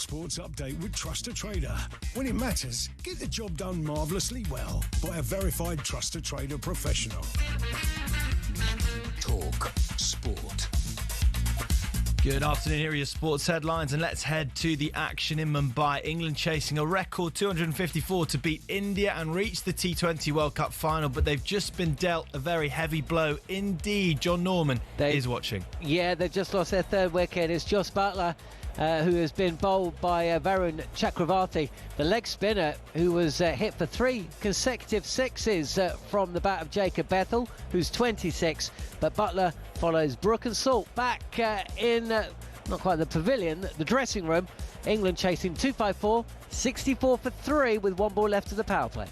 Sports Update with Truster Trader. When it matters, get the job done marvellously well by a verified Truster Trader professional. Talk Sport. Good afternoon, here are your sports headlines, and let's head to the action in Mumbai. England chasing a record 254 to beat India and reach the T20 World Cup final, but they've just been dealt a very heavy blow indeed. John Norman is watching. Yeah, they've just lost their third wicket. It's Joss Buttler who has been bowled by Varun Chakravarti, the leg spinner, who was hit for 3 consecutive sixes from the bat of Jacob Bethel, who's 26. But Buttler follows Brook and Salt back in, not quite the pavilion, the dressing room. England chasing 254, 64 for 3 with 1 ball left of the power play.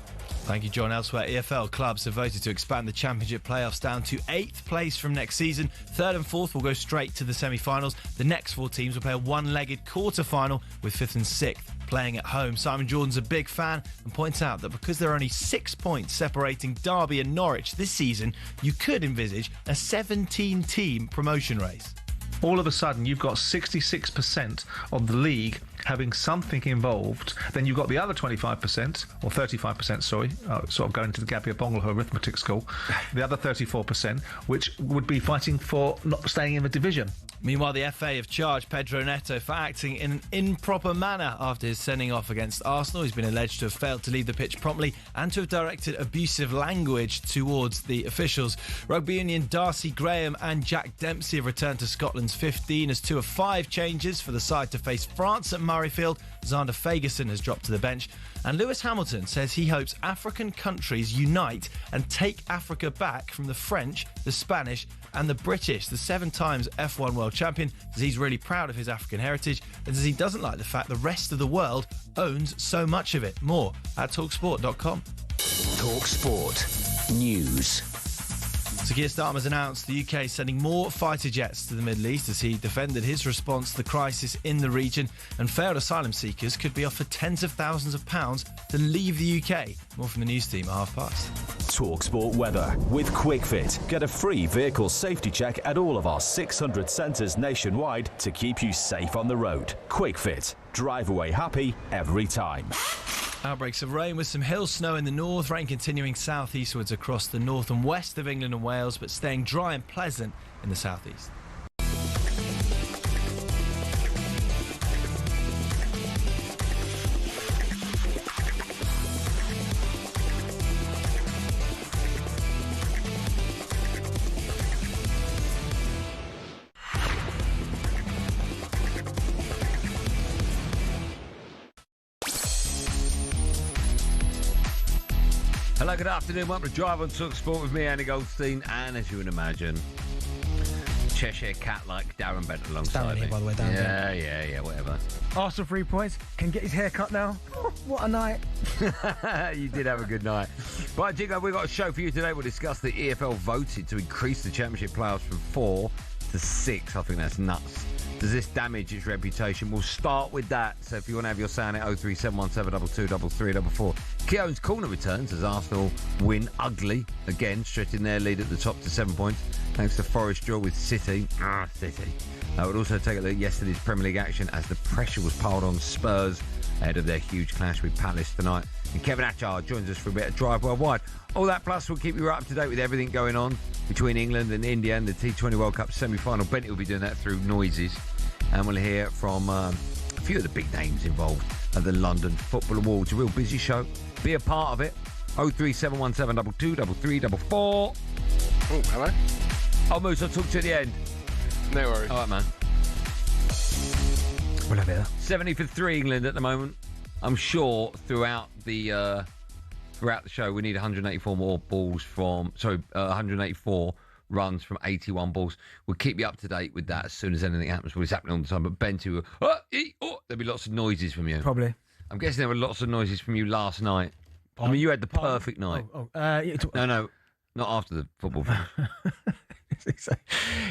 Thank you, John. Elsewhere, EFL clubs have voted to expand the Championship playoffs down to 8th place from next season. 3rd and 4th will go straight to the semi-finals. The next 4 teams will play a one-legged quarter-final, with 5th and 6th playing at home. Simon Jordan's a big fan and points out that because there are only 6 points separating Derby and Norwich this season, you could envisage a 17-team promotion race. All of a sudden, you've got 66% of the league having something involved. Then you've got the other 25%, or 35%, sorry, sort of going to the Gabby Bongle arithmetic school, the other 34%, which would be fighting for not staying in the division. Meanwhile, the FA have charged Pedro Neto for acting in an improper manner after his sending off against Arsenal. He's been alleged to have failed to leave the pitch promptly and to have directed abusive language towards the officials. Rugby Union Darcy Graham and Jack Dempsey have returned to Scotland's 15 as 2 of 5 changes for the side to face France at Murrayfield. Xander Fagerson has dropped to the bench. And Lewis Hamilton says he hopes African countries unite and take Africa back from the French, the Spanish and the British. The 7 times F1 world champion says he's really proud of his African heritage and says he doesn't like the fact the rest of the world owns so much of it. More at talksport.com. talkSPORT News. Sir Keir Starmer has announced the UK is sending more fighter jets to the Middle East as he defended his response to the crisis in the region, and failed asylum seekers could be offered tens of thousands of pounds to leave the UK. More from the news team at past. talkSPORT weather with QuickFit. Get a free vehicle safety check at all of our 600 centres nationwide to keep you safe on the road. QuickFit. Drive away happy every time. Outbreaks of rain with some hill snow in the north, rain continuing southeastwards across the north and west of England and Wales, but staying dry and pleasant in the southeast. Hello, good afternoon. Welcome to Drive on talkSPORT with me, Andy Goldstein, and as you would imagine, Cheshire cat like Darren Bent alongside me. Here, by the way, Darren Bent. Yeah, whatever. Arsenal 3 points. Can get his hair cut now. What a night. You did have a good night. Right, Jiggo, we've got a show for you today. We'll discuss the EFL voted to increase the Championship playoffs from 4 to 6. I think that's nuts. Does this damage its reputation? We'll start with that. So if you want to have your say on it, 03717223344. Keown's corner returns as Arsenal win ugly again, stretching their lead at the top to 7 points, thanks to Forest draw with City. City. We'll also take a look at yesterday's Premier League action as the pressure was piled on Spurs ahead of their huge clash with Palace tonight. And Kevin Atchard joins us for a bit of Drive Worldwide. All that plus we'll keep you right up to date with everything going on between England and India and the T20 World Cup semi-final. Bentley will be doing that through noises. And we'll hear from a few of the big names involved at the London Football Awards. A real busy show. Be a part of it. 03717223344. Oh, hello. Oh, Moose, I'll talk to you at the end. No worries. All right, man. We'll have it. 70 for 3 England at the moment. I'm sure throughout the show we need 184 more balls from... 184 runs from 81 balls. We'll keep you up to date with that as soon as anything happens. Well, it's happening all the time. But Ben, there'll be lots of noises from you. Probably. I'm guessing there were lots of noises from you last night. I mean, you had the perfect night. No, not after the football finish.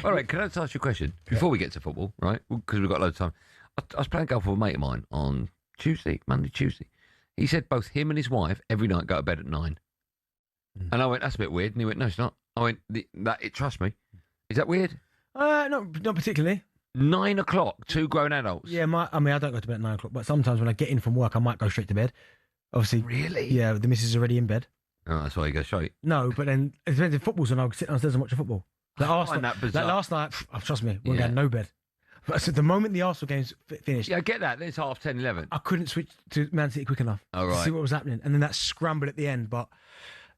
All right, can I just ask you a question before we get to football, right? Because we've got loads of time. I was playing golf with a mate of mine on Monday, Tuesday. He said both him and his wife every night go to bed at 9. And I went, that's a bit weird. And he went, no, it's not. I went, trust me. Is that weird? Not particularly. 9 o'clock, 2 grown adults. Yeah, I don't go to bed at 9 o'clock, but sometimes when I get in from work, I might go straight to bed. Obviously. Really? Yeah, the missus is already in bed. Oh, that's why you go straight. No, but then it depends if football's on. I'll sit downstairs and watch the football. I find that bizarre. Like last night, trust me, we're going no bed. But so the moment the Arsenal game's finished, Yeah, I get that. Then it's 10:30, 11. I couldn't switch to Man City quick enough Oh, to right. see what was happening, and then that scramble at the end. But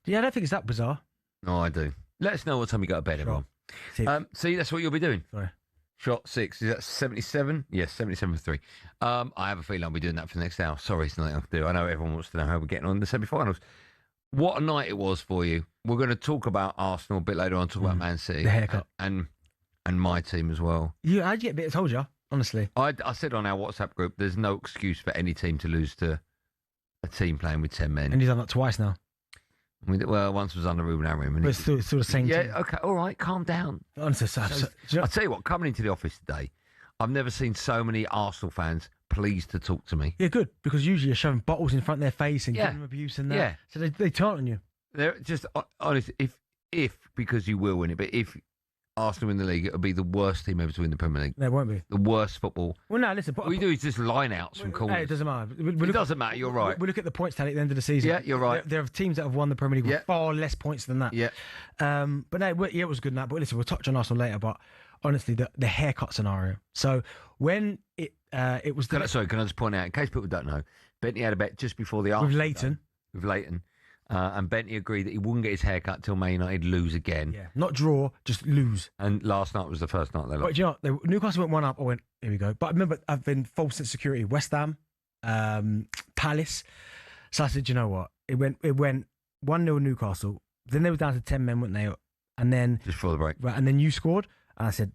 yeah, I don't think it's that bizarre. No, I do. Let us know what time you go to bed, everyone. See, that's what you'll be doing. Sorry. Shot 6. Is that 77? Yes, 77 for 3. I have a feeling I'll be doing that for the next hour. Sorry, it's nothing I can do. I know everyone wants to know how we're getting on in the semi-finals. What a night it was for you. We're going to talk about Arsenal a bit later on, talk about Man City. The haircut. And my team as well. How'd you get bit? I told you, honestly. I said on our WhatsApp group, there's no excuse for any team to lose to a team playing with 10 men. And he's done that twice now. Well, once was under Ruben Amorim. But it's still the same team. Yeah, okay, all right, calm down. Honestly, I'll tell you what, coming into the office today, I've never seen so many Arsenal fans pleased to talk to me. Yeah, good, because usually you're shoving bottles in front of their face and Yeah. giving them abuse and that. Yeah. So they turn on you. They're just, honestly, if because you will win it, but if Arsenal win the league, it'll be the worst team ever to win the Premier League. There won't be. The worst football. Well, no, listen. What we do is just line-outs from corners. Hey, it doesn't matter. It doesn't matter, you're right. We look at the points tally at the end of the season. Yeah, you're right. There are teams that have won the Premier League with far less points than that. Yeah. But no, it was good in that. But listen, we'll touch on Arsenal later. But honestly, the haircut scenario. So when it was... Can I just point out, in case people don't know, Bentley had a bet just before the Arsenal With Leighton. With Leighton. And Bentley agreed that he wouldn't get his haircut till Man United lose again. Yeah, not draw, just lose. And last night was the first night they lost. But you know what? Newcastle went 1 up. I went, here we go. But I remember I've been false sense of security. West Ham, Palace. So I said, you know what? It went 1-0 Newcastle. Then they were down to 10 men, weren't they? And then just before the break. Right, and then you scored. And I said,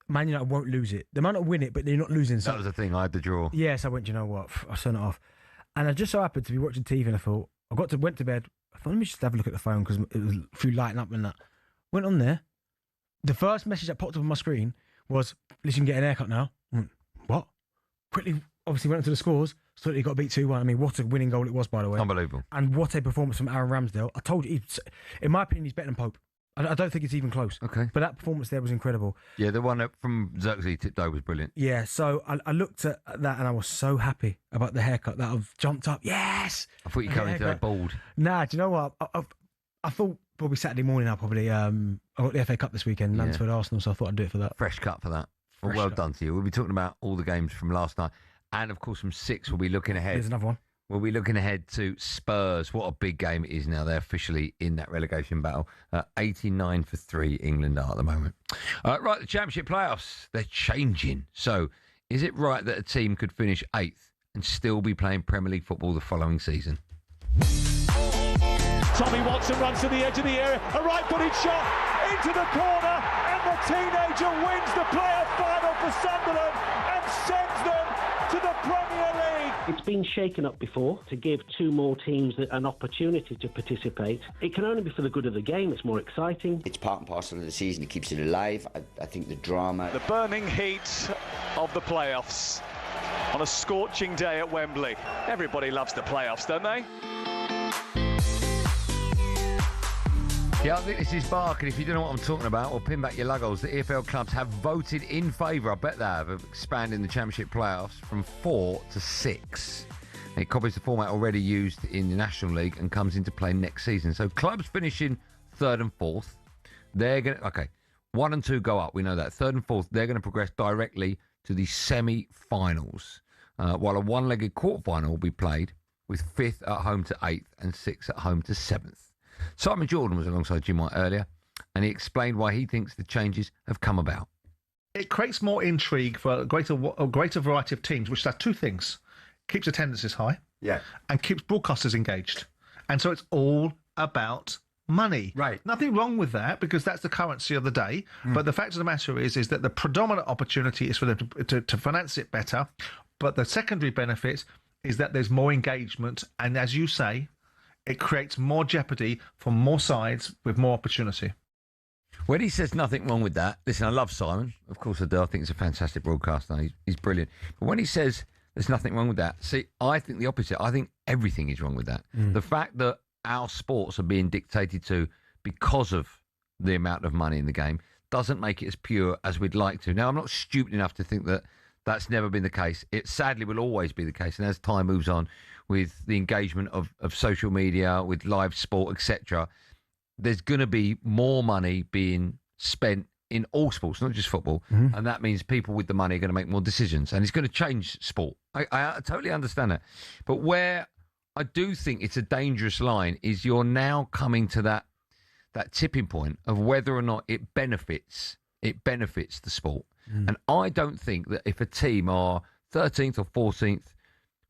Man United won't lose it. They might not win it, but they're not losing. So that was the thing. I had the draw. Yes, I went, you know what? I'll turn it off. And I just so happened to be watching TV and I thought, went to bed. I thought, let me just have a look at the phone because it was a few lighting up and that. Went on there. The first message that popped up on my screen was, listen, you can get an haircut now. I went, what? Quickly, obviously went into the scores. Saw that he got beat 2-1. I mean, what a winning goal it was, by the way. Unbelievable. And what a performance from Aaron Ramsdale. I told you, in my opinion, he's better than Pope. I don't think it's even close. Okay. But that performance there was incredible. Yeah, the one from Xerxes tipped over was brilliant. Yeah, so I looked at that and I was so happy about the haircut that I've jumped up. Yes! I thought you were coming today bald. Nah, do you know what? I thought probably Saturday morning I'll probably... I got the FA Cup this weekend, Mansfield Arsenal, so I thought I'd do it for that. Fresh cut for that. Well done to you. We'll be talking about all the games from last night. And, of course, from 6, we'll be looking ahead. There's another one. We'll be looking ahead to Spurs. What a big game it is now. They're officially in that relegation battle. 89 for 3 England are at the moment. Right, the Championship playoffs, they're changing. So, is it right that a team could finish 8th and still be playing Premier League football the following season? Tommy Watson runs to the edge of the area. A right-footed shot into the corner. And the teenager wins the playoff final for Sunderland and sends them to the Premier League. It's been shaken up before to give 2 more teams an opportunity to participate. It can only be for the good of the game. It's more exciting. It's part and parcel of the season. It keeps it alive. I think the drama... The burning heat of the playoffs on a scorching day at Wembley. Everybody loves the playoffs, don't they? Yeah, I think this is Bark, and if you don't know what I'm talking about, well, pin back your luggles. The EFL clubs have voted in favour, I bet they have, of expanding the Championship playoffs from 4 to 6. It copies the format already used in the National League and comes into play next season. So clubs finishing 3rd and 4th, they're going to... Okay, 1 and 2 go up, we know that. 3rd and 4th, they're going to progress directly to the semi-finals, while a one-legged quarter-final will be played with 5th at home to 8th and 6th at home to 7th. Simon Jordan was alongside Jim White earlier, and he explained why he thinks the changes have come about. It creates more intrigue for a greater variety of teams, which does 2 things. Keeps attendances high, and keeps broadcasters engaged. And so it's all about money. Right. Nothing wrong with that, because that's the currency of the day. But the fact of the matter is that the predominant opportunity is for them to finance it better. But the secondary benefit is that there's more engagement. And as you say, it creates more jeopardy for more sides with more opportunity. When he says nothing wrong with that, listen, I love Simon. Of course I do. I think he's a fantastic broadcaster. He's brilliant. But when he says there's nothing wrong with that, see, I think the opposite. I think everything is wrong with that. The fact that our sports are being dictated to because of the amount of money in the game doesn't make it as pure as we'd like to. Now, I'm not stupid enough to think that that's never been the case. It sadly will always be the case. And as time moves on with the engagement of social media, with live sport, etc., there's going to be more money being spent in all sports, not just football. And that means people with the money are going to make more decisions. And it's going to change sport. I totally understand that. But where I do think it's a dangerous line is you're now coming to that tipping point of whether or not it benefits the sport. And I don't think that if a team are 13th or 14th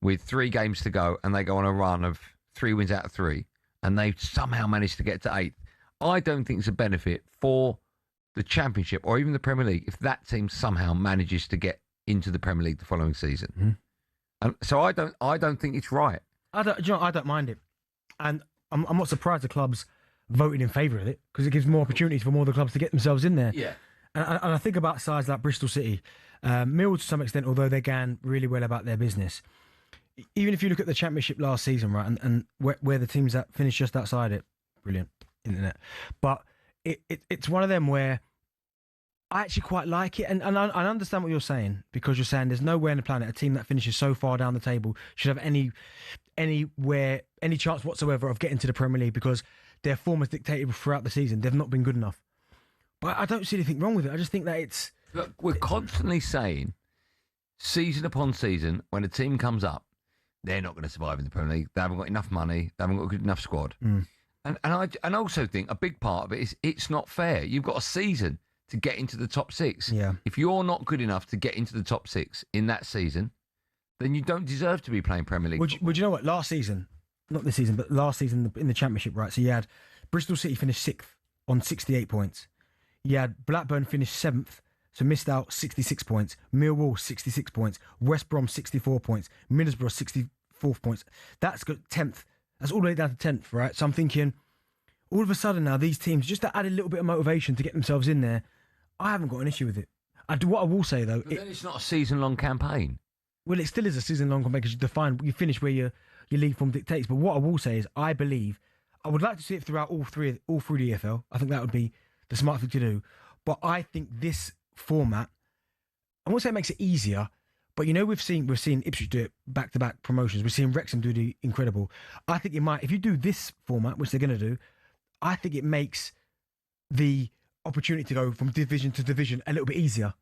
with 3 games to go and they go on a run of 3 wins out of 3 and they somehow manage to get to 8th, I don't think it's a benefit for the Championship or even the Premier League if that team somehow manages to get into the Premier League the following season. And so I don't think it's right. I don't mind it. And I'm not surprised the clubs voted in favour of it because it gives more opportunities for more of the clubs to get themselves in there. Yeah. And I think about sides like Bristol City, Mill to some extent, although they gan really well about their business. Even if you look at the Championship last season, right, and where the teams that finished just outside it, brilliant internet. But it's one of them where I actually quite like it, and I understand what you're saying because you're saying there's nowhere on the planet a team that finishes so far down the table should have any chance whatsoever of getting to the Premier League because their form has dictated throughout the season. They've not been good enough. But I don't see anything wrong with it. I just think that it's... Look, we're constantly saying, season upon season, when a team comes up, they're not going to survive in the Premier League. They haven't got enough money. They haven't got a good enough squad. And I also think a big part of it is it's not fair. You've got a season to get into the top 6. Yeah. If you're not good enough to get into the top 6 in that season, then you don't deserve to be playing Premier League. Would you know what? Last season, not this season, but last season in the Championship, right? So you had Bristol City finished 6th on 68 points. You had Blackburn finished 7th, so missed out 66 points. Millwall 66 points. West Brom 64 points. Middlesbrough 64 points. That's got 10th. That's all the way down to 10th, right? So I'm thinking, all of a sudden now, these teams, just to add a little bit of motivation to get themselves in there, I haven't got an issue with it. What I will say, though... But then it's not a season-long campaign. Well, it still is a season-long campaign because you finish where your league form dictates. But what I will say is, I would like to see it throughout all through the EFL. I think that would be the smart thing to do. But I think this format, I won't say it makes it easier, but we've seen Ipswich do it back-to-back promotions. We've seen Wrexham do the incredible. I think it might, if you do this format, which they're going to do, I think it makes the opportunity to go from division to division a little bit easier.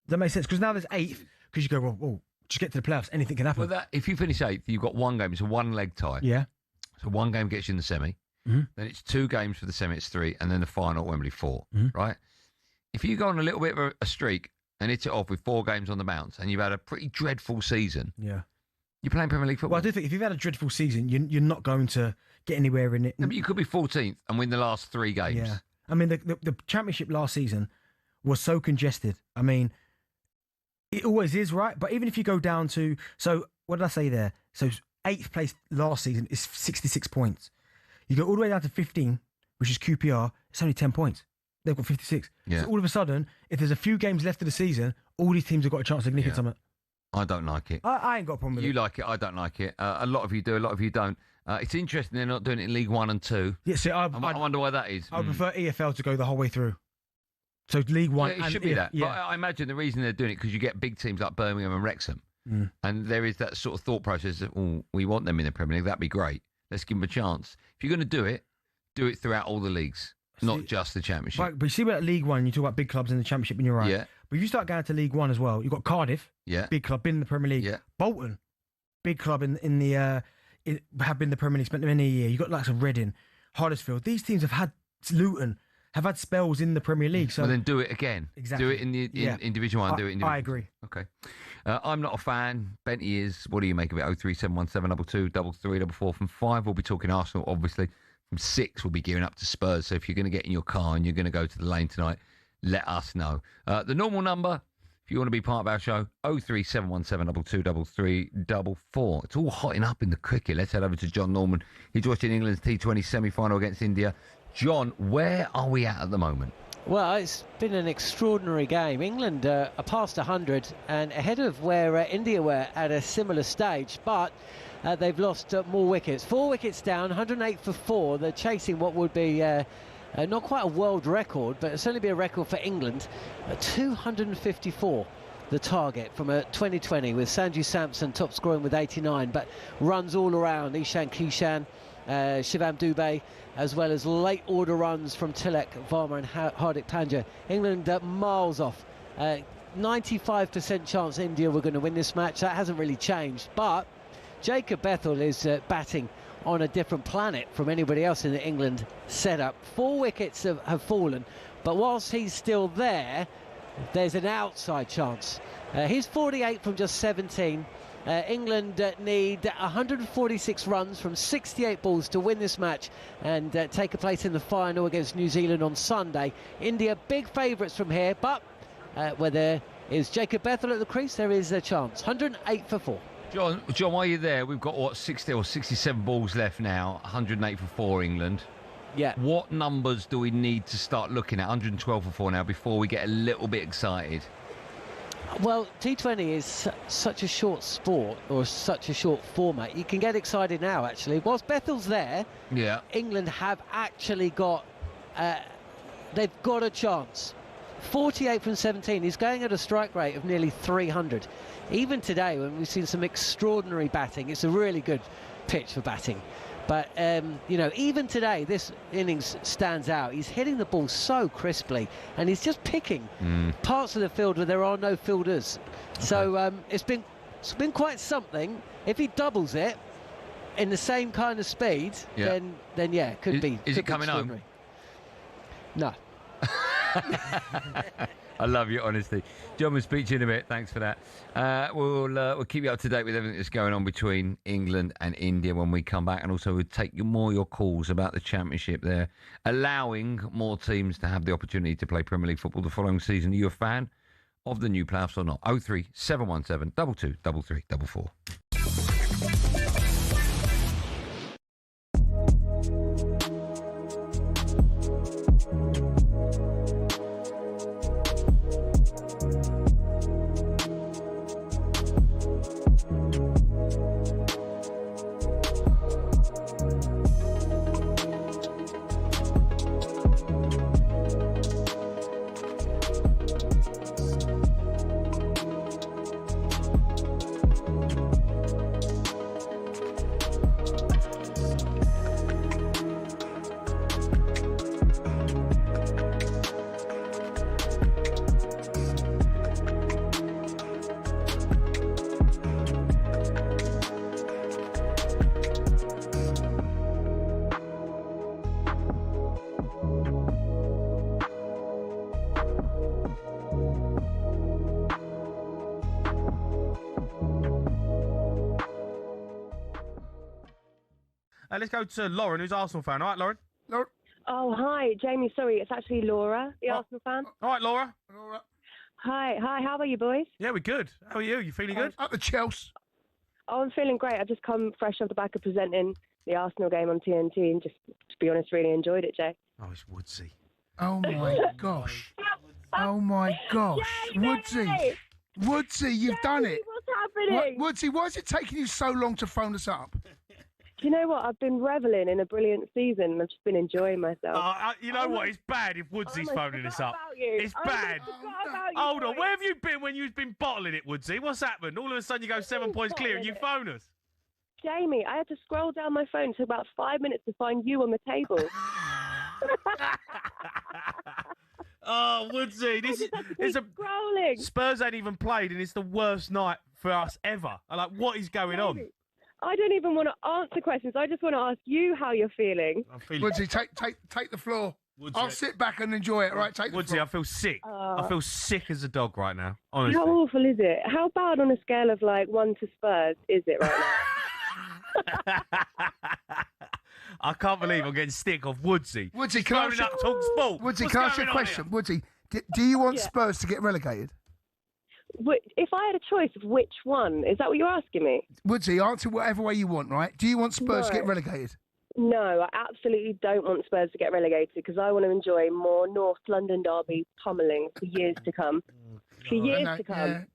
Does that make sense? Because now there's 8th, because you go, well, just get to the playoffs, anything can happen. Well, if you finish 8th, you've got 1 game. It's a 1-leg tie. Yeah. So 1 game gets you in the semi. Then it's 2 games for the semi, it's 3, and then the final at Wembley 4, right? If you go on a little bit of a streak and hit it off with 4 games on the bounce and you've had a pretty dreadful season, yeah, you're playing Premier League football. Well, I do think if you've had a dreadful season, you're not going to get anywhere in it. No, but you could be 14th and win the last 3 games. Yeah. I mean, the Championship last season was so congested. I mean, it always is, right? But even if you go down to... So, what did I say there? So, 8th place last season is 66 points. You go all the way down to 15, which is QPR, it's only 10 points. They've got 56. Yeah. So all of a sudden, if there's a few games left of the season, all these teams have got a chance of nicking something. I don't like it. I ain't got a problem with it. You like it, I don't like it. A lot of you do, a lot of you don't. It's interesting they're not doing it in League 1 and 2. Yeah, see, I wonder why that is. I prefer EFL to go the whole way through. So League 1 it should be that. Yeah. But I imagine the reason they're doing it because you get big teams like Birmingham and Wrexham. And there is that sort of thought process that, we want them in the Premier League. That'd be great. Let's give them a chance. If you're going to do it throughout all the leagues, not just the Championship. Right, but you see about League 1, you talk about big clubs in the Championship and you're right. Yeah. But if you start going to League 1 as well, you've got Cardiff, big club, been in the Premier League. Yeah. Bolton, big club have been in the Premier League, spent many a year. You've got likes of Reading, Huddersfield. These teams have had Luton, have had spells in the Premier League. So well, then do it again. Exactly. Do it in Division 1. Do it in Division 2. I agree. Okay. I'm not a fan. Benty is. What do you make of it? 03717 22 From 5, we'll be talking Arsenal, obviously. From 6, we'll be gearing up to Spurs. So if you're going to get in your car and you're going to go to the lane tonight, let us know. The normal number, if you want to be part of our show, 03717 22 It's all hotting up in the cricket. Let's head over to John Norman. He's watching England's T20 semi-final against India. John, where are we at the moment? Well, it's been an extraordinary game. England are past 100 and ahead of where India were at a similar stage, but they've lost more wickets. 4 wickets down, 108 for 4. They're chasing what would be not quite a world record, but it'll certainly be a record for England. 254. The target from a 2020 with Sanju Samson top scoring with 89, but runs all around Ishan Kishan, Shivam Dubey, as well as late order runs from Tilak, Varma and Hardik Pandya. England miles off. 95% chance India were going to win this match. That hasn't really changed, but Jacob Bethel is batting on a different planet from anybody else in the England setup. 4 wickets have fallen, but whilst he's still there, there's an outside chance. He's 48 from just 17. England need 146 runs from 68 balls to win this match and take a place in the final against New Zealand on Sunday. India big favourites from here, but where there is Jacob Bethel at the crease, there is a chance. 108 for 4. John, while you're there, we've got, 60 or 67 balls left now, 108 for 4 England. Yeah. What numbers do we need to start looking at? 112 for 4 now before we get a little bit excited. Well, T20 is such a short sport, or such a short format. You can get excited now, actually. Whilst Bethel's there, England have actually got, they've got a chance. 48 from 17. He's going at a strike rate of nearly 300. Even today, when we've seen some extraordinary batting, it's a really good pitch for batting. But, even today, this innings stands out. He's hitting the ball so crisply, and he's just picking parts of the field where there are no fielders. Okay. So it's been quite something. If he doubles it in the same kind of speed, then it could be. Is it coming home? No. I love your honesty. John, we'll speak to you in a bit. Thanks for that. We'll keep you up to date with everything that's going on between England and India when we come back, and also we'll take more your calls about the Championship there, allowing more teams to have the opportunity to play Premier League football the following season. Are you a fan of the new playoffs or not? 03 717 22 33 44. Let's go to Lauren, who's Arsenal fan. All right, Lauren? Oh, hi, Jamie. Sorry, it's actually Laura, the Arsenal fan. All right, Laura. Hi. How are you, boys? Yeah, we're good. How are you? You feeling good? Up the Chelsea. Oh, I'm feeling great. I've just come fresh off the back of presenting the Arsenal game on TNT and just, to be honest, really enjoyed it, Jay. Oh, it's Woodsy. Oh, my gosh. Oh, my gosh. Yay! Woodsy, you've done it. What's happening? Woodsy, why is it taking you so long to phone us up? Do you know what? I've been revelling in a brilliant season. I've just been enjoying myself. You know what? It's bad if Woodsy's phoning us up. It's bad. About you, Hold on. Where have you been when you've been bottling it, Woodsy? What's happened? All of a sudden you go 7 points clear and you phone us. Jamie, I had to scroll down my phone. It took about 5 minutes to find you on the table. Oh, Woodsy, this is a scrolling. Spurs ain't even played, and it's the worst night for us ever. What is going on? I don't even want to answer questions. I just want to ask you how you're feeling. Woodsy, take the floor. Woodsy, I'll sit back and enjoy it. All right, take the Woodsy, floor. I feel sick. I feel sick as a dog right now, honestly. How awful is it? How bad on a scale of 1 to Spurs is it right now? I can't believe I'm getting stick off Woodsy. Woodsy, can I ask you up talkSPORT? Woodsy, can I ask you a question? Woodsy, do you want Spurs to get relegated? If I had a choice of which one, is that what you're asking me? Woodsy, answer whatever way you want, right? Do you want Spurs to get relegated? No, I absolutely don't want Spurs to get relegated because I want to enjoy more North London derby pummelling for years to come. For years to come.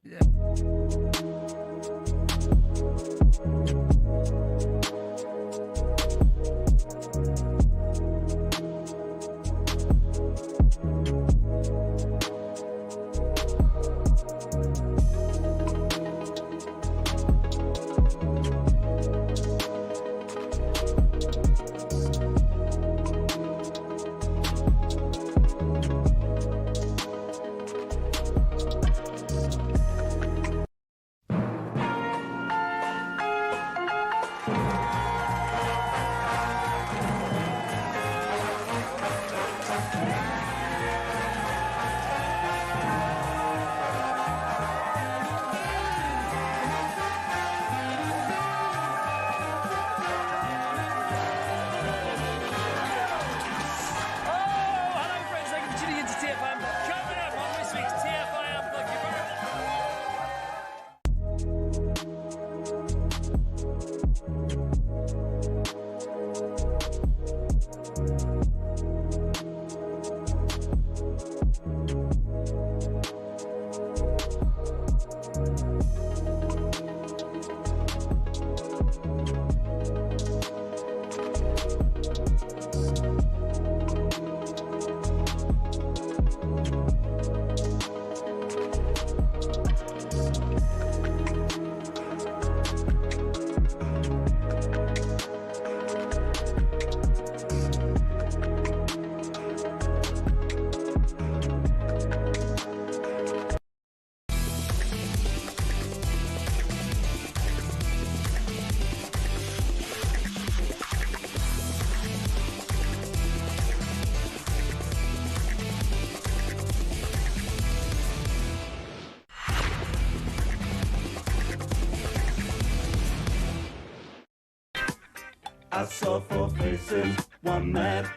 saw 4 faces, one man,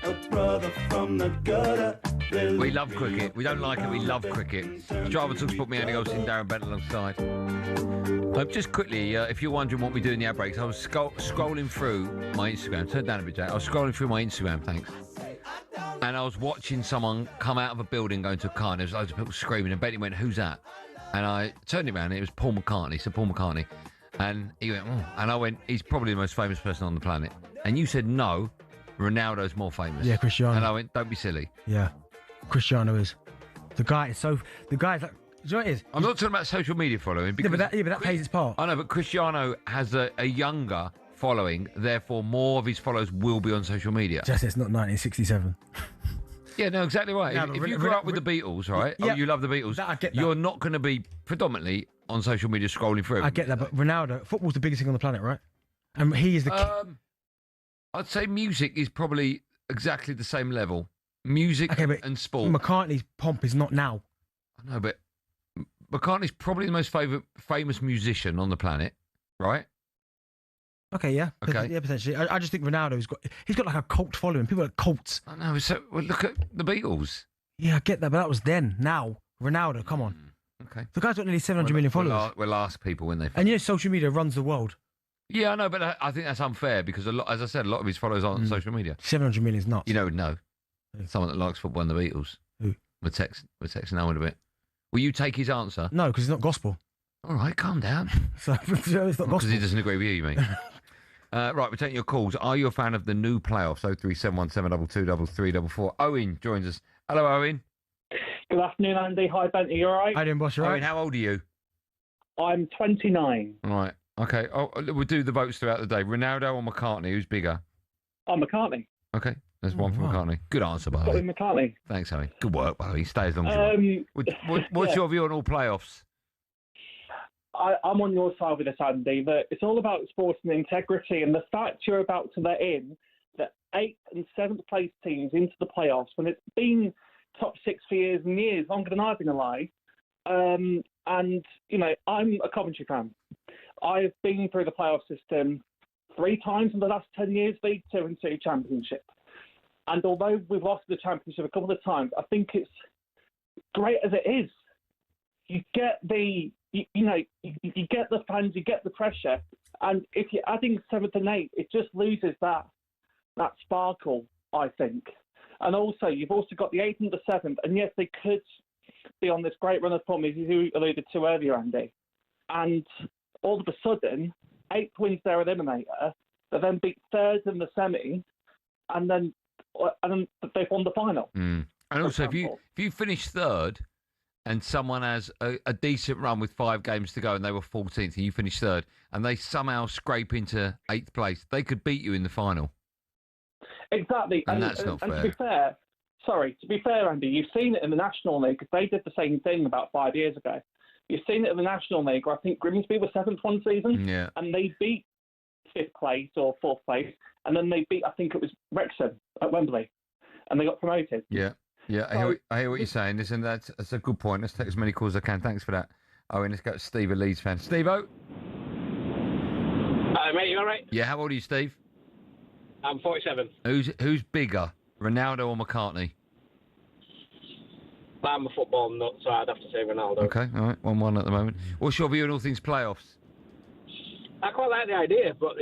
a brother from the gutter. We love cricket. We don't like it. We love cricket. Strava Talks put me Andy Goldstein Darren Bent alongside. Just quickly, if you're wondering what we do in the ad breaks, I was scrolling through my Instagram. Turn down a bit, Jack. I was scrolling through my Instagram, thanks. And I was watching someone come out of a building going to a car, and there was loads of people screaming, and Benny went, "Who's that?" And I turned it around, and it was Paul McCartney. So Paul McCartney. And he went, "Oh." And I went, "He's probably the most famous person on the planet." And you said, "No, Ronaldo's more famous." Yeah, Cristiano. And I went, "Don't be silly." Yeah, Cristiano is. The guy's like, do you know what it is? I'm not talking about social media following. Because but that plays its part. I know, but Cristiano has a younger following, therefore more of his followers will be on social media. Just it's not 1967. Yeah, no, exactly right. No, if you grew up with the Beatles, right? Yeah, you love the Beatles. I get that. You're not going to be predominantly on social media scrolling through. I get that, but Ronaldo, football's the biggest thing on the planet, right? And he is the. I'd say music is probably exactly the same level. Music and sport. McCartney's pomp is not now. I know, but McCartney's probably the most famous musician on the planet, right? Okay, yeah. Okay. Yeah, potentially. I just think Ronaldo's got like a cult following. People are cults. I know. So well, look at the Beatles. Yeah, I get that, but that was then. Now, Ronaldo, come on. Okay. The guy's got nearly 700 million followers. We'll ask people when they. And yeah, social media runs the world. Yeah, I know, but I think that's unfair because as I said, a lot of his followers aren't on social media. 700 million is nuts. You know, no. Someone that likes football and the Beatles. Who? We're texting Owen a bit. Will you take his answer? No, because it's not gospel. All right, calm down. So it's not gospel. Because he doesn't agree with you mean? Right, we're taking your calls. Are you a fan of the new playoffs? 0371 722 3344. Owen joins us. Hello, Owen. Good afternoon, Andy. Hi, Bent. Are you all right? How you doing, boss? You all Owen, right? how old are you? I'm 29. Right. Okay. Oh, we'll do the votes throughout the day. Ronaldo or McCartney? Who's bigger? Oh, McCartney. Okay. There's one for McCartney. Good answer, by the Got way. with McCartney. Thanks, Owen. Good work, by the way. Stay as long as you want. What's your view on all playoffs? I'm on your side with this, Andy. That it's all about sporting integrity, and the fact you're about to let in the 8th and 7th place teams into the playoffs when it's been top 6 for years and years, longer than I've been alive. And, you know, I'm a Coventry fan. I've been through the playoff system 3 times in the last 10 years, League 2 and 2 Championship. And although we've lost the Championship a couple of times, I think it's great as it is. You get you get the fans, you get the pressure. And if you're adding 7th and 8th, it just loses that sparkle, I think. And also, you've also got the 8th and the 7th, and yes, they could be on this great run of form, as you alluded to earlier, Andy. And all of a sudden, 8th wins their eliminator, they then beat 3rd in the semi, and then they've won the final. And also, if you finish 3rd and someone has a decent run with 5 games to go and they were 14th and you finish 3rd and they somehow scrape into 8th place, they could beat you in the final. Exactly. And that's not fair. To be fair, Andy, you've seen it in the National League because they did the same thing about 5 years ago. You've seen it in the National League where I think Grimsby was 7th one season and they beat 5th place or 4th place and then they beat, I think it was Wrexham at Wembley and they got promoted. Yeah. Yeah, I hear what you're saying. Listen, that's a good point. Let's take as many calls as I can. Thanks for that. And let's go to Steve, a Leeds fan. Steve-O? Hi, mate. You all right? Yeah, how old are you, Steve? I'm 47. Who's bigger, Ronaldo or McCartney? I'm a football nut, so I'd have to say Ronaldo. Okay, all right. 1-1 at the moment. What's your view on all things playoffs? I quite like the idea, but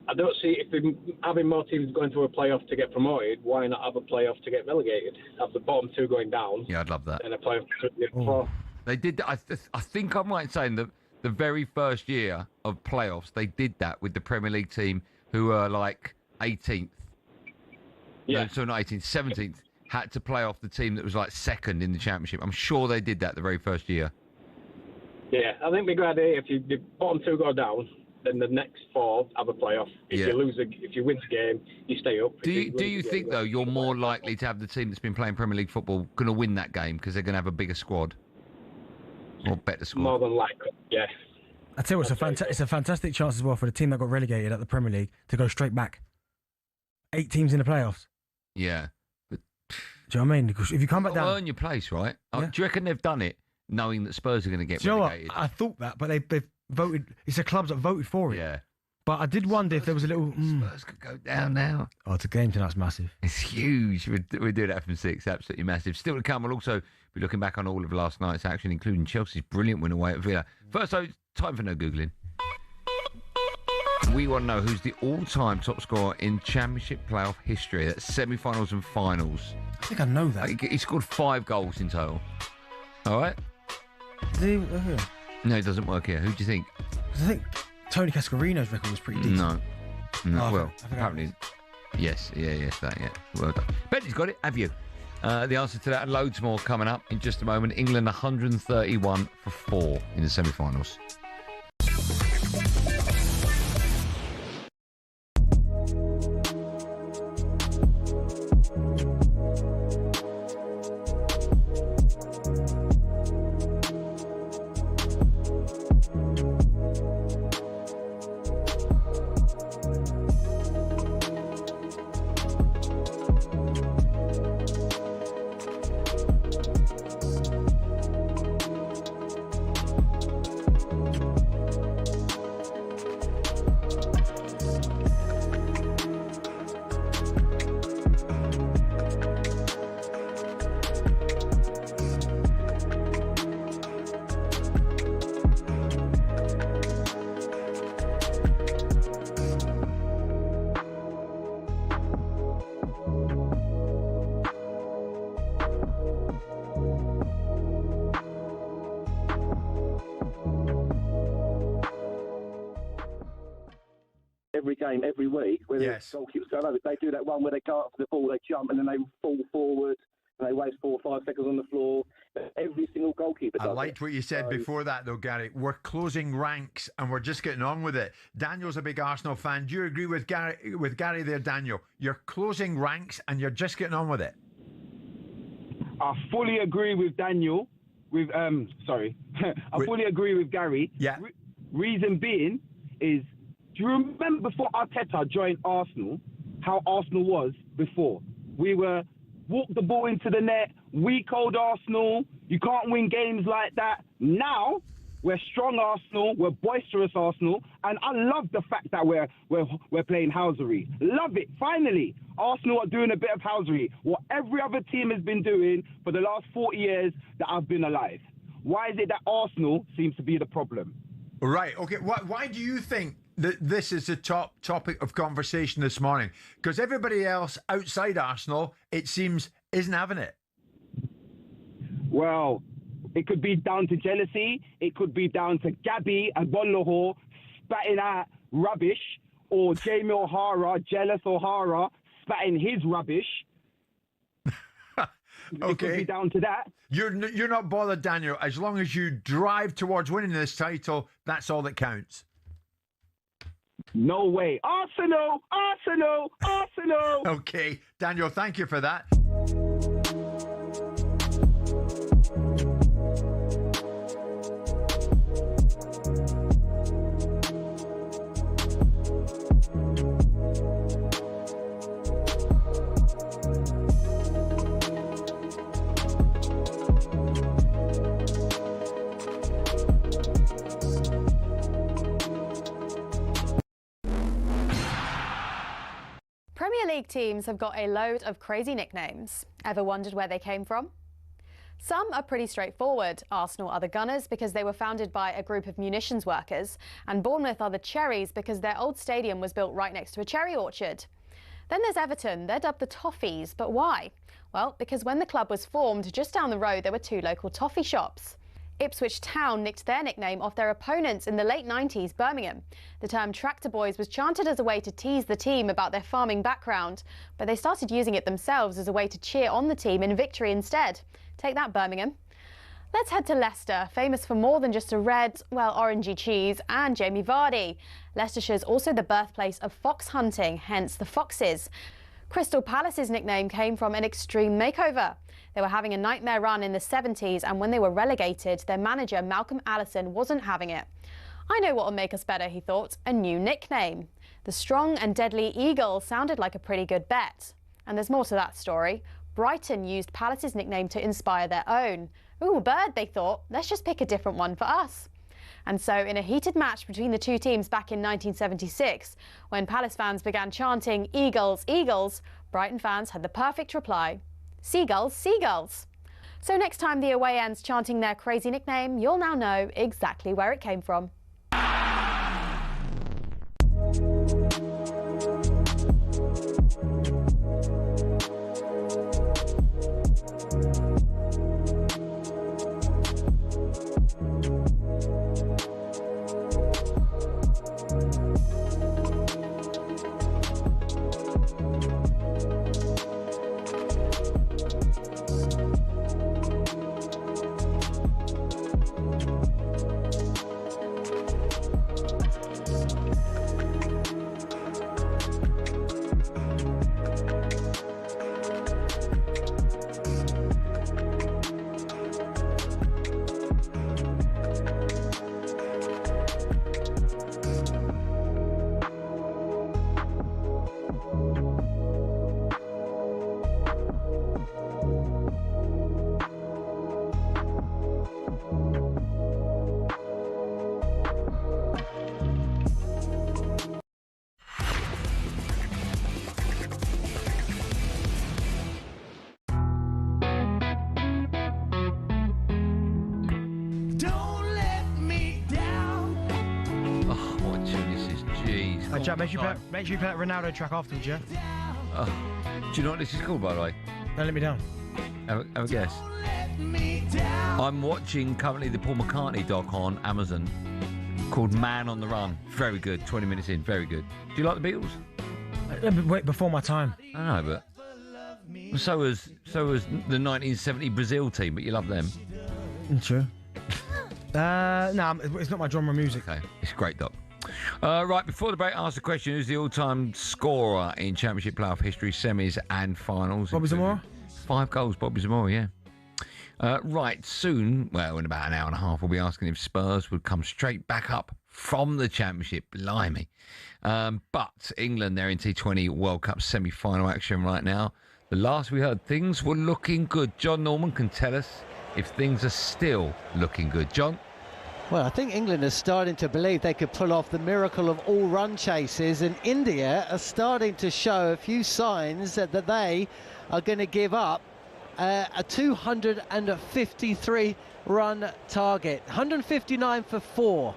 I don't see if we're having more teams going through a playoff to get promoted, why not have a playoff to get relegated? Have the bottom 2 going down. Yeah, I'd love that. And a playoff to get 4. They did that. I think I'm right in saying that the very first year of playoffs, they did that with the Premier League team who were like 18th. Yeah. No, so not 18th, 17th. Had to play off the team that was like 2nd in the Championship. I'm sure they did that the very first year. Yeah, I think it'd be a good idea if the bottom 2 go down, then the next 4 have a playoff. If you win the game, you stay up. Do you think though you're more likely to have the team that's been playing Premier League football going to win that game because they're going to have a bigger squad or better squad? More than likely, yeah. I tell you what, it's a fantastic chance as well for the team that got relegated at the Premier League to go straight back. 8 teams in the playoffs. Yeah. Do you know what I mean? Because if you come back down, earn your place, right? Yeah. Do you reckon they've done it knowing that Spurs are going to get relegated? I thought that, but they've voted. It's the clubs that voted for it. Yeah. But I did wonder if there was a little... Spurs could go down now. Oh, it's a game tonight's massive. It's huge. We're doing that from 6. Absolutely massive. Still to come. We'll also be looking back on all of last night's action, including Chelsea's brilliant win away at Villa. First, though, time for no Googling. We want to know who's the all-time top scorer in Championship playoff history. That's semi-finals and finals. I think I know that. He scored 5 goals in total. All right? No, it doesn't work here. Who do you think? I think Tony Cascarino's record was pretty decent. No. Well, apparently... Yes, that. Well done. Bentley's got it, have you? The answer to that and loads more coming up in just a moment. England 131 for 4 in the semi-finals. Every game, every week, where the goalkeepers go over, they do that one where they go up for the ball, they jump, and then they fall forward, and they waste 4 or 5 seconds on the floor. Every single goalkeeper does I liked what you said before that, though, Gary. We're closing ranks, and we're just getting on with it. Daniel's a big Arsenal fan. Do you agree with Gary there, Daniel? You're closing ranks, and you're just getting on with it. I fully agree with Daniel. I fully agree with Gary. Yeah. Reason being is, do you remember before Arteta joined Arsenal, how Arsenal was before? We were walk the ball into the net, weak old Arsenal. You can't win games like that. Now we're strong Arsenal, we're boisterous Arsenal, and I love the fact that we're playing housery. Love it. Finally, Arsenal are doing a bit of housery. What every other team has been doing for the last 40 years that I've been alive. Why is it that Arsenal seems to be the problem? Right. Okay. Why do you think that this is the top topic of conversation this morning? Because everybody else outside Arsenal, it seems, isn't having it. Well, it could be down to jealousy. It could be down to Gabby and Bon Lahore spatting out rubbish, or Jamie O'Hara, jealous O'Hara, spatting his rubbish. Okay. It could be down to that. You're not bothered, Daniel. As long as you drive towards winning this title, that's all that counts. No way. Arsenal, Arsenal, Arsenal. Okay, Daniel, thank you for that. Premier League teams have got a load of crazy nicknames. Ever wondered where they came from? Some are pretty straightforward. Arsenal are the Gunners because they were founded by a group of munitions workers, and Bournemouth are the Cherries because their old stadium was built right next to a cherry orchard. Then there's Everton. They're dubbed the Toffees, but why? Well, because when the club was formed, just down the road there were 2 local toffee shops. Ipswich Town nicked their nickname off their opponents in the late 90s, Birmingham. The term Tractor Boys was chanted as a way to tease the team about their farming background, but they started using it themselves as a way to cheer on the team in victory instead. Take that, Birmingham. Let's head to Leicester, famous for more than just a red, well, orangey cheese and Jamie Vardy. Leicestershire's also the birthplace of fox hunting, hence the Foxes. Crystal Palace's nickname came from an extreme makeover. They were having a nightmare run in the 70s, and when they were relegated, their manager, Malcolm Allison, wasn't having it. I know what will make us better, he thought, a new nickname. The Strong and Deadly Eagle sounded like a pretty good bet. And there's more to that story. Brighton used Palace's nickname to inspire their own. Ooh, a bird, they thought. Let's just pick a different one for us. And so in a heated match between the two teams back in 1976, when Palace fans began chanting "Eagles, Eagles," Brighton fans had the perfect reply: "Seagulls, Seagulls." So next time the away end's chanting their crazy nickname, you'll now know exactly where it came from. Jack, make sure you play that Ronaldo track afterwards, yeah? Do you know what this is called, by the way? Don't let me down. Have a guess. I'm watching currently the Paul McCartney doc on Amazon called Man on the Run. Very good. 20 minutes in. Very good. Do you like the Beatles? Wait, before my time. I know, but so was the 1970 Brazil team, but you love them. True. No, it's not my genre of music. Okay, it's a great doc. Right, before the break, I asked the question, who's the all-time scorer in Championship playoff history, semis and finals? Bobby Zamora? 5 goals, Bobby Zamora, yeah. Right, soon, well, in about an hour and a half, we'll be asking if Spurs would come straight back up from the Championship. Blimey. But England, they're in T20 World Cup semi-final action right now. The last we heard, things were looking good. John Norman can tell us if things are still looking good. John? Well, I think England is starting to believe they could pull off the miracle of all run chases, and India are starting to show a few signs that they are going to give up a 253 run target. 159 for 4.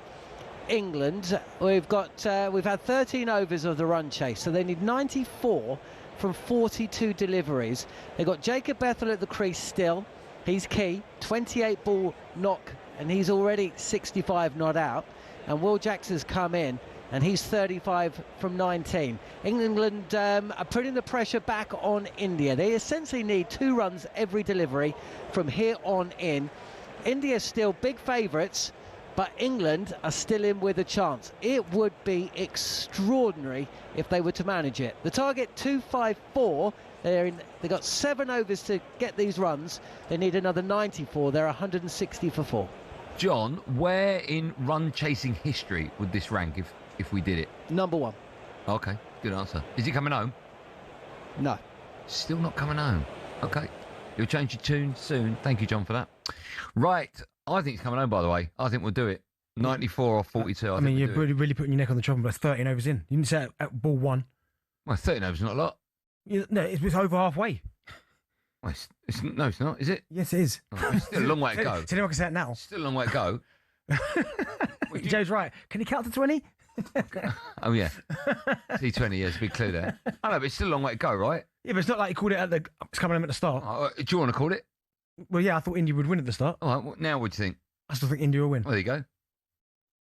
England, we've had 13 overs of the run chase, so they need 94 from 42 deliveries. They've got Jacob Bethel at the crease still. He's key. 28 ball knock, and he's already 65 not out. And Will Jackson's come in, and he's 35 from 19. England are putting the pressure back on India. They essentially need 2 runs every delivery from here on in. India's still big favourites, but England are still in with a chance. It would be extraordinary if they were to manage it. The target 254. They've got 7 overs to get these runs. They need another 94. They're 160 for 4. John, where in run chasing history would this rank if we did it? Number 1. Okay, good answer. Is he coming home? No. Still not coming home. Okay. You'll change your tune soon. Thank you, John, for that. Right. I think he's coming home, by the way. I think we'll do it. 94 or 42. I mean, you're really putting your neck on the chopping, but it's 13 overs in. You didn't say at ball 1. Well, 13 overs is not a lot. No, it's over halfway. Well, no, it's not, is it? Yes, it is. Oh, it's still a long way to go. So anyone can say it now. Still a long way to go. Joe's right. Can you count to 20? Oh, yeah. T20, yeah, it's a big clue there. I know, but it's still a long way to go, right? Yeah, but it's not like you called it it's coming home at the start. Do you want to call it? Well, yeah, I thought India would win at the start. All right, well, now what do you think? I still think India will win. Well, there you go.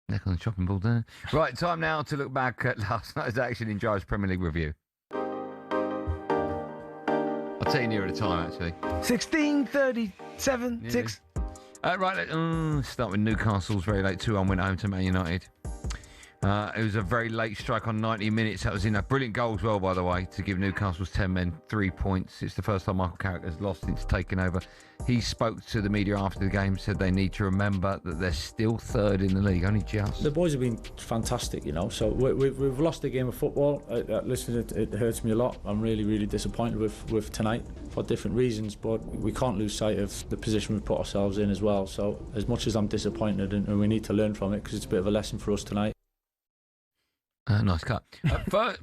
Neck on the chopping board there. Right, time now to look back at last night's action in Giles Premier League review. I'll tell you nearer the time, actually. 16:37, 6. Right, let's start with Newcastle's very late 2-1 win home to Man United. It was a very late strike on 90 minutes. That was in a brilliant goal as well, by the way, to give Newcastle's 10 men 3 points. It's the first time Michael Carrick has lost since taking over. He spoke to the media after the game, said they need to remember that they're still third in the league, only just. The boys have been fantastic, you know. So we've lost a game of football. Listen, it hurts me a lot. I'm really, really disappointed with tonight for different reasons, but we can't lose sight of the position we've put ourselves in as well. So as much as I'm disappointed, and we need to learn from it because it's a bit of a lesson for us tonight. Nice cut.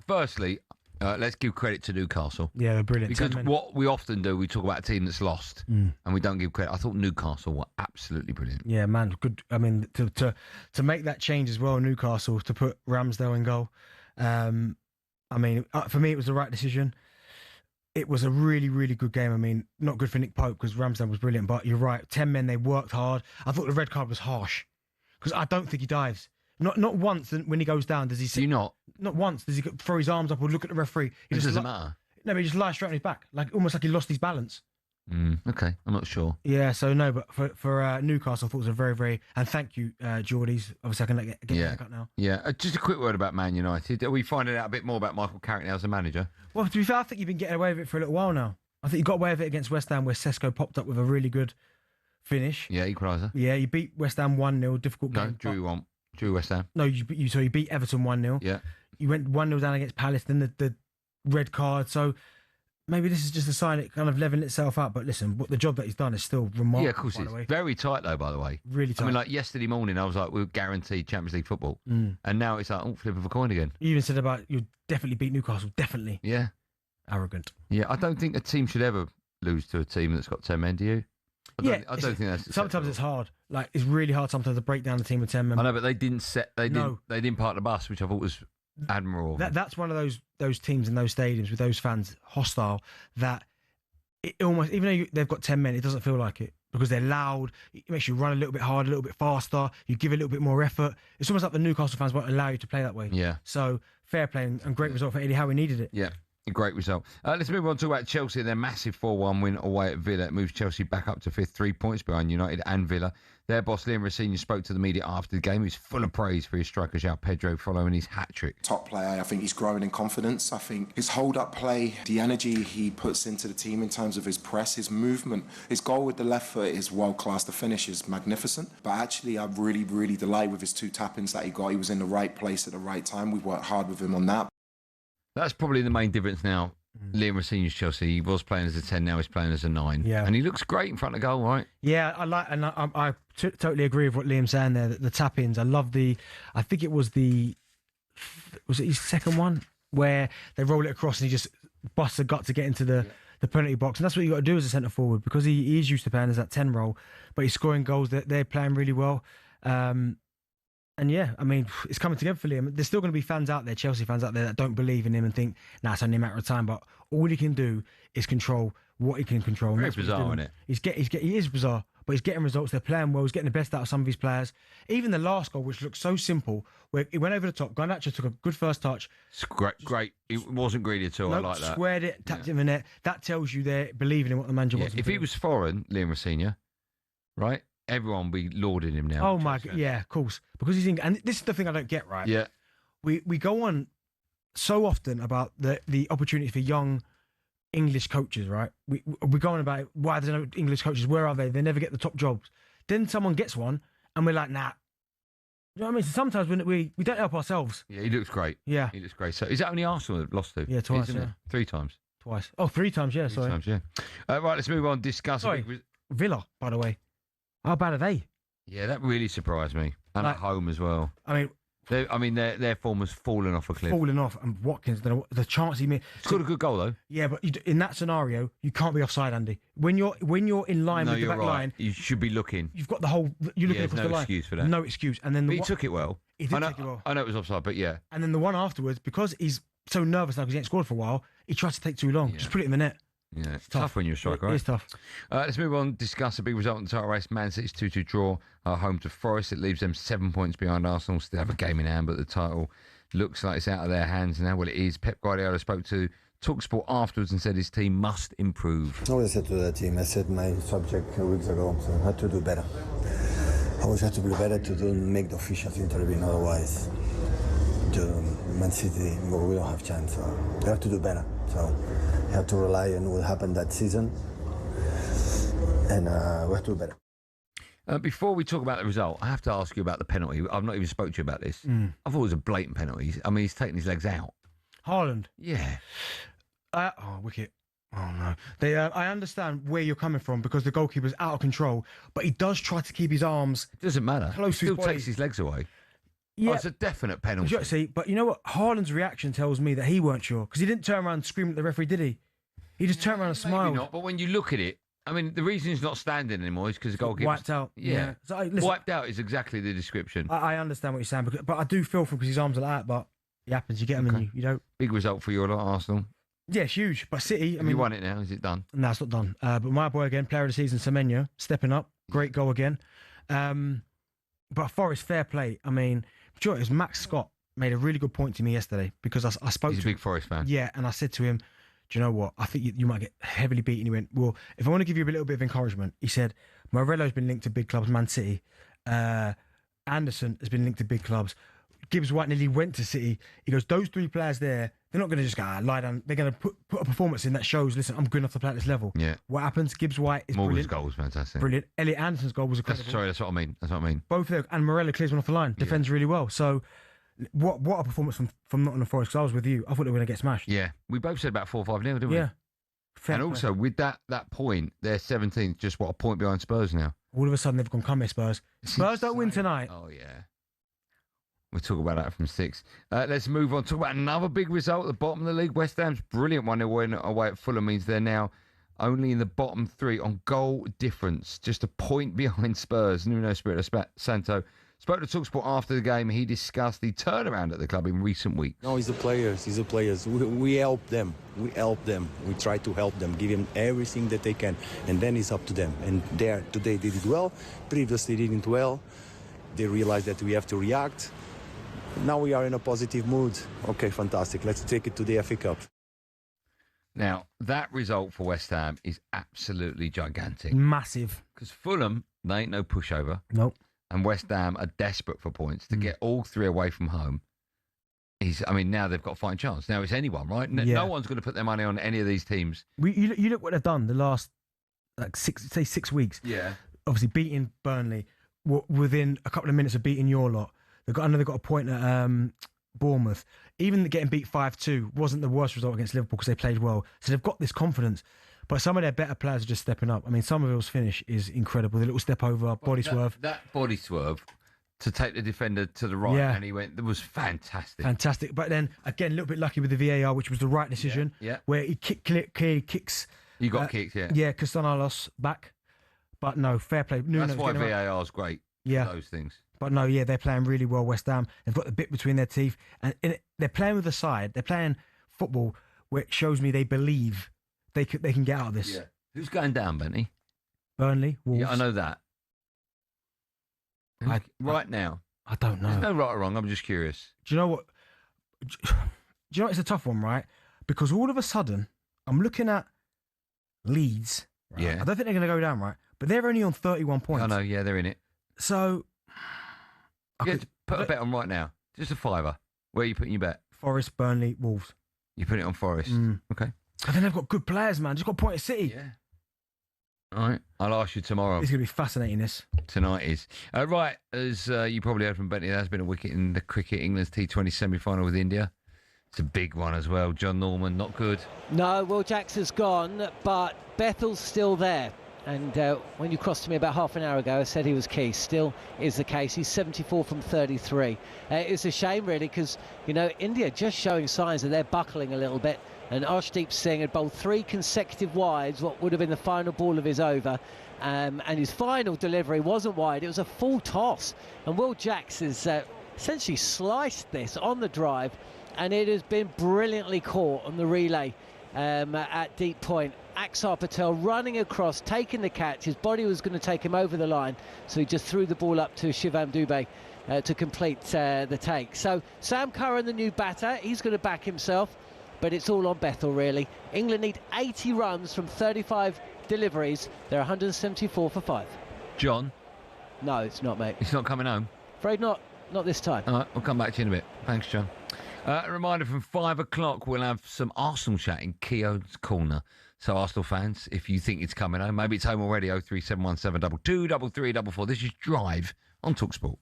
Firstly, let's give credit to Newcastle. Yeah, they're brilliant. Because what we often do, we talk about a team that's lost, and we don't give credit. I thought Newcastle were absolutely brilliant. Yeah, man, good. I mean, to make that change as well, Newcastle, to put Ramsdale in goal. I mean, for me, it was the right decision. It was a really, really good game. I mean, not good for Nick Pope because Ramsdale was brilliant, but you're right. 10 men, they worked hard. I thought the red card was harsh because I don't think he dives. Not once when he goes down does he... Do you not? Not once does he throw his arms up or look at the referee. It doesn't matter. No, but he just lies straight on his back, almost like he lost his balance. Okay, I'm not sure. Yeah, so no, but for Newcastle, I thought it was a very, very... And thank you, Geordies. Obviously, I can get the haircut now. Yeah, just a quick word about Man United. Are we finding out a bit more about Michael Carrick now as a manager? Well, to be fair, I think you've been getting away with it for a little while now. I think you got away with it against West Ham where Sesko popped up with a really good finish. Yeah, equaliser. Yeah, you beat West Ham 1-0, difficult game. No, drew West Ham. No, you beat Everton 1-0. Yeah. You went 1-0 down against Palace, then the red card. So maybe this is just a sign it kind of leveling itself out. But listen, the job that he's done is still remarkable. Yeah, of course it's very tight though, by the way. Really tight. I mean, like yesterday morning, I was like, we're guaranteed Champions League football. And now it's like, flip of a coin again. You even said about you definitely beat Newcastle. Definitely. Yeah. Arrogant. Yeah, I don't think a team should ever lose to a team that's got 10 men, do you? I don't think that's... Sometimes it's hard. It's really hard sometimes to break down a team of 10 men. I know, but they didn't park the bus, which I thought was admirable. That's one of those teams in those stadiums with those fans hostile that it almost, even though they've got 10 men, it doesn't feel like it because they're loud. It makes you run a little bit harder, a little bit faster. You give a little bit more effort. It's almost like the Newcastle fans won't allow you to play that way. Yeah. So fair play and great result for Eddie Howe. He needed it. Yeah. A great result. Let's move on to talk about Chelsea and their massive 4-1 win away at Villa. It moves Chelsea back up to fifth, 3 points behind United and Villa. Their boss, Liam Rosenior, spoke to the media after the game. He was full of praise for his striker, João Pedro, following his hat-trick. Top player. I think he's growing in confidence. I think his hold-up play, the energy he puts into the team in terms of his press, his movement, his goal with the left foot is world-class. The finish is magnificent. But actually, I'm really, really delighted with his 2 tap-ins that he got. He was in the right place at the right time. We worked hard with him on that. That's probably the main difference now. Liam Rosenior's Chelsea. He was playing as a 10, now he's playing as a 9. Yeah. And he looks great in front of goal, right? Yeah, I totally agree with what Liam's saying there. The tap-ins. I love I think it was was it his second one? Where they roll it across and he just busts a gut to get into the penalty box. And that's what you got to do as a centre-forward because he is used to playing as that 10 role, but he's scoring goals. They're playing really well. And yeah, I mean, it's coming together for Liam. There's still going to be fans out there, Chelsea fans out there, that don't believe in him and think, it's only a matter of time. But all he can do is control what he can control. Very bizarre, isn't it? He is bizarre, but he's getting results. They're playing well. He's getting the best out of some of his players. Even the last goal, which looked so simple, where he went over the top, Garnacho took a good first touch. It's great. He wasn't greedy at all. I like that. Squared it, tapped it in the net. That tells you they're believing in what the manager wants. If he was foreign, Liam Rosenior, right? Everyone will be lauding him now. Oh my God, yeah, of course. Because he's and this is the thing I don't get, right? Yeah. We go on so often about the opportunity for young English coaches, right? We go on about why there's no English coaches, where are they? They never get the top jobs. Then someone gets one and we're like, nah. You know what I mean? So sometimes we don't help ourselves. Yeah, he looks great. Yeah. He looks great. So is that only Arsenal that lost to? Yeah, twice, yeah. 3 times. Twice. Oh, 3 times, yeah, sorry. 3 times, yeah. Right, let's move on. Discuss. Villa, by the way. How bad are they? Yeah, that really surprised me. And at home as well. I mean, their form has fallen off a cliff. Fallen off, and Watkins, the chance he made. Scored a good goal though. Yeah, but in that scenario, you can't be offside, Andy. When you're in line with the back line, you should be looking. You've got the whole. You're looking across the line. No excuse for that. No excuse. And then he took it well. He did take it well. I know it was offside, but yeah. And then the one afterwards, because he's so nervous now because he ain't scored for a while, he tries to take too long. Just put it in the net. Yeah, it's tough when you're a striker, right? It's tough. Let's move on. Discuss a big result in the title race. Man City's 2-2 draw home to Forest. It leaves them 7 points behind Arsenal. Still have a game in hand, but the title looks like it's out of their hands now. Well, it is. Pep Guardiola spoke to talkSPORT afterwards and said his team must improve. I always said to the team, I said my subject weeks ago, so I had to do better. I always had to do better to make the officials intervene, otherwise Man City, we don't have chance. We have to do better. So we have to rely on what happened that season, and we have to do better. Before we talk about the result, I have to ask you about the penalty. I've not even spoke to you about this. I thought it was a blatant penalty. I mean, he's taking his legs out. Haaland? Yeah. Wicket. Oh, no. I understand where you're coming from because the goalkeeper's out of control, but he does try to keep his arms... It doesn't matter. Close to his still body. takes his legs away. Yeah. Oh, it's a definite penalty. See, but you know what? Haaland's reaction tells me that he weren't sure because he didn't turn around and scream at the referee, did he? He just turned around and smiled. Maybe not, but when you look at it, I mean, the reason he's not standing anymore is because the goalkeeper wiped out. Yeah. So, listen, wiped out is exactly the description. I understand what you're saying, but I do feel for him because his arms are like that, but it happens. You get them and you don't. Big result for you lot, Arsenal. Yeah, it's huge. But City, Have you won it now? Is it done? No, it's not done. But my boy again, player of the season, Semenyo, stepping up. Great goal again. But Forest, fair play. I mean, sure, it was Max Scott made a really good point to me yesterday because I spoke to him. He's a big Forest fan. Yeah, and I said to him, do you know what? I think you might get heavily beaten. He went, well, if I want to give you a little bit of encouragement, he said, Morello's been linked to big clubs, Man City. Anderson has been linked to big clubs. Gibbs White nearly went to City. He goes, those three players there, they're not going to just go, lie down. They're going to put a performance in that shows, listen, I'm good enough to play at this level. Yeah. What happens? Gibbs White is Morgan's brilliant. goal was fantastic. Brilliant. Elliot Anderson's goal was incredible. That's what I mean. Both there. And Morello clears one off the line. Defends really well. So what a performance from Nottingham Forest, because I was with you. I thought they were going to get smashed. Yeah. We both said about 4-5-0, didn't we? Yeah. Fair and play. also, with that point, they're 17th, just a point behind Spurs now. All of a sudden, they've gone, come here, Spurs. Spurs don't win tonight. Oh, yeah. We'll talk about that from 6. Let's move on. Talk about another big result at the bottom of the league. West Ham's brilliant one. They went away at Fulham, means they're now only in the bottom 3 on goal difference, just a point behind Spurs. Nuno Espirito Santo spoke to talkSPORT after the game. He discussed the turnaround at the club in recent weeks. No, it's the players. We help them. We try to help them, give them everything that they can, and then it's up to them. And today they did well. Previously they didn't well. They realized that we have to react. Now we are in a positive mood. Okay, fantastic. Let's take it to the FA Cup. Now, that result for West Ham is absolutely gigantic. Massive. Because Fulham, they ain't no pushover. Nope. And West Ham are desperate for points. To get all 3 away from home now they've got a fighting chance. Now it's anyone, right? No one's going to put their money on any of these teams. You look what they've done the last 6 weeks. Yeah. Obviously beating Burnley within a couple of minutes of beating your lot. They've got a point at Bournemouth. Even getting beat 5-2 wasn't the worst result against Liverpool because they played well. So they've got this confidence. But some of their better players are just stepping up. I mean, Somerville's finish is incredible. The little step over, body swerve. That body swerve to take the defender to the right, and he went. That was fantastic. Fantastic. But then, again, a little bit lucky with the VAR, which was the right decision. Yeah. Where he clearly kicks. You got kicked, yeah. Yeah, Castanelos back. But no, fair play. That's why VAR is great. Yeah. For those things. But no, yeah, they're playing really well, West Ham. They've got the bit between their teeth. And they're playing with a side. They're playing football where it shows me they believe they can get out of this. Yeah. Who's going down, Benny? Burnley, Wolves. Yeah, I know that. Right now? I don't know. There's no right or wrong. I'm just curious. Do you know what? It's a tough one, right? Because all of a sudden, I'm looking at Leeds. Right? Yeah. I don't think they're going to go down, right? But they're only on 31 points. I know, yeah, they're in it. So... Put a bet on right now. Just a $5. Where are you putting your bet? Forest, Burnley, Wolves. You put it on Forest? Okay. And then they've got good players, man. Just got a point at City. Yeah. All right. I'll ask you tomorrow. It's going to be fascinating, this. Tonight is. Right. As you probably heard from Bentley, there has been a wicket in the cricket, England's T20 semi-final with India. It's a big one as well. John Norman, not good. No, Will Jackson's gone, but Bethel's still there. And when you crossed to me about half an hour ago, I said he was key. Still is the case. He's 74 from 33. It's a shame, really, because, India just showing signs that they're buckling a little bit. And Arshdeep Singh had bowled 3 consecutive wides, what would have been the final ball of his over. And his final delivery wasn't wide. It was a full toss. And Will Jacks has essentially sliced this on the drive. And it has been brilliantly caught on the relay at deep point. Axar Patel running across, taking the catch. His body was going to take him over the line, so he just threw the ball up to Shivam Dubey to complete the take. So Sam Curran, the new batter, he's going to back himself, but it's all on Bethel, really. England need 80 runs from 35 deliveries. They're 174 for 5. John? No, it's not, mate. It's not coming home? Afraid not. Not this time. All right, we'll come back to you in a bit. Thanks, John. A reminder, from 5 o'clock, we'll have some Arsenal chat in Keown's Corner. So, Arsenal fans, if you think it's coming home, maybe it's home already, 03717 223344. This is Drive on talkSPORT.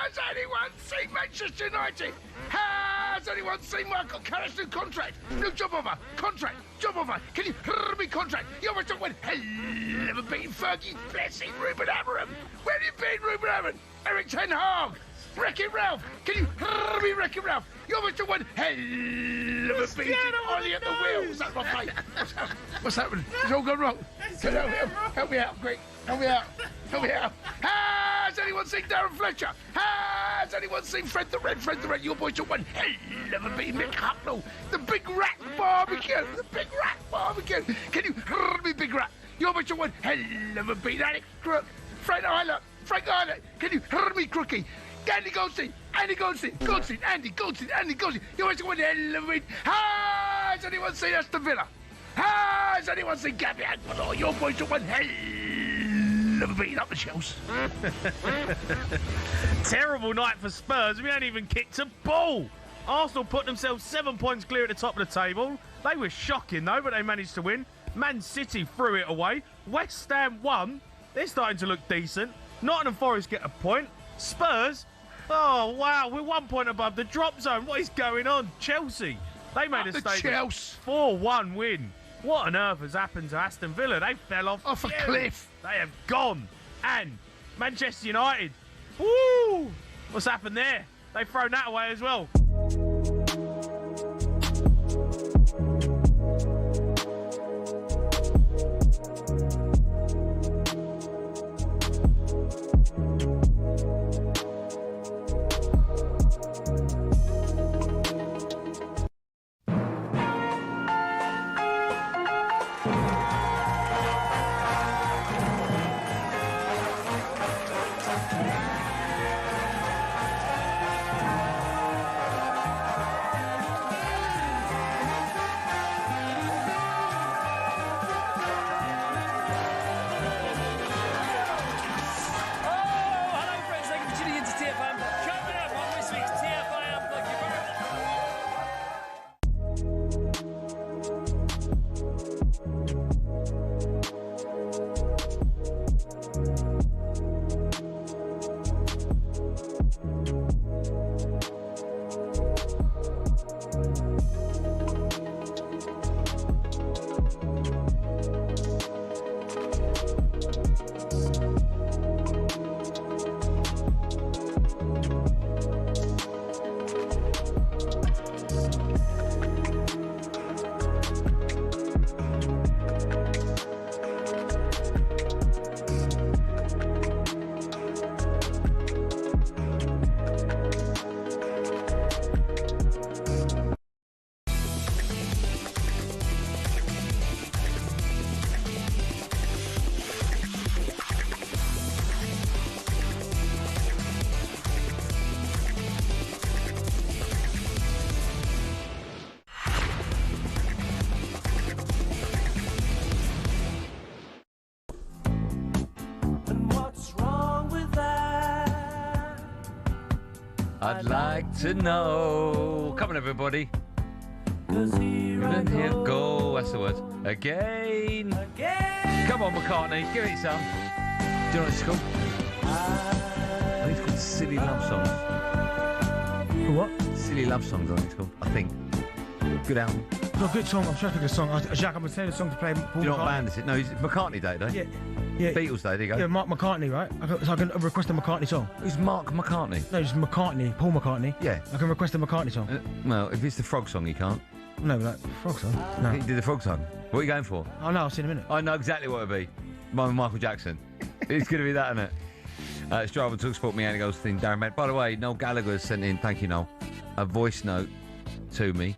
Has anyone seen Manchester United? Has anyone seen Michael Carrick's new contract? New job offer, contract, job offer. Can you me contract? You almost don't win. Hell of a beating Fergie, blessing Ruben Amorim. Where have you been, Ruben Amorim? Eric Ten Hag, Wreck-It Ralph. Can you me Wreck-It Ralph? You almost don't win. Hell of a beating Ollie at the wheel. Was that my plate? What's happening? It's all gone wrong. Help me out, Greg. Help me out. Help me out. Has anyone seen Darren Fletcher? Has anyone seen Fred the Red? Fred the Red, your boy took one. Hell of a beating Mick Hucknall. The Big Rat Barbecue. The Big Rat Barbecue. Can you me Big Rat? Your boy took one. Hell of a beating Alex Crook. Frank Eiler. Can you me Crookie? Andy Goldstein. Andy Goldstein. Andy Goldstein. Your boy took one. Hell of a beating. Has anyone seen Aston Villa? Has anyone seen Gabby Aguilar? Your boy took one. Hell of a beating up the Chelsea. Terrible night for Spurs. We ain't even kicked a ball. Arsenal put themselves 7 points clear at the top of the table. They were shocking, though, but they managed to win. Man City threw it away. West Ham won. They're starting to look decent. Nottingham Forest get a point. Spurs, oh, wow, we're 1 point above the drop zone. What is going on? Chelsea, they made a statement. 4-1 win. What on earth has happened to Aston Villa? They fell off a cliff. They have gone. And Manchester United, woo! What's happened there? They've thrown that away as well. I'd like to know. Come on, everybody. Here go. That's the word. Again. Come on, McCartney. Give it some. Do you know what it's called? Silly Love Songs. For what? Silly Love Songs, I think it's called. I think. Good album. No, good song. I'm trying to pick a song. Jack, I'm going to tell you the song to play. Paul You're not McCartney. banned, is it? No, it's McCartney Day, though. Yeah. Beatles Day, there you go. Yeah, Mark McCartney, right? So I can request a McCartney song. Who's Mark McCartney? No, just McCartney, Paul McCartney. Yeah. I can request a McCartney song. Well, if it's the frog song, you can't. No, but like, frog song. No. You did the frog song. What are you going for? Oh, no, I'll see in a minute. I know exactly what it'll be. Mine with Michael Jackson. It's going to be that, isn't it? It's Drive on talkSPORT, me, Andy Goldstein Darren Bent. By the way, Noel Gallagher has sent in, thank you, Noel, a voice note to me,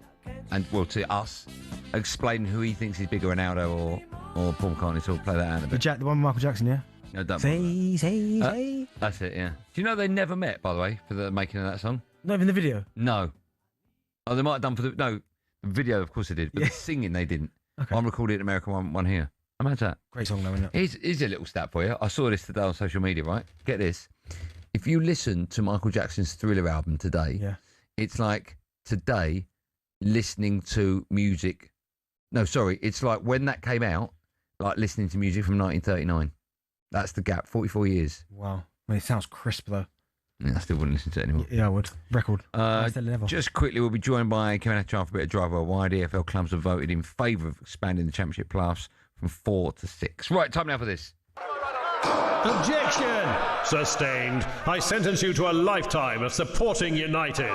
and well, to us, explaining who he thinks is bigger, Ronaldo or Paul McCartney. So we'll play that out in a bit. The one with Michael Jackson, yeah? No, don't. Say. That's it, yeah. Do you know they never met, by the way, for the making of that song? Not even the video? No. Oh, they might have done for the... No, the video, of course they did, but the singing they didn't. Okay. I'm recording it American one here. Imagine that. Great song, though, isn't it? Here's a little stat for you. I saw this today on social media, right? Get this. If you listen to Michael Jackson's Thriller album today, it's like today listening to music. No, sorry. It's like when that came out, like listening to music from 1939. That's the gap, 44 years. Wow. I mean, it sounds crisp, though. Yeah, I still wouldn't listen to it anymore. Yeah, I would. Record. Just quickly, we'll be joined by Keown for a bit of drive worldwide. EFL clubs have voted in favour of expanding the Championship playoffs from 4 to 6. Right, time now for this. Objection! Sustained. I sentence you to a lifetime of supporting United.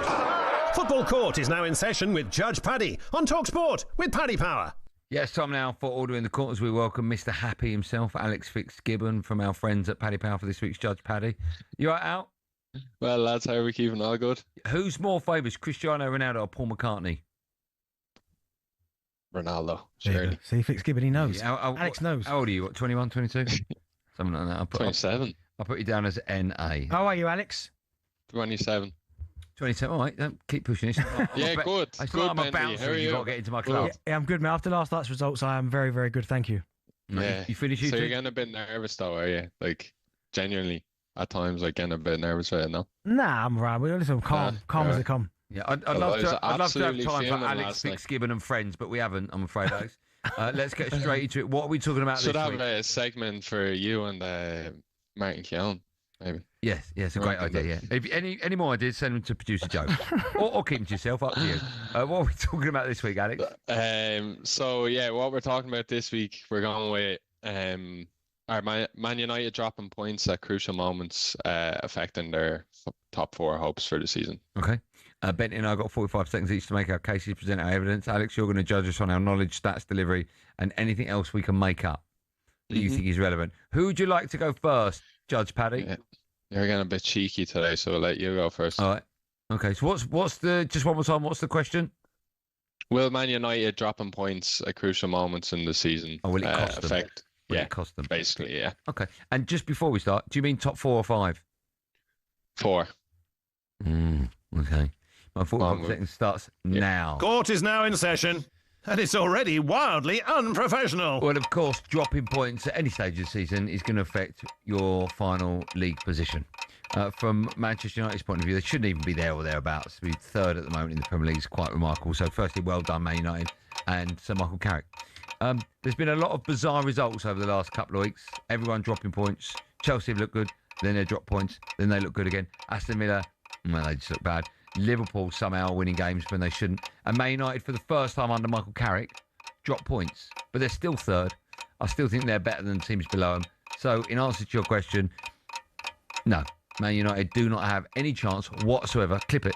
Football Court is now in session with Judge Paddy on talkSPORT with Paddy Power. Yes, time now for Order in the Court as we welcome Mr. Happy himself, Alex Fitzgibbon, from our friends at Paddy Power for this week's Judge Paddy. You right, Al? Well, lads, how are we keeping? All good? Who's more famous, Cristiano Ronaldo or Paul McCartney? Ronaldo, surely. See, Fitzgibbon, he knows. Yeah, Alex knows. How old are you? What, 21, 22? Something like that. 27. I'll put you down as NA. How are you, Alex? 27. 27, all right. Don't keep pushing this. Yeah, good. It's Good, like I'm a Bendy. bouncer How are and you've you? got to get into my club. Yeah, I'm good, man. After last night's results, I am very, very good. Thank you. Yeah. You finish So you you're getting a bit nervous, though, are you? Like, genuinely, at times, like, getting a bit nervous right now. Nah, I'm right. We're listen, calm as they come. Yeah, I'd love to have time for Alex Fitzgibbon and friends, but we haven't, I'm afraid, Alex. Let's get straight into it. What are we talking about Should this have week? a segment for you and Martin Keown, maybe. Yes, it's a great idea, yeah. If any more ideas, send them to Producer Joe. or keep them to yourself, up to you. What are we talking about this week, Alex? So, yeah, what we're talking about this week, we're going with our Man United dropping points at crucial moments, affecting their top 4 hopes for the season. Okay. Bentley and I got 45 seconds each to make our cases, present our evidence. Alex, you're going to judge us on our knowledge, stats, delivery, and anything else we can make up that you think is relevant. Who would you like to go first, Judge Paddy? Yeah. You're getting a bit cheeky today, so we'll let you go first. All right. Okay, so what's the, just one more time, what's the question? Will Man United dropping points at crucial moments in the season will it cost them? affect? Will it cost them? Basically, yeah. Okay, and just before we start, do you mean top 4 or 5? 4. Okay. My 45 seconds starts now. Court is now in session, and it's already wildly unprofessional. Well, of course, dropping points at any stage of the season is going to affect your final league position. From Manchester United's point of view, they shouldn't even be there or thereabouts. To be third at the moment in the Premier League is quite remarkable. So, firstly, well done, Man United and Sir Michael Carrick. There's been a lot of bizarre results over the last couple of weeks. Everyone dropping points. Chelsea have looked good, then they drop points, then they look good again. Aston Villa, well, they just look bad. Liverpool somehow winning games when they shouldn't. And Man United, for the first time under Michael Carrick, drop points. But they're still third. I still think they're better than teams below them. So, in answer to your question, no. Man United do not have any chance whatsoever, clip it,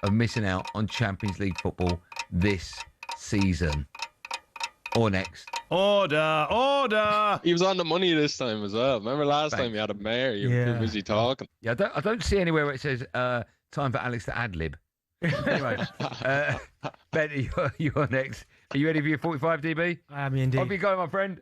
of missing out on Champions League football this season. Or next. Order! He was on the money this time as well. Remember last time he had a mayor? You were too busy talking. Yeah, I don't see anywhere where it says time for Alex to ad-lib. Anyway, Ben, you're next. Are you ready for your 45, DB? I am indeed. Off you go, my friend.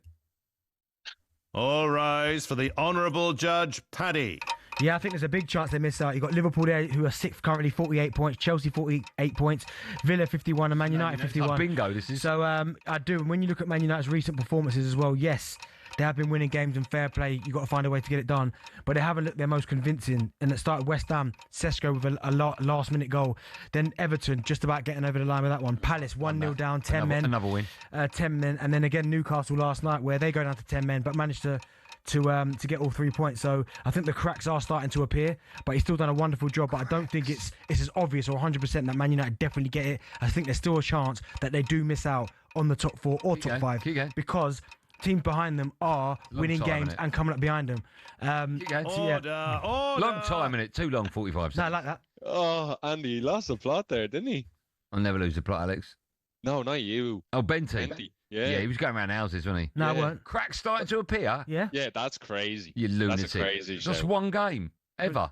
All rise for the Honourable Judge Paddy. Yeah, I think there's a big chance they miss out. You've got Liverpool there, who are 6th currently, 48 points. Chelsea, 48 points. Villa, 51. And Man United, 51. Like bingo, this is. So, I do. And when you look at Man United's recent performances as well, yes, they have been winning games and fair play. You've got to find a way to get it done. But they haven't looked their most convincing. And it started West Ham, Sesko with a last-minute goal. Then Everton, just about getting over the line with that one. Palace, 1-0 down, 10 men. Another win. 10 men. And then again, Newcastle last night, where they go down to 10 men, but managed to to get all 3 points. So I think the cracks are starting to appear, but he's still done a wonderful job. But I don't think it's as obvious or 100% that Man United definitely get it. I think there's still a chance that they do miss out on the top 4 or top 5 because teams behind them are winning games and coming up behind them. Order. Long time, innit? Too long, 45 seconds. No, I like that. Oh, Andy, he lost the plot there, didn't he? I'll never lose the plot, Alex. No, not you. Oh, Benty. Yeah, he was going around houses, wasn't he? No, I weren't. Cracks starting to appear. Yeah. Yeah, that's crazy. You lunatic. That's a crazy Just show. one game ever.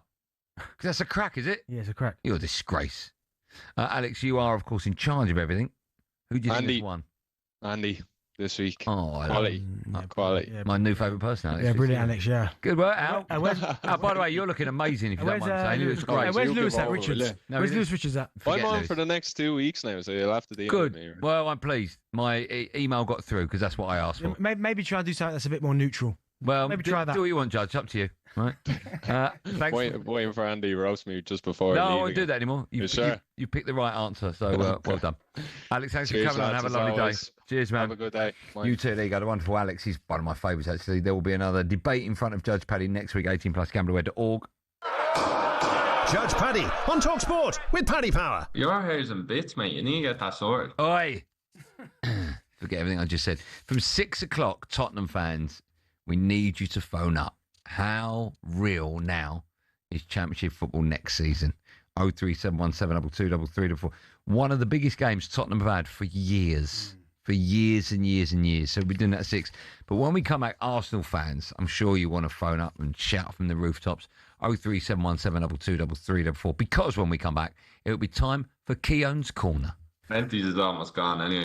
'Cause that's a crack, is it? Yeah, it's a crack. You're a disgrace. Alex, you are, of course, in charge of everything. Who do you think Andy. has won? Andy, this week. Oh, I Quality. Quality. My new favourite person, Alex. Yeah, brilliant, Alex. Yeah. Good work, Al. Where's, by the way, you're looking amazing. If you don't mind saying, you look great. where's Lewis at, Richards? No, Where's he Lewis Richards at? I'm on Lewis. for the next 2 weeks now, so you'll have to deal Good. with me. Right? Well, I'm pleased. My email got through because that's what I asked for. Maybe try and do something that's a bit more neutral. Well, maybe try that. Do what you want, Judge. It's up to you. Right? Thanks. Waiting for Andy to roast me just before. No, I leaving. won't do that anymore. You picked the right answer, so well done. Alex, thanks for Cheers, coming on. lads, Have a as lovely always. day. Cheers, man. Have a good day. Bye. You too. There you go. The wonderful Alex. He's one of my favourites, actually. There will be another debate in front of Judge Paddy next week, 18+, gambleware.org. Judge Paddy on talkSPORT with Paddy Power. Your hair's in bits, mate. You need to get that sorted. Oi! Forget everything I just said. From 6 o'clock, Tottenham fans, we need you to phone up. How real now is Championship football next season? 03717223344. One of the biggest games Tottenham have had for years. For years and years and years. So we're doing that at 6. But when we come back, Arsenal fans, I'm sure you want to phone up and shout from the rooftops. 03717223344. Because when we come back, it'll be time for Keown's Corner. Benty's is almost gone anyway.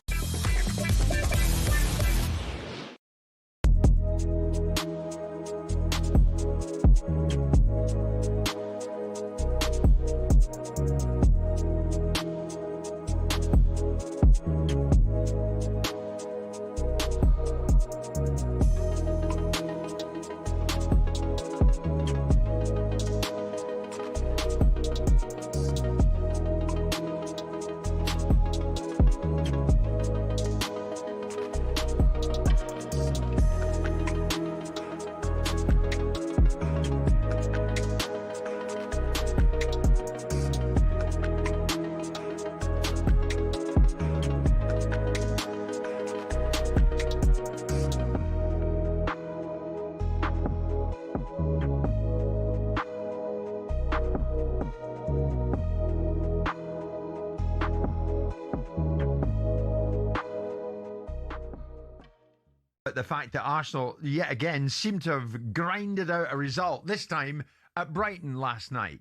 The fact that Arsenal, yet again, seem to have grinded out a result, this time at Brighton last night.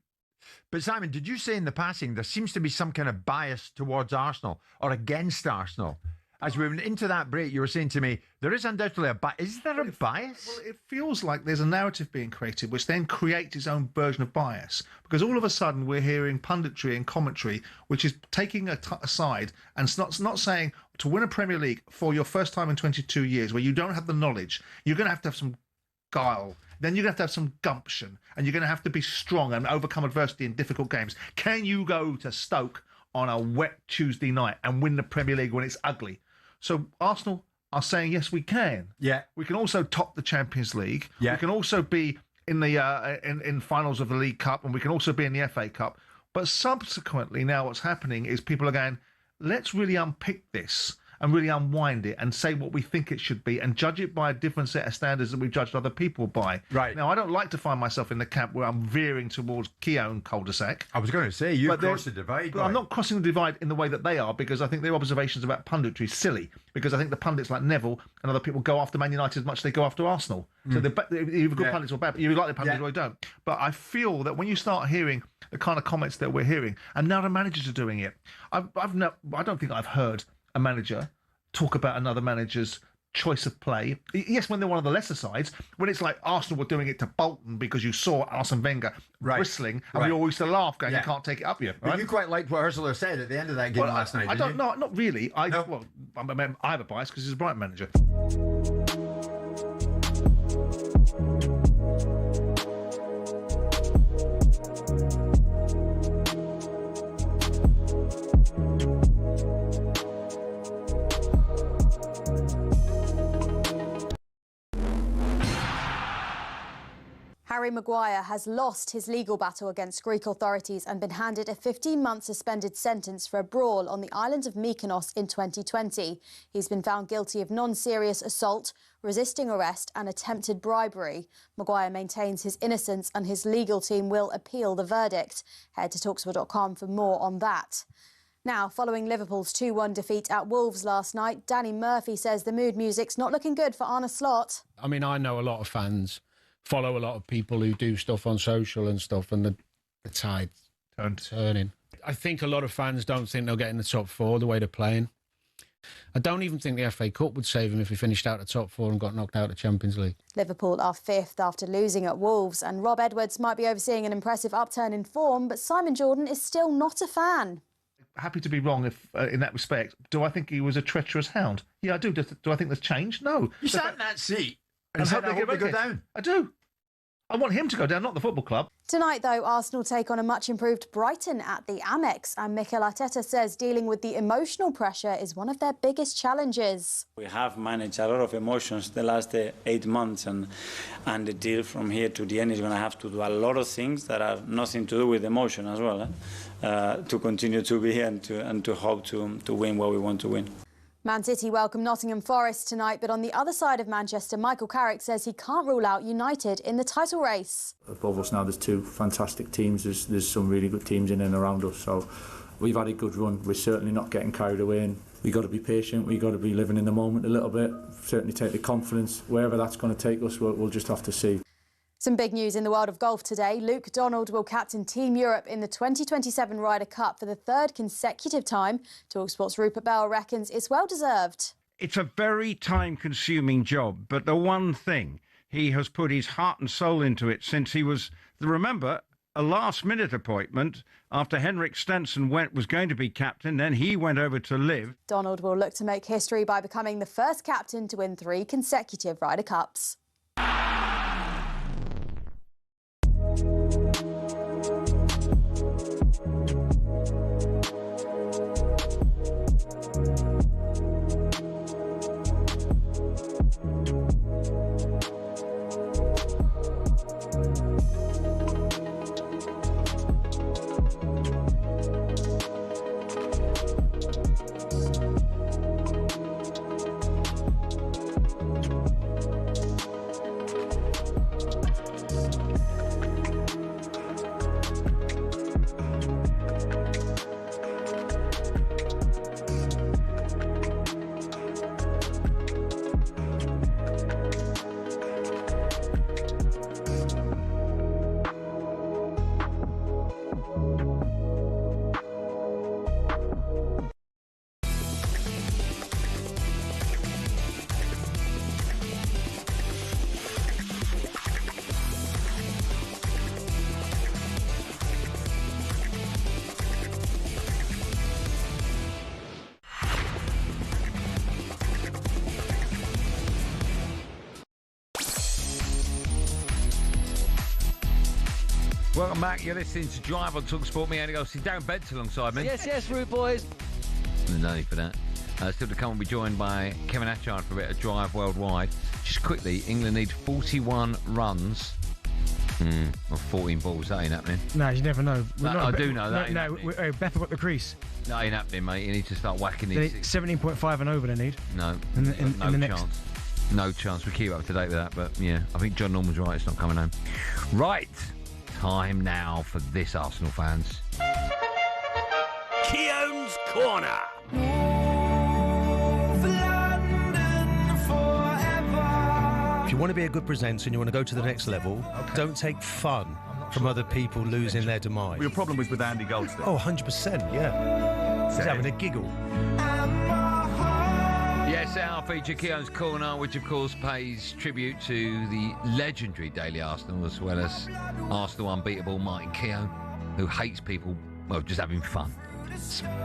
But Simon, did you say in the passing there seems to be some kind of bias towards Arsenal or against Arsenal? As we went into that break, you were saying to me, there is undoubtedly a bias. Is there a bias? Well, it feels like there's a narrative being created which then creates its own version of bias. Because all of a sudden we're hearing punditry and commentary which is taking a side and it's not saying to win a Premier League for your first time in 22 years where you don't have the knowledge, you're going to have some guile. Then you're going to have some gumption and you're going to have to be strong and overcome adversity in difficult games. Can you go to Stoke on a wet Tuesday night and win the Premier League when it's ugly? So Arsenal are saying, yes, we can. Yeah. We can also top the Champions League. Yeah. We can also be in the in finals of the League Cup, and we can also be in the FA Cup. But subsequently, now what's happening is people are going, let's really unpick this and really unwind it and say what we think it should be and judge it by a different set of standards that we've judged other people by. Right. Now, I don't like to find myself in the camp where I'm veering towards Keown cul-de-sac. I was going to say, you've crossed the divide. But I'm not crossing the divide in the way that they are, because I think their observations about punditry is silly, because I think the pundits like Neville and other people go after Man United as much as they go after Arsenal. So they're either good pundits or bad, but you like the pundits or you don't. But I feel that when you start hearing the kind of comments that we're hearing, and now the managers are doing it, I don't think I've heard a manager talk about another manager's choice of play. Yes, when they're one of the lesser sides, when it's like Arsenal were doing it to Bolton because you saw Arsene Wenger bristling, and we all used to laugh going, you can't take it up here. But you quite liked what Ursula said at the end of that game last night, didn't you? Not really. I have a bias because he's a Brighton manager. Harry Maguire has lost his legal battle against Greek authorities and been handed a 15-month suspended sentence for a brawl on the island of Mykonos in 2020. He's been found guilty of non-serious assault, resisting arrest and attempted bribery. Maguire maintains his innocence and his legal team will appeal the verdict. Head to talksport.com for more on that. Now, following Liverpool's 2-1 defeat at Wolves last night, Danny Murphy says the mood music's not looking good for Arne Slot. I mean, I know a lot of fans, follow a lot of people who do stuff on social and stuff, and the tide's turning. I think a lot of fans don't think they'll get in the top four the way they're playing. I don't even think the FA Cup would save him if he finished out the top four and got knocked out of the Champions League. Liverpool are fifth after losing at Wolves, and Rob Edwards might be overseeing an impressive upturn in form, but Simon Jordan is still not a fan. Happy to be wrong if in that respect. Do I think he was a treacherous hound? Yeah, I do. Do I think there's changed? No. You sat in that seat and said, I hope they go down. I do. I want him to go down, not the football club. Tonight, though, Arsenal take on a much-improved Brighton at the Amex, and Mikel Arteta says dealing with the emotional pressure is one of their biggest challenges. We have managed a lot of emotions the last 8 months, and the deal from here to the end is going to have to do a lot of things that have nothing to do with emotion as well, to continue to be here and to hope to win what we want to win. Man City welcome Nottingham Forest tonight, but on the other side of Manchester, Michael Carrick says he can't rule out United in the title race. Above us now, there's two fantastic teams. There's some really good teams in and around us. So we've had a good run. We're certainly not getting carried away. And we've got to be patient. We've got to be living in the moment a little bit. Certainly take the confidence. Wherever that's going to take us, we'll just have to see. Some big news in the world of golf today. Luke Donald will captain Team Europe in the 2027 Ryder Cup for the third consecutive time. talkSPORT's Rupert Bell reckons it's well deserved. It's a very time-consuming job, but the one thing, he has put his heart and soul into it since he was, remember, a last-minute appointment after Henrik Stenson was going to be captain, then he went over to live. Donald will look to make history by becoming the first captain to win 3 consecutive Ryder Cups. Welcome back. You're listening to Drive on talkSPORT. Me, Andy Goldstein Darren Bent alongside me. Yes, rude boys. No need for that. Still to come, we'll be joined by Kevin Atchard for a bit of Drive Worldwide. Just quickly, England need 41 runs. Or 14 balls. That ain't happening. No, you never know. I do know that. No, Beppa got the crease. That ain't happening, mate. You need to start whacking these. 17.5 and over they need. No, in no the chance. next. No chance. We keep up to date with that, but yeah, I think John Norman's right. It's not coming home. Right. Time now for this, Arsenal fans. Keown's Corner. If you want to be a good presenter and you want to go to the next level, don't take fun from other people losing their demise. Your problem was with Andy Goldstein. Oh, 100%, yeah. He's having a giggle. Yes, our feature, Keown's Corner, which of course pays tribute to the legendary Daily Arsenal, as well as Arsenal unbeatable Martin Keown, who hates people, well, just having fun,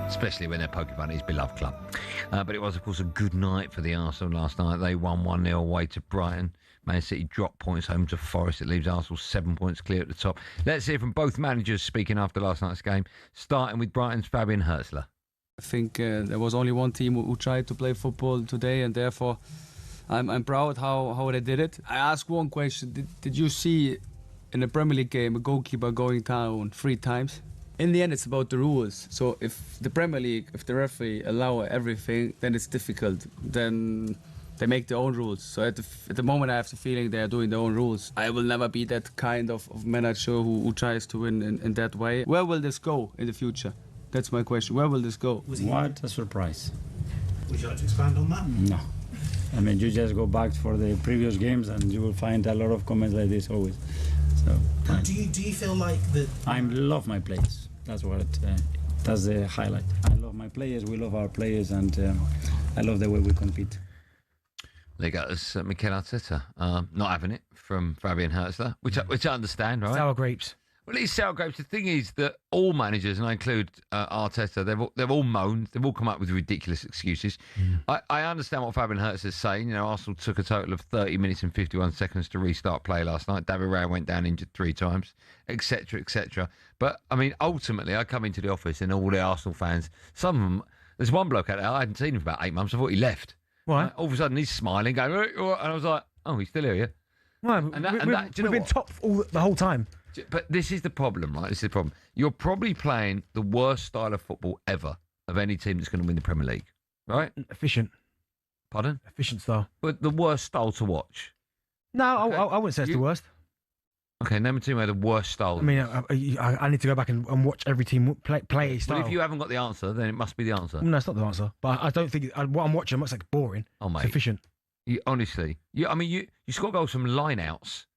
especially when they're poking fun at his beloved club. But it was, of course, a good night for the Arsenal last night. They won 1-0 away to Brighton. Man City dropped points home to Forest. It leaves Arsenal 7 points clear at the top. Let's hear from both managers speaking after last night's game, starting with Brighton's Fabian Hürzeler. I think there was only one team who tried to play football today, and therefore I'm proud how they did it. I asked one question: Did you see in a Premier League game, a goalkeeper going down 3 times. In the end, it's about the rules. So if the Premier League, if the referee allow everything, then it's difficult. Then they make their own rules. So at the moment, I have the feeling they are doing their own rules. I will never be that kind of manager who tries to win in that way. Where will this go in the future? That's my question. Where will this go? What a surprise. Would you like to expand on that? No. I mean, you just go back for the previous games and you will find a lot of comments like this always. So, Do you feel like that? I love my players. That's what that's the highlight. I love my players. We love our players, and I love the way we compete. There you go. It's Mikel Arteta not having it from Fabian Herzler, which I understand, right? Sour grapes. Well, it's sour grapes. The thing is that all managers, and I include Arteta, they've all moaned. They've all come up with ridiculous excuses. I understand what Fabian Hertz is saying. You know, Arsenal took a total of 30 minutes and 51 seconds to restart play last night. David Raya went down injured 3 times, etc., etc. But, I mean, ultimately, I come into the office and all the Arsenal fans, some of them, there's one bloke out there, I hadn't seen him for about 8 months. I thought he left. Why? All of a sudden, he's smiling, going, and I was like, oh, he's still here, yeah? Well, We've been top the whole time. But this is the problem, right? This is the problem. You're probably playing the worst style of football ever of any team that's going to win the Premier League, right? Efficient. Pardon? Efficient style. But the worst style to watch. No, okay. I wouldn't say it's the worst. Okay, name a team where the worst style. I mean, I need to go back and watch every team play style. But if you haven't got the answer, then it must be the answer. No, it's not the answer. But I don't think what I'm watching looks like boring. Oh, mate. It's efficient. Honestly, you score goals from line-outs.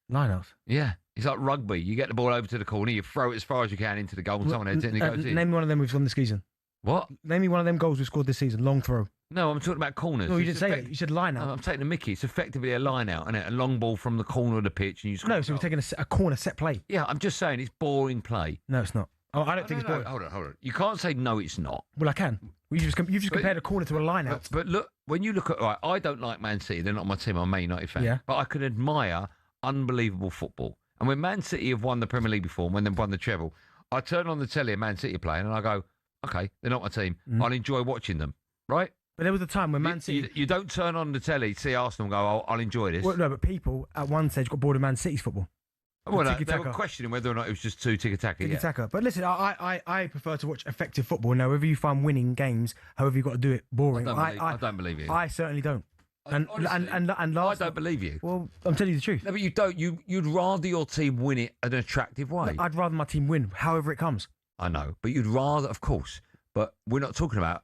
Line-outs? Yeah. It's like rugby. You get the ball over to the corner, you throw it as far as you can into the goal, and someone heads it and it goes in. Name me one of them we've won this season. What? Name me one of them goals we scored this season. Long throw. No, I'm talking about corners. No, you didn't say that. You said line out. I'm taking a mickey. It's effectively a line out, and a long ball from the corner of the pitch, and you score. No, so we're taking a corner set play. Yeah, I'm just saying it's boring play. No, it's not. Oh, I don't think it's boring. Hold on. You can't say no, it's not. Well, I can. You've just compared a corner to a line out. But look, when you look at right, I don't like Man City. They're not my team. I'm a Man United fan. Yeah. But I can admire unbelievable football. And when Man City have won the Premier League before, when they've won the treble, I turn on the telly and Man City are playing, and I go, okay, they're not my team. I'll enjoy watching them, right? But there was a time when Man City... You don't turn on the telly, see Arsenal and go, oh, I'll enjoy this. Well, no, but people at one stage got bored of Man City's football. Well, no, they were questioning whether or not it was just too tiki-taka. Tiki-taka. But listen, I prefer to watch effective football. Now, whether you find winning games, however you've got to do it, boring. I don't believe you. I certainly don't. And last, I don't believe you. Well, I'm telling you the truth. No, but you don't. You'd rather your team win it in an attractive way. I'd rather my team win, however it comes. I know, but you'd rather, of course. But we're not talking about.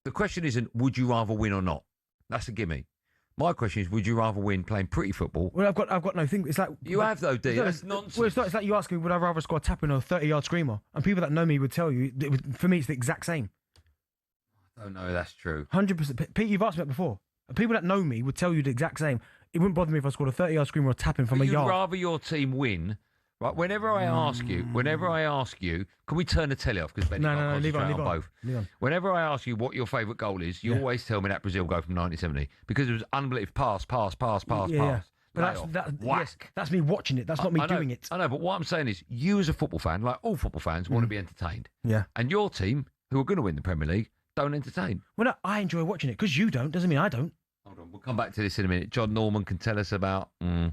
The question isn't would you rather win or not. That's a gimme. My question is, would you rather win playing pretty football? Well, I've got no thing. It's like you have though, D. That's nonsense. Well, it's like you asking me, would I rather score a tap in or a 30-yard screamer? And people that know me would tell you, for me, it's the exact same. I don't know. That's true. 100%. Pete, you've asked me that before. People that know me would tell you the exact same. It wouldn't bother me if I scored a 30-yard screamer or a tap in from a yard. You'd rather your team win, right? Whenever I ask you, can we turn the telly off because Benny can't concentrate on both? Leave on. Whenever I ask you what your favourite goal is, you always tell me that Brazil goal from 1970 because it was unbelievable. Pass. Yeah. But that's me watching it. That's not me doing it. I know, but what I'm saying is, you as a football fan, like all football fans, want to be entertained. Yeah. And your team, who are going to win the Premier League, don't entertain. Well, no, I enjoy watching it because you don't. Doesn't mean I don't. Hold on, we'll come back to this in a minute. John Norman can tell us about a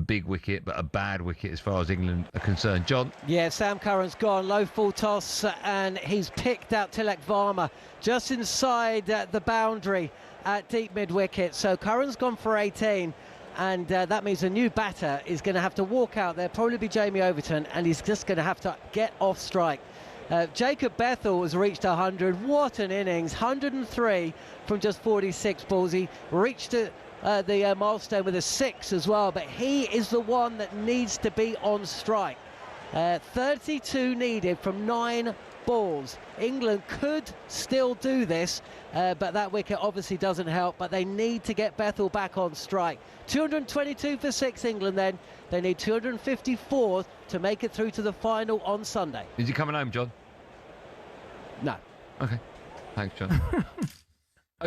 big wicket, but a bad wicket as far as England are concerned. John? Yeah, Sam Curran's gone. Low full toss, and he's picked out Tilak Varma just inside the boundary at deep mid-wicket. So Curran's gone for 18, and that means a new batter is going to have to walk out there, probably be Jamie Overton, and he's just going to have to get off strike. Jacob Bethel has reached 100. What an innings. 103 from just 46 balls. He reached the milestone with a 6 as well, but he is the one that needs to be on strike. 32 needed from 9 balls. England could still do this, but that wicket obviously doesn't help, but they need to get Bethel back on strike. 222 for 6 England then. They need 254 to make it through to the final on Sunday. Is he coming home, John? No. Okay. Thanks, John.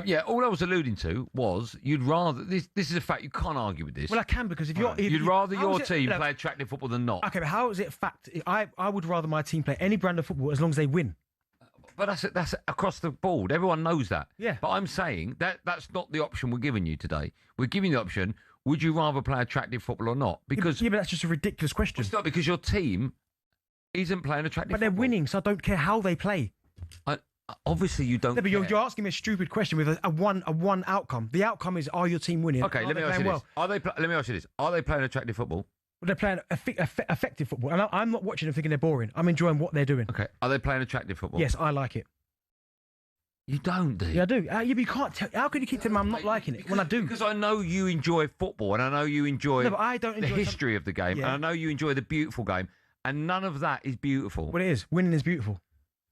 Yeah, all I was alluding to was you'd rather... This is a fact. You can't argue with this. Well, I can, because if you're... You'd rather your team play attractive football than not. Okay, but how is it a fact? I would rather my team play any brand of football as long as they win. But that's across the board. Everyone knows that. Yeah. But I'm saying that's not the option we're giving you today. We're giving you the option, would you rather play attractive football or not? Because yeah, but that's just a ridiculous question. It's not, because your team isn't playing attractive But they're football. winning, so I don't care how they play. Obviously, you don't. No, but care. you're asking me a stupid question with a one outcome. The outcome is, are your team winning? Okay, let me ask you this. Let me ask you this. Are they playing attractive football? Well, they're playing effective football, and I'm not watching them thinking they're boring. I'm enjoying what they're doing. Okay, are they playing attractive football? Yes, I like it. You don't, do you? Yeah, I do. Yeah, but you can't tell. How can you keep telling me I'm not liking it when I do? Because I know you enjoy football, and I know you enjoy No, but I don't the enjoy history of the game, Yeah. and I know you enjoy the beautiful game, and none of that is beautiful. Well, it is. Winning is beautiful.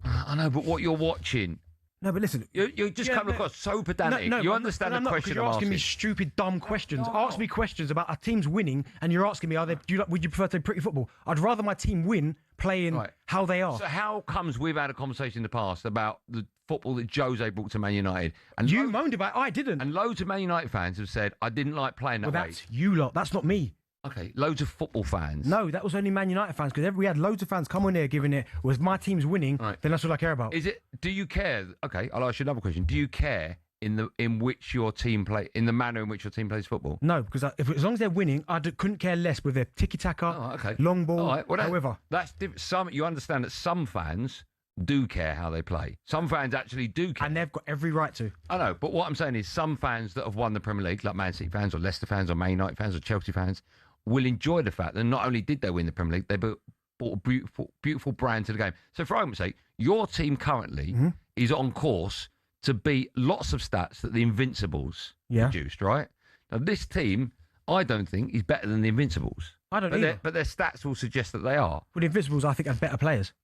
I know, but what you're watching... No, but listen. You just come across so pedantic. You understand the question you're I'm asking asking. me stupid, dumb questions. Ask me questions about our team's winning, and you're asking me, would you prefer to play pretty football? I'd rather my team win playing how they are. So how comes we've had a conversation in the past about the football that Jose brought to Man United? And you moaned about it, I didn't. And loads of Man United fans have said, I didn't like playing that Well, way. that's you lot. That's not me. Okay, loads of football fans. No, that was only Man United fans, because we had loads of fans come in here giving it, was my team's winning, then that's all I care about. Do you care? Okay, I'll ask you another question. Do you care in which your team in the manner in which your team plays football? No, because as long as they're winning, couldn't care less with their tiki-taka, long ball, however. That's different. You understand that some fans do care how they play. Some fans actually do care. And they've got every right to. I know, but what I'm saying is some fans that have won the Premier League, like Man City fans or Leicester fans or Man United fans or Chelsea fans, will enjoy the fact that not only did they win the Premier League, they brought a beautiful brand to the game. So for argument's sake, your team currently is on course to beat lots of stats that the Invincibles produced, right? Now this team, I don't think, is better than the Invincibles. I don't either. But their stats will suggest that they are. Well, the Invincibles, I think, have better players.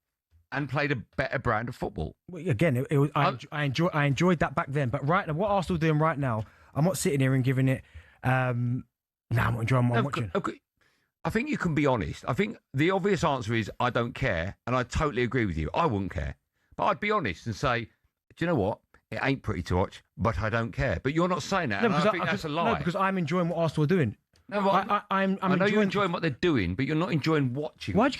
And played a better brand of football. Well, again, I enjoyed that back then. But right now, what Arsenal doing right now, I'm not sitting here and giving it... I'm not enjoying what I'm watching. Okay. I think you can be honest. I think the obvious answer is I don't care, and I totally agree with you. I wouldn't care. But I'd be honest and say, do you know what? It ain't pretty to watch, but I don't care. But you're not saying that, and I think that's a lie. No, because I'm enjoying what Arsenal are doing. No, but I know you're enjoying what they're doing, but you're not enjoying watching. Why do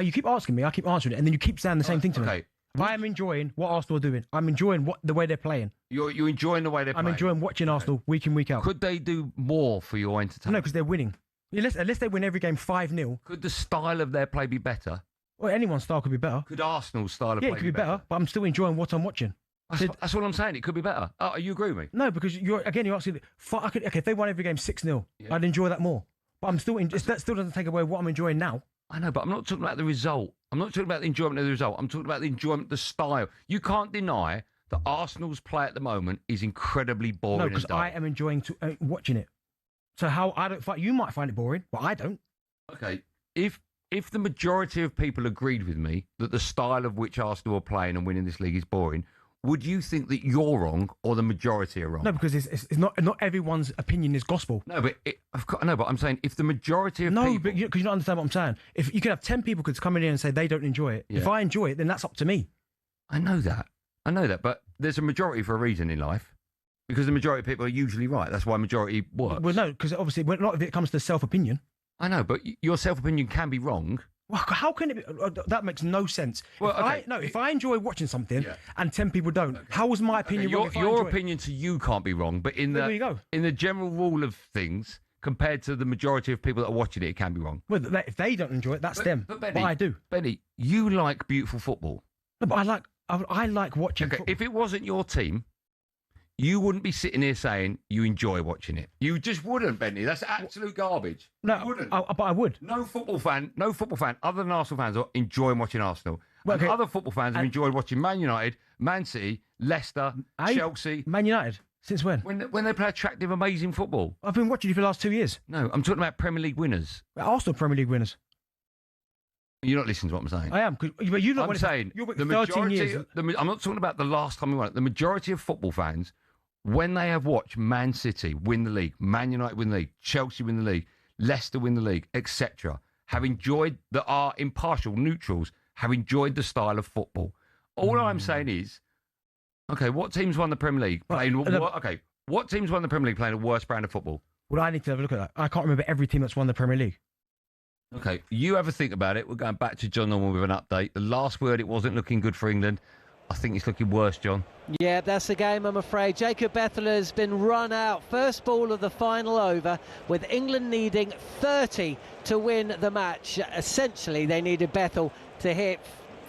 you keep asking me? I keep answering it, and then you keep saying the same thing to me. Okay. I am enjoying what Arsenal are doing. I'm enjoying the way they're playing. You're enjoying the way they're playing. I'm enjoying watching Arsenal week in, week out. Could they do more for your entertainment? No, because they're winning. Unless they win every game 5-0. Could the style of their play be better? Well, anyone's style could be better. Could Arsenal's style of play it could be better, but I'm still enjoying what I'm watching. That's what I'm saying. It could be better. Are you agree with me? No, because you're asking. If they won every game 6-0, I'd enjoy that more. But I'm still. That still doesn't take away what I'm enjoying now. I know, but I'm not talking about the result. I'm not talking about the enjoyment of the result. I'm talking about the enjoyment of the style. You can't deny that Arsenal's play at the moment is incredibly boring. No, because I am enjoying watching it. So how I don't find you might find it boring, but I don't. Okay, if the majority of people agreed with me that the style of which Arsenal are playing and winning this league is boring, would you think that you're wrong or the majority are wrong? No, because it's not everyone's opinion is gospel. No, but but I'm saying if the majority of people... but because you don't understand what I'm saying. If you could have 10 people could come in here and say they don't enjoy it. Yeah. If I enjoy it, then that's up to me. I know that, but there's a majority for a reason in life. Because the majority of people are usually right. That's why majority works. Well, no, because obviously, not if it comes to self-opinion. I know, but your self-opinion can be wrong. Well, how can it be? That makes no sense. Well, if I enjoy watching something and 10 people don't, how was my opinion wrong? Your opinion to you can't be wrong, but in the general rule of things, compared to the majority of people that are watching it, it can be wrong. Well, if they don't enjoy it, that's them. But Benny, but I do. Benny, you like beautiful football. No, but I like watching football. If it wasn't your team, you wouldn't be sitting here saying you enjoy watching it. You just wouldn't, Benny. That's absolute garbage. No, you wouldn't. But I would. No football fan other than Arsenal fans are enjoying watching Arsenal. Well, and other football fans have enjoyed watching Man United, Man City, Leicester, Chelsea. Man United. Since when? When they play attractive, amazing football. I've been watching you for the last 2 years. No, I'm talking about Premier League winners. Arsenal Premier League winners. You're not listening to what I'm saying. I am, but you don't. I'm saying you're the 13 majority. years. I'm not talking about the last time we won it. The majority of football fans, when they have watched Man City win the league, Man United win the league, Chelsea win the league, Leicester win the league, etc., have enjoyed that are impartial, neutrals, have enjoyed the style of football. All I'm saying is, okay, what teams won the Premier League playing? What teams won the Premier League playing a worse brand of football? Well, I need to have a look at that. I can't remember every team that's won the Premier League. Okay, you have a think about it. We're going back to John Norman with an update. The last word, it wasn't looking good for England. I think it's looking worse, John. Yeah, that's the game, I'm afraid. Jacob Bethel has been run out. First ball of the final over, with England needing 30 to win the match. Essentially, they needed Bethel to hit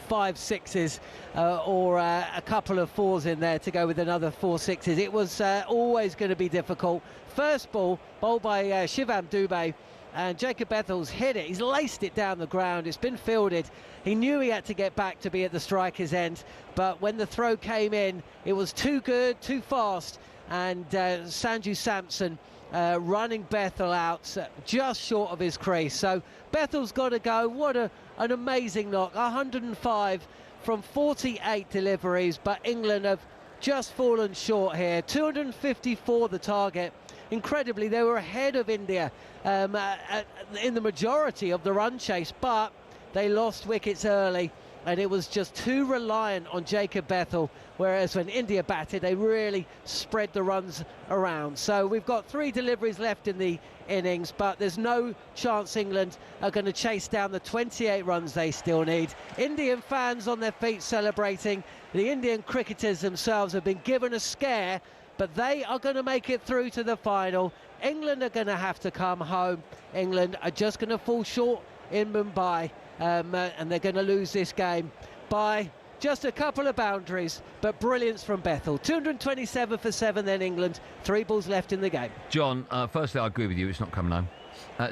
5 sixes or a couple of fours in there to go with another 4 sixes. It was always going to be difficult. First ball, bowled by Shivam Dubé, and Jacob Bethel's hit it. He's laced it down the ground. It's been fielded. He knew he had to get back to be at the striker's end, but when the throw came in, it was too good, too fast, and Sanju Samson running Bethel out just short of his crease. So Bethel's got to go. What an amazing knock. 105 from 48 deliveries, but England have just fallen short here. 254 the target. Incredibly, they were ahead of India in the majority of the run chase, but they lost wickets early, and it was just too reliant on Jacob Bethel, whereas when India batted, they really spread the runs around. So we've got 3 deliveries left in the innings, but there's no chance England are going to chase down the 28 runs they still need. Indian fans on their feet celebrating. The Indian cricketers themselves have been given a scare, but they are going to make it through to the final. England are going to have to come home. England are just going to fall short in Mumbai, and they're going to lose this game by just a couple of boundaries, but brilliance from Bethel. 227 for 7 then England, 3 balls left in the game. John, firstly, I agree with you, it's not coming home.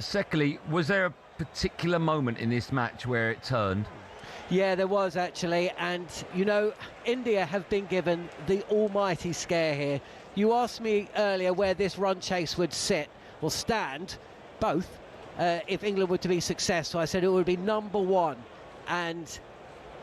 Secondly, was there a particular moment in this match where it turned? Yeah, there was actually, and you know, India have been given the almighty scare here. You asked me earlier where this run chase would sit or stand, both, if England were to be successful. I said it would be number 1, and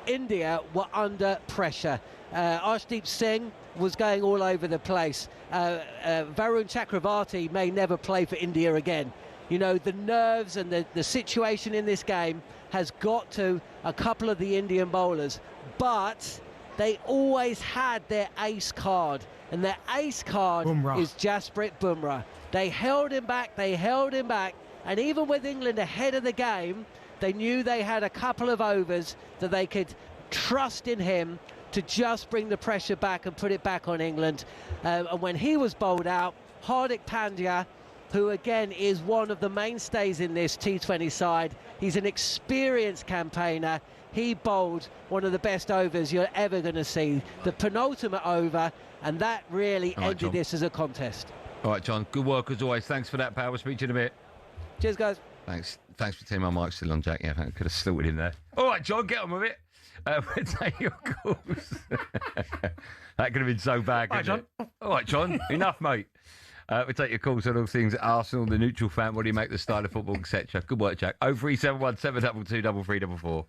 India were under pressure. Arshdeep Singh was going all over the place. Varun Chakravarti may never play for India again. You know, the nerves and the situation in this game has got to a couple of the Indian bowlers, but they always had their ace card, and their ace card is Jasprit Bumrah. They held him back, and even with England ahead of the game, they knew they had a couple of overs that they could trust in him to just bring the pressure back and put it back on England. And when he was bowled out, Hardik Pandya, who again is one of the mainstays in this T20 side, he's an experienced campaigner. He bowled one of the best overs you're ever going to see, the penultimate over, and that really ended this as a contest. All right, John, good work as always. Thanks for that, pal. We'll speak to you in a bit. Cheers, guys. Thanks for taking my mic still on, Jack. Yeah, I could have slaughtered him there. All right, John, get on with it. We'll take your calls. That could have been so bad. All right, John. All right, John. Enough, mate. We'll take your calls on all things Arsenal, the neutral fan, what do you make the style of football, etc. Good work, Jack. 0371 722 3344.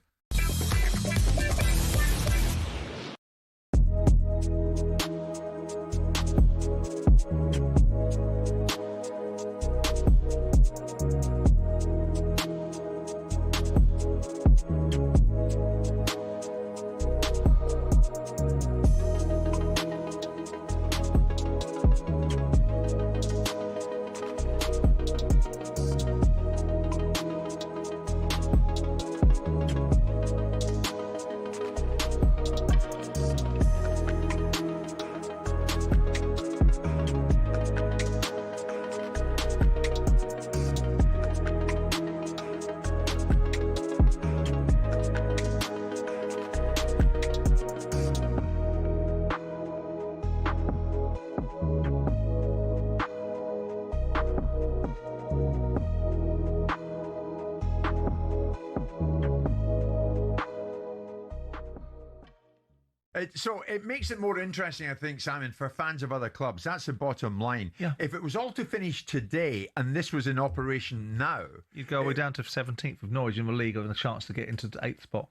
So it makes it more interesting, I think, Simon, for fans of other clubs. That's the bottom line. Yeah. If it was all to finish today and this was in operation now, you'd go way down to 17th with Norwich in the league with a chance to get into the 8th spot.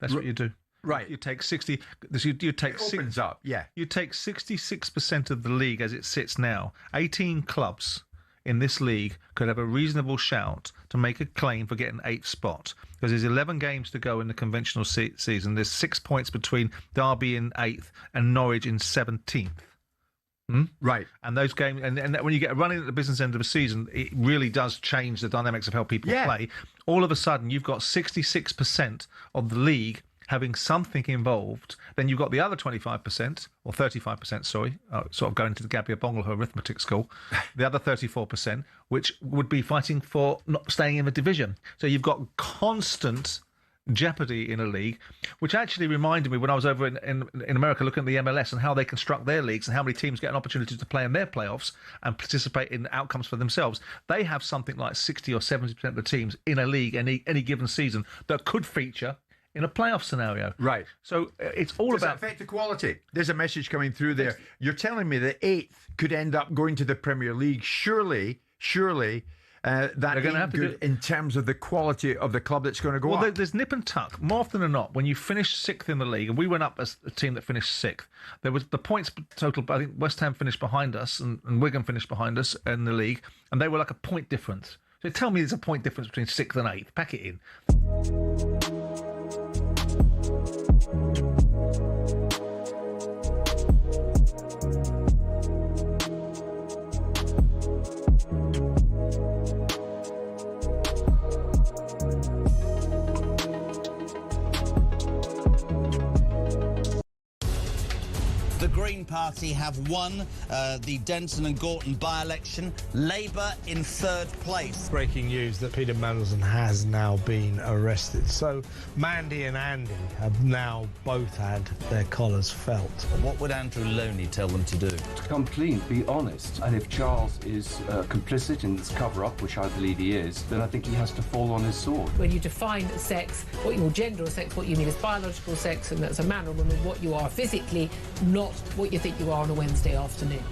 That's what you do. Right. You take 60. You take it opens up. Yeah. You take 66% of the league as it sits now. 18 clubs in this league could have a reasonable shout to make a claim for getting 8th spot, because there's 11 games to go in the conventional season. There's 6 points between Derby in 8th and Norwich in 17th. Right. And those games, and when you get running at the business end of a season, it really does change the dynamics of how people play. All of a sudden, you've got 66% of the league having something involved, then you've got the other 25%, or 35%, sorry, sort of going to the Gabby Bongle arithmetic school, the other 34%, which would be fighting for not staying in the division. So you've got constant jeopardy in a league, which actually reminded me when I was over in America looking at the MLS and how they construct their leagues and how many teams get an opportunity to play in their playoffs and participate in outcomes for themselves. They have something like 60 or 70% of the teams in a league any given season that could feature in a playoff scenario. Right. So it's all Does about... it affect the quality? There's a message coming through there. You're telling me that 8th could end up going to the Premier League. Surely... that ain't good in terms of the quality of the club that's going to go up. There's nip and tuck. More often than not, when you finish 6th in the league, and we went up as a team that finished 6th, there was the points total. I think West Ham finished behind us and Wigan finished behind us in the league, and they were like a point difference. So tell me there's a point difference between 6th and 8th. Pack it in. The Green Party have won the Denton and Gorton by-election. Labour in 3rd place. Breaking news that Peter Mandelson has now been arrested. So Mandy and Andy have now both had their collars felt. What would Andrew Loney tell them to do? To come clean, be honest. And if Charles is complicit in this cover-up, which I believe he is, then I think he has to fall on his sword. When you define sex, what your gender or sex, what you mean is biological sex, and that's a man or woman, what you are physically, not what you think you are on a Wednesday afternoon.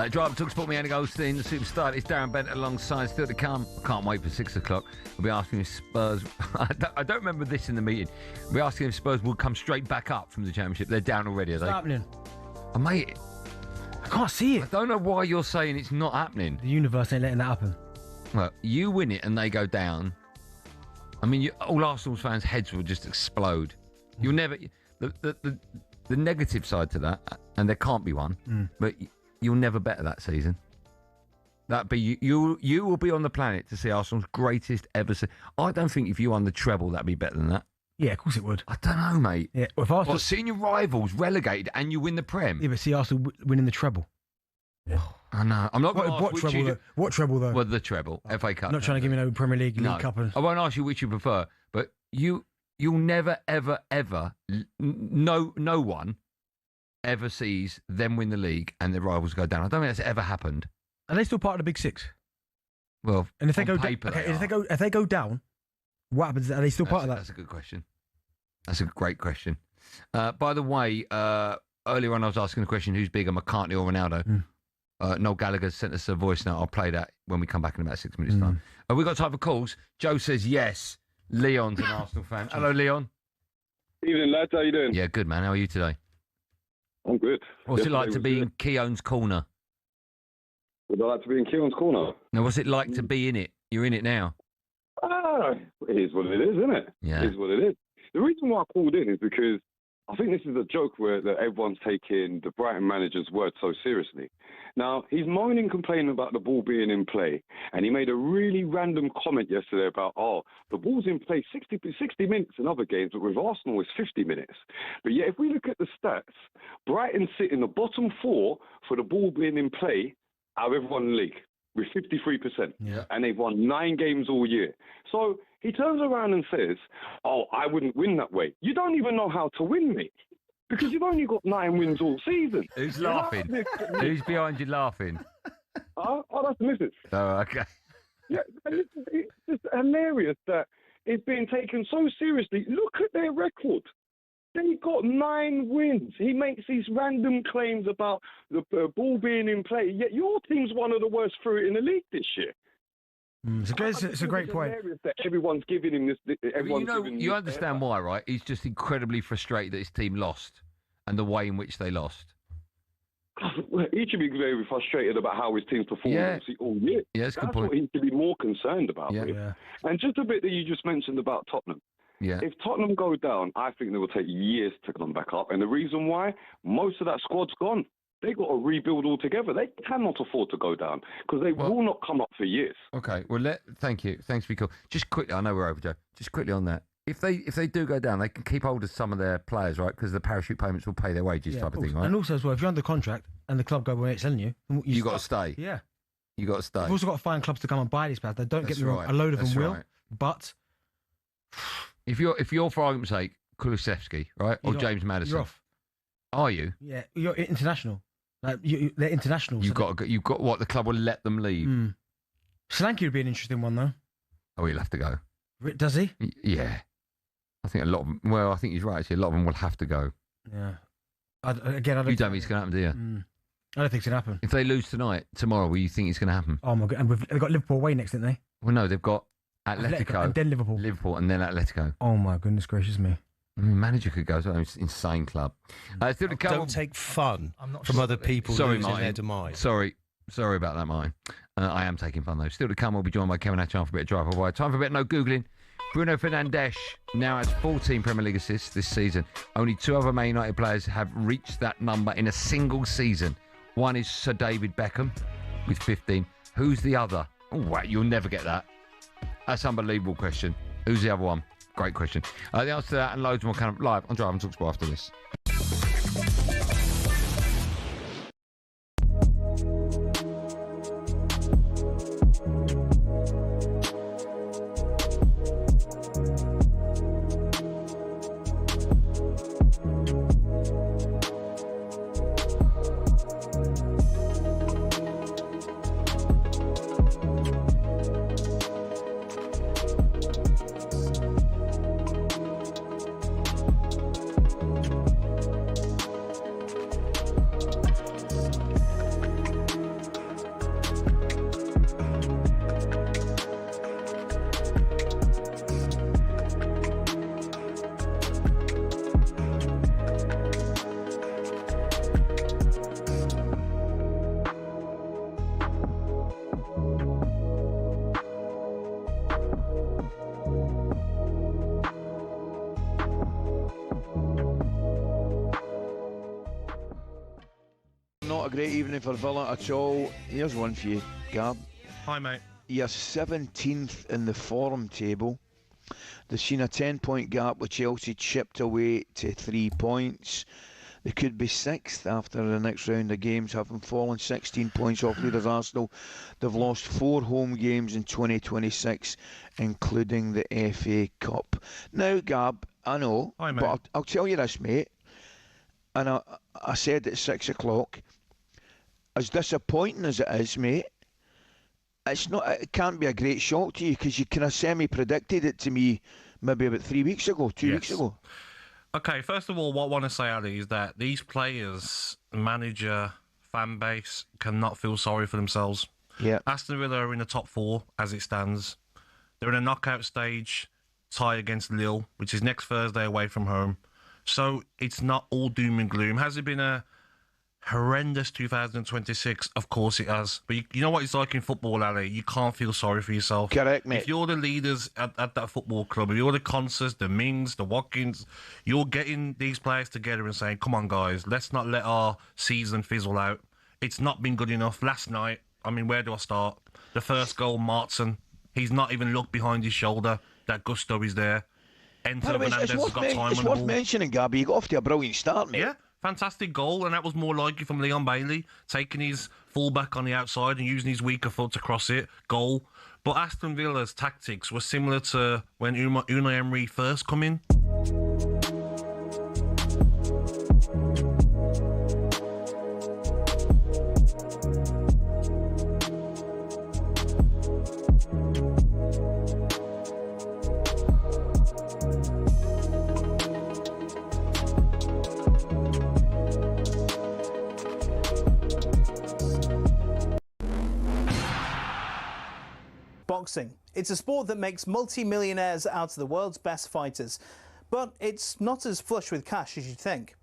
Drive talkSPORT, me Andy Goldstein, the superstar. It's Darren Bent alongside, still to come. Can't wait for 6 o'clock. We'll be asking if Spurs... I don't remember this in the meeting. We'll be asking if Spurs will come straight back up from the Championship. They're down already, are they? What's happening? Oh, mate, I can't see it. I don't know why you're saying it's not happening. The universe ain't letting that happen. Well, you win it and they go down. I mean, all Arsenal fans' heads will just explode. You'll never... The negative side to that, and there can't be one, but... You'll never better that season. That'd be you will be on the planet to see Arsenal's greatest ever. I don't think if you won the treble, that'd be better than that. Yeah, of course it would. I don't know, mate. Yeah, well, if Arsenal... seeing your rivals relegated and you win the Prem. Yeah, but see Arsenal winning the treble. I know. I'm not going to ask what treble though? What treble though? Well, the treble, FA Cup. I'm not trying to give you no Premier League, no. League Cup. And... I won't ask you which you prefer, but you'll never, ever, ever, no one ever sees them win the league and their rivals go down. I don't think that's ever happened. Are they still part of the Big Six? Well, and if they go paper, if they go down, what happens? Are they still part of that? That's a good question. That's a great question. By the way, earlier on I was asking the question: who's bigger, McCartney or Ronaldo? Noel Gallagher sent us a voice note. I'll play that when we come back in about 6 minutes' time. We've got time for calls. Joe says yes. Leon's an Arsenal fan. Hello, Leon. Evening, lads. How you doing? Yeah, good, man. How are you today? I'm good. What's it like to be in Keown's corner? Would I like to be in Keown's corner? Now, what's it like to be in it? You're in it now. It is what it is, isn't it? Yeah. It is what it is. The reason why I called in is because I think this is a joke that everyone's taking the Brighton manager's word so seriously. Now, he's moaning, complaining about the ball being in play, and he made a really random comment yesterday about, the ball's in play 60 minutes in other games, but with Arsenal it's 50 minutes. But yet, if we look at the stats, Brighton sit in the bottom 4 for the ball being in play out of everyone in the league with 53%. Yeah. And they've won 9 games all year. So He turns around and says, "Oh, I wouldn't win that way." You don't even know how to win, mate, because you've only got 9 wins all season. Who's laughing? Who's behind you laughing? Oh, that's the missus. Oh, okay. Yeah, and it's just hilarious that it's being taken so seriously. Look at their record. They got 9 wins. He makes these random claims about the ball being in play, yet your team's one of the worst through it in the league this year. It's a great point. That everyone's giving him this. You understand why, right? He's just incredibly frustrated that his team lost and the way in which they lost. He should be very frustrated about how his team's performed all year. Yeah, that's a good point. What he should be more concerned about. Yeah. Really. And just a bit that you just mentioned about Tottenham. Yeah. If Tottenham go down, I think they will take years to come back up. And the reason why, most of that squad's gone. They got to rebuild altogether. They cannot afford to go down because they will not come up for years. Okay. Well, thank you. Thanks for your call. Just quickly, I know we're over, Joe. Just quickly on that. If they do go down, they can keep hold of some of their players, right? Because the parachute payments will pay their wages, type of thing, right? And also as well, if you're under contract and the club go away, it's selling you. You got to stay. Yeah. You got to stay. You've also got to find clubs to come and buy these players. They don't get me wrong. right. A load of That's them will, right. but If you're for argument's sake, Kulusevski, right, or James Maddison, you're off. Are you? Yeah, you're international. Like they're international. You've got what? The club will let them leave. Solanke would be an interesting one though. Oh, he'll have to go. Does he? Yeah. I think a lot of them. Well, I think he's right. Actually, a lot of them will have to go. Yeah. I don't you don't think it's going to happen, do you? I don't think it's going to happen. If they lose tomorrow, will you think it's going to happen? Oh my god! And they've got Liverpool away next, didn't they? Well, no, they've got Atletico and then Liverpool. And then Atletico. Oh my goodness gracious me! Manager could go. It's an insane club. Still to come. Don't take fun from other people losing their demise. Sorry about that, Martin. I am taking fun though. Still to come, we'll be joined by Kevin Hatchard for a bit of drive by. Time for a bit no googling. Bruno Fernandes now has 14 Premier League assists this season. Only 2 other Man United players have reached that number in a single season. One is Sir David Beckham with 15. Who's the other? Oh, wow, you'll never get that. That's an unbelievable question. Who's the other one? Great question. The answer to that and loads more kind of live on Drive and talkSPORT after this. Not a great evening for Villa at all. Here's one for you, Gab. Hi, mate. You're 17th in the form table. They've seen a 10-point gap with Chelsea chipped away to 3 points. They could be 6th after the next round of games, having fallen 16 points off leaders Arsenal. They've lost 4 home games in 2026, including the FA Cup. Now, Gab, I know, Hi, mate. but I'll tell you this, mate, and I said at 6 o'clock, as disappointing as it is, mate, it can't be a great shock to you because you kind of semi-predicted it to me maybe about 3 weeks ago, 2 weeks ago. Okay, first of all, what I want to say, Ali, is that these players, manager, fan base, cannot feel sorry for themselves. Yeah. Aston Villa are in the top 4 as it stands. They're in a knockout stage, tie against Lille, which is next Thursday away from home. So it's not all doom and gloom. Has it been a horrendous 2026? Of course it has. But you know what it's like in football, Ali? You can't feel sorry for yourself. Correct, mate. If you're the leaders at that football club, if you're the Concerts, the Mings, the Watkins, you're getting these players together and saying, come on, guys, let's not let our season fizzle out. It's not been good enough. Last night, I mean, where do I start? The first goal, Martin, he's not even looked behind his shoulder. That gusto is there. Enter Fernandes has got time on the ball. It's worth mentioning, Gabby, you got off to a brilliant start, mate. Yeah, fantastic goal, and that was more likely from Leon Bailey, taking his fullback on the outside and using his weaker foot to cross it. Goal. But Aston Villa's tactics were similar to when Unai Emery first come in. Boxing. It's a sport that makes multi-millionaires out of the world's best fighters, but it's not as flush with cash as you'd think.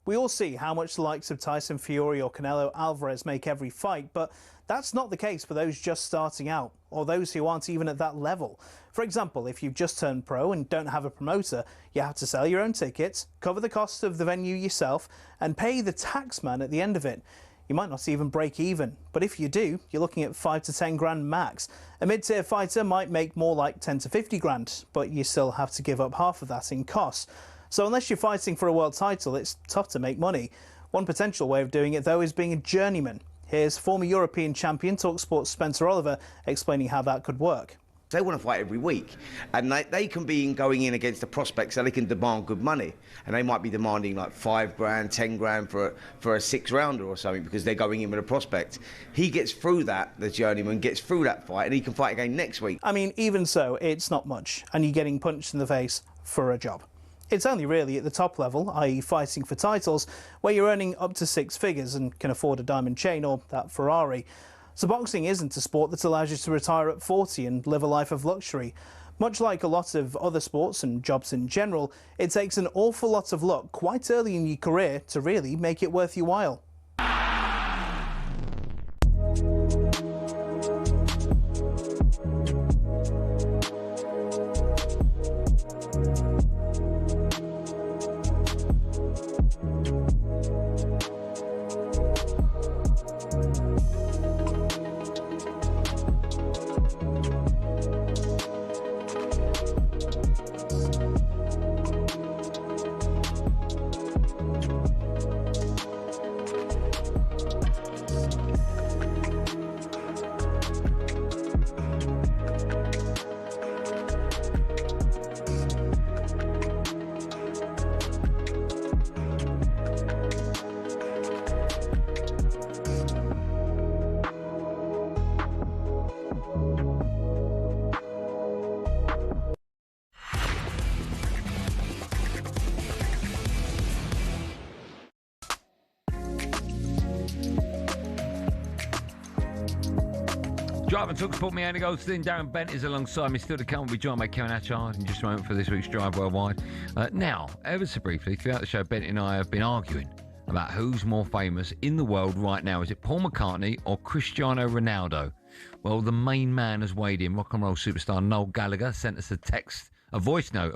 We all see how much the likes of Tyson Fury or Canelo Alvarez make every fight, but that's not the case for those just starting out, or those who aren't even at that level. For example, if you've just turned pro and don't have a promoter, you have to sell your own tickets, cover the cost of the venue yourself, and pay the tax man at the end of it. You might not even break even, but if you do, you're looking at 5 to 10 grand max. A mid-tier fighter might make more like 10 to 50 grand, but you still have to give up half of that in costs. So unless you're fighting for a world title, it's tough to make money. One potential way of doing it, though, is being a journeyman. Here's former European champion talkSPORT's Spencer Oliver explaining how that could work. They want to fight every week, and they can be going in against the prospects, so they can demand good money, and they might be demanding like 5 grand, 10 grand for a 6-rounder or something because they're going in with a prospect. He gets through that, the journeyman gets through that fight, and he can fight again next week. I mean, even so, it's not much, and you're getting punched in the face for a job. It's only really at the top level, i.e. fighting for titles, where you're earning up to 6 figures and can afford a diamond chain or that Ferrari. So boxing isn't a sport that allows you to retire at 40 and live a life of luxury. Much like a lot of other sports and jobs in general, it takes an awful lot of luck quite early in your career to really make it worth your while. Drive and talkSPORT, me, Andy Goldstein Darren Bent is alongside me. Still to come, we'll be joined by Keown in just a moment for this week's Drive Worldwide. Now, ever so briefly, throughout the show, Bent and I have been arguing about who's more famous in the world right now. Is it Paul McCartney or Cristiano Ronaldo? Well, the main man has weighed in. Rock and roll superstar Noel Gallagher sent us a voice note.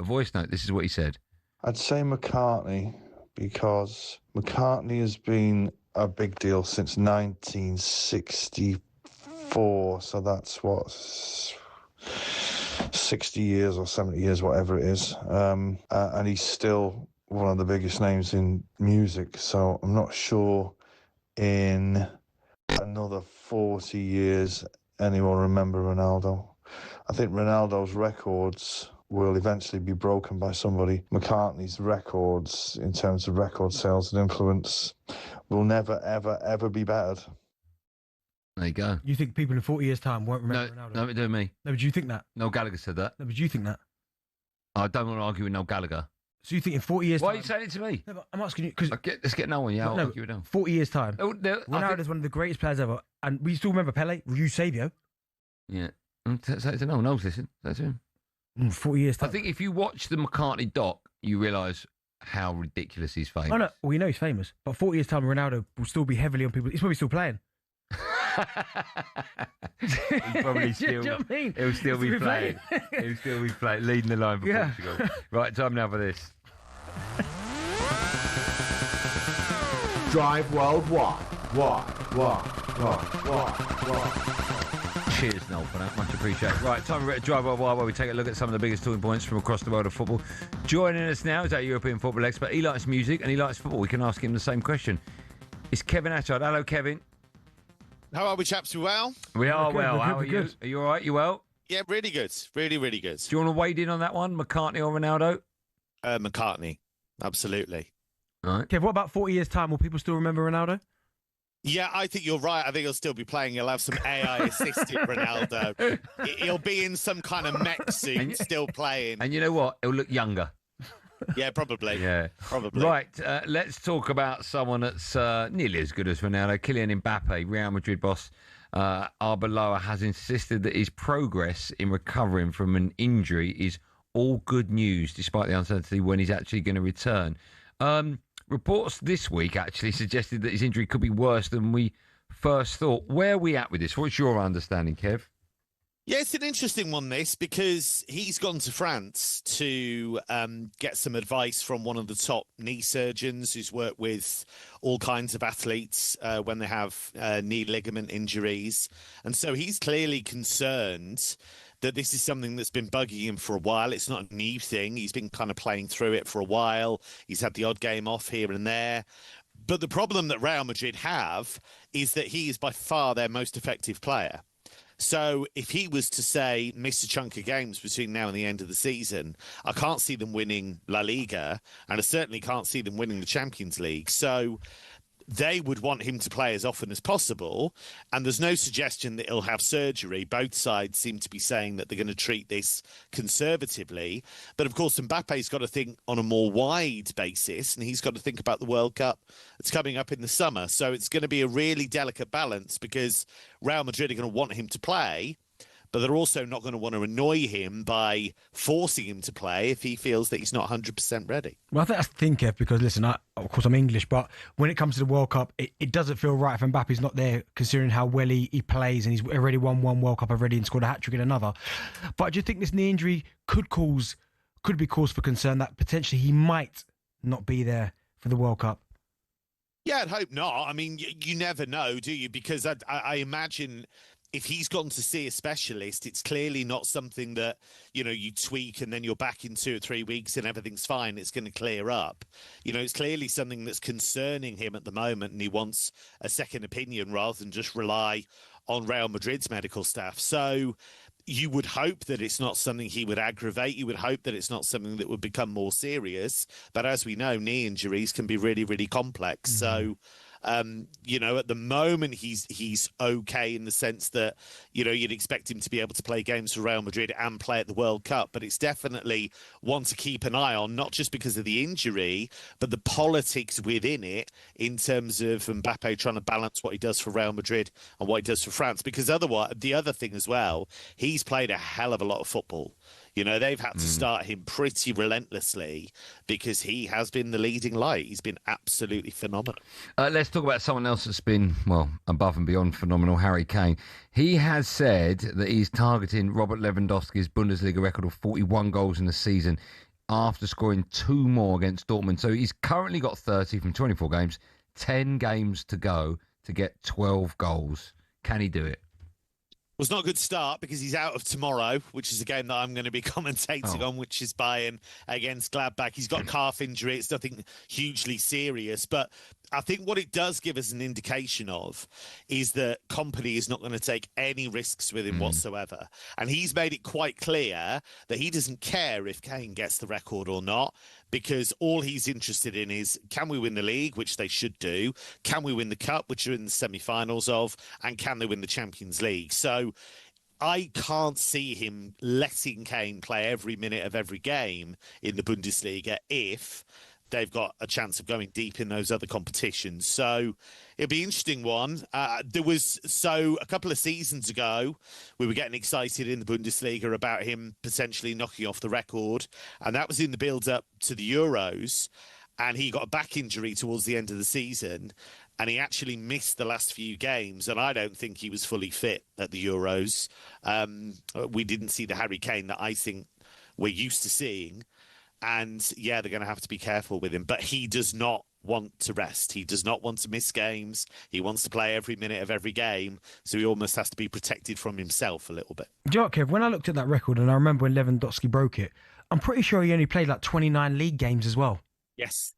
This is what he said. I'd say McCartney, because McCartney has been a big deal since 1964. So that's what, 60 years or 70 years, whatever it is. And he's still one of the biggest names in music. So I'm not sure in another 40 years anyone will remember Ronaldo. I think Ronaldo's records will eventually be broken by somebody. McCartney's records, in terms of record sales and influence, will never, ever, ever be battered. There you go. You think people in 40 years' time won't remember Ronaldo? No, it don't me. No, but do you think that? Noel Gallagher said that. No, but do you think that? I don't want to argue with Noel Gallagher. So you think in 40 years' Why time... are you saying it to me? No, but I'm asking you... Cause... Let's get Noel, yeah, I'll argue with Noel. 40 years' time. Ronaldo's one of the greatest players ever. And we still remember Pele, Eusebio. Yeah. Say it to Noel. Noel's listen. Say it to him. 40 years' time. I think if you watch the McCartney doc, you realise how ridiculous he's famous. Oh, no. Well, you know he's famous. But 40 years' time, Ronaldo will still be heavily on people. He's probably still playing. He'll probably still. Do you know what I mean? He'll still be playing. He'll still be playing, leading the line for Portugal. Right, time now for this. Drive Worldwide. Cheers, Noel, for that. Much appreciated. Right, time for Drive Worldwide, where we take a look at some of the biggest talking points from across the world of football. Joining us now is our European football expert. He likes music and he likes football. We can ask him the same question. It's Kevin Atchard. Hello, Kevin. How are we, chaps? We well? We are good, well. we're How good, are we're you? good. Are you all right? You well? Yeah, really good. Really, really good. Do you want to wade in on that one, McCartney or Ronaldo? McCartney, absolutely. All right. Kev, what about 40 years' time? Will people still remember Ronaldo? Yeah, I think you're right. I think he'll still be playing. He'll have some AI-assisted Ronaldo. He'll be in some kind of mech suit, still playing. And you know what? He'll look younger. Yeah, probably. Yeah. Probably. Right, let's talk about someone that's nearly as good as Ronaldo. Kylian Mbappe, Real Madrid boss, Arbeloa, has insisted that his progress in recovering from an injury is all good news, despite the uncertainty when he's actually going to return. Reports this week actually suggested that his injury could be worse than we first thought. Where are we at with this? What's your understanding, Kev? Yeah, it's an interesting one, this, because he's gone to France to get some advice from one of the top knee surgeons who's worked with all kinds of athletes when they have knee ligament injuries. And so he's clearly concerned that this is something that's been bugging him for a while. It's not a new thing. He's been kind of playing through it for a while. He's had the odd game off here and there. But the problem that Real Madrid have is that he is by far their most effective player. So if he was to, say, miss a chunk of games between now and the end of the season, I can't see them winning La Liga, and I certainly can't see them winning the Champions League. So they would want him to play as often as possible, and there's no suggestion that he'll have surgery. Both sides seem to be saying that they're going to treat this conservatively. But, of course, Mbappe's got to think on a more wide basis, and he's got to think about the World Cup that's coming up in the summer. So it's going to be a really delicate balance, because Real Madrid are going to want him to play, but they're also not going to want to annoy him by forcing him to play if he feels that he's not 100% ready. Well, I think that's the thing, Kev, because listen, of course I'm English, but when it comes to the World Cup, it doesn't feel right if Mbappe's not there, considering how well he plays, and he's already won one World Cup already and scored a hat-trick in another. But do you think this knee injury could be cause for concern that potentially he might not be there for the World Cup? Yeah, I'd hope not. I mean, you never know, do you? Because I imagine if he's gone to see a specialist, it's clearly not something that, you tweak and then you're back in 2 or 3 weeks and everything's fine. It's going to clear up. It's clearly something that's concerning him at the moment, and he wants a second opinion rather than just rely on Real Madrid's medical staff. So you would hope that it's not something he would aggravate. You would hope that it's not something that would become more serious. But as we know, knee injuries can be really, really complex. So at the moment, he's okay in the sense that, you'd expect him to be able to play games for Real Madrid and play at the World Cup. But it's definitely one to keep an eye on, not just because of the injury, but the politics within it in terms of Mbappe trying to balance what he does for Real Madrid and what he does for France. Because otherwise, the other thing as well, he's played a hell of a lot of football. They've had to start him pretty relentlessly because he has been the leading light. He's been absolutely phenomenal. Let's talk about someone else that's been, above and beyond phenomenal, Harry Kane. He has said that he's targeting Robert Lewandowski's Bundesliga record of 41 goals in the season after scoring 2 more against Dortmund. So he's currently got 30 from 24 games, 10 games to go to get 12 goals. Can he do it? Well, it's not a good start because he's out of tomorrow, which is a game that I'm going to be commentating on, which is Bayern against Gladbach. He's got a calf injury. It's nothing hugely serious, but I think what it does give us an indication of is that Kompany is not going to take any risks with him whatsoever. And he's made it quite clear that he doesn't care if Kane gets the record or not, because all he's interested in is, can we win the league, which they should do? Can we win the cup, which are in the semi-finals of? And can they win the Champions League? So I can't see him letting Kane play every minute of every game in the Bundesliga if they've got a chance of going deep in those other competitions. So it'll be an interesting one. A couple of seasons ago, we were getting excited in the Bundesliga about him potentially knocking off the record, and that was in the build-up to the Euros, and he got a back injury towards the end of the season, and he actually missed the last few games, and I don't think he was fully fit at the Euros. We didn't see the Harry Kane that I think we're used to seeing. And, yeah, they're going to have to be careful with him. But he does not want to rest. He does not want to miss games. He wants to play every minute of every game. So he almost has to be protected from himself a little bit. Do you know what, Kev? When I looked at that record, and I remember when Lewandowski broke it, I'm pretty sure he only played like 29 league games as well. Yes.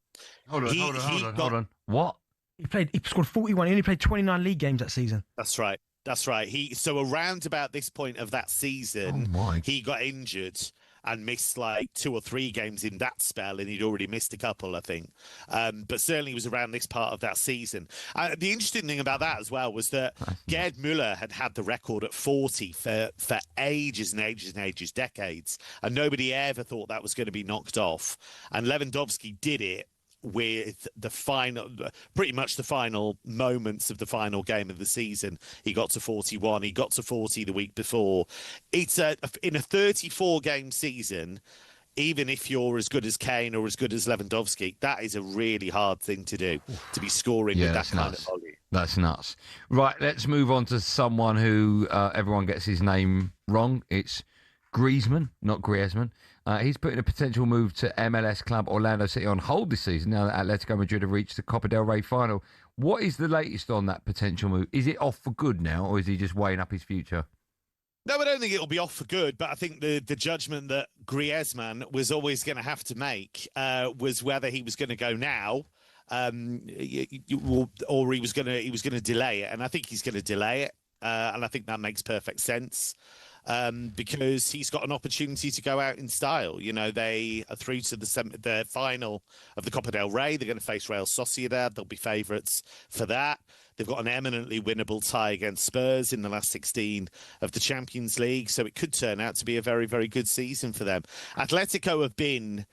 Hold on. What? He scored 41. He only played 29 league games that season. That's right. That's right. So around about this point of that season, he got injured and missed like 2 or 3 games in that spell, and he'd already missed a couple, I think. But certainly it was around this part of that season. The interesting thing about that as well was that Gerd Müller had the record at 40 for ages and ages and ages, decades, and nobody ever thought that was going to be knocked off. And Lewandowski did it with pretty much the final moments of the final game of the season. He got to 41. He got to 40 the week before. It's in a 34-game season, even if you're as good as Kane or as good as Lewandowski, that is a really hard thing to do, to be scoring with that kind of volume. That's nuts. Right, let's move on to someone who everyone gets his name wrong. It's Griezmann, not Griezmann. He's putting a potential move to MLS club Orlando City on hold this season now that Atletico Madrid have reached the Copa del Rey final. What is the latest on that potential move? Is it off for good now, or is he just weighing up his future? No, I don't think it'll be off for good, but I think the judgment that Griezmann was always going to have to make was whether he was going to go now, or he was going to delay it, and I think he's going to delay it, and I think that makes perfect sense. Because he's got an opportunity to go out in style. You know, they are through to the final of the Copa del Rey. They're going to face Real Sociedad. They'll be favourites for that. They've got an eminently winnable tie against Spurs in the last 16 of the Champions League, so it could turn out to be a very, very good season for them. Atletico have been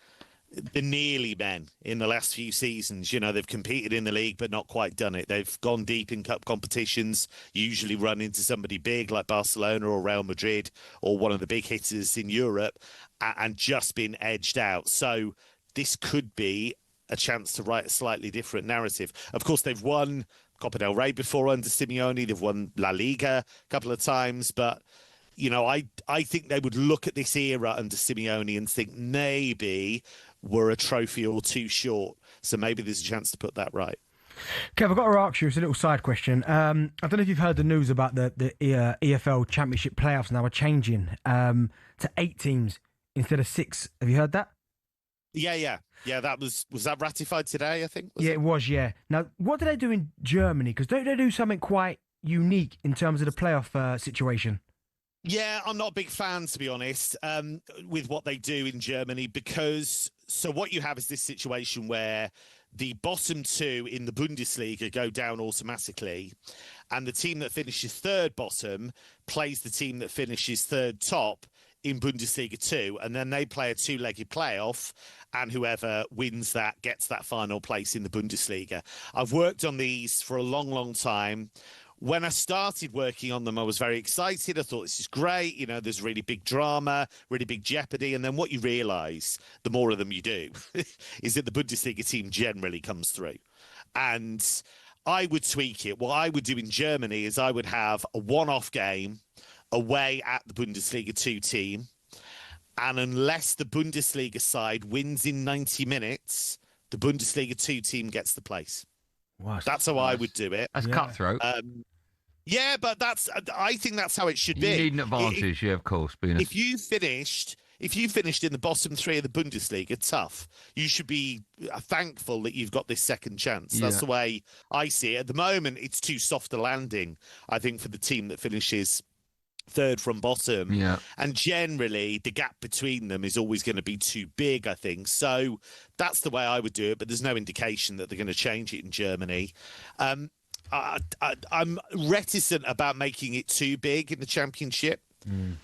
the nearly men in the last few seasons. You know, they've competed in the league but not quite done it. They've gone deep in cup competitions, usually run into somebody big like Barcelona or Real Madrid or one of the big hitters in Europe, and just been edged out. So this could be a chance to write a slightly different narrative. Of course, they've won Copa del Rey before under Simeone. They've won La Liga a couple of times, but you know, I think they would look at this era under Simeone and think maybe we're a trophy or two short. So maybe there's a chance to put that right. Kev, I've got to ask you, it's a little side question. I don't know if you've heard the news about the EFL Championship playoffs now are changing to 8 teams instead of 6. Have you heard that? Yeah. That was that ratified today, I think? It was. Now, what do they do in Germany? Because don't they do something quite unique in terms of the playoff situation? Yeah, I'm not a big fan, to be honest, with what they do in Germany, because so what you have is this situation where the bottom 2 in the Bundesliga go down automatically, and the team that finishes 3rd bottom plays the team that finishes 3rd top in Bundesliga 2, and then they play a 2-legged playoff, and whoever wins that gets that final place in the Bundesliga. I've worked on these for a long, long time. When I started working on them, I was very excited. I thought, this is great. You know, there's really big drama, really big jeopardy. And then what you realise, the more of them you do, is that the Bundesliga team generally comes through. And I would tweak it. What I would do in Germany is I would have a one-off game away at the Bundesliga 2 team. And unless the Bundesliga side wins in 90 minutes, the Bundesliga 2 team gets the place. Wow, that's how I would do it. That's cutthroat. Yeah, but I think that's how it should be. You need an advantage, of course. If you finished in the bottom 3 of the Bundesliga, tough. You should be thankful that you've got this second chance. That's the way I see it. At the moment, it's too soft a landing, I think, for the team that finishes 3rd from bottom. Yeah. And generally, the gap between them is always going to be too big, I think. So that's the way I would do it, but there's no indication that they're going to change it in Germany. I'm reticent about making it too big in the Championship.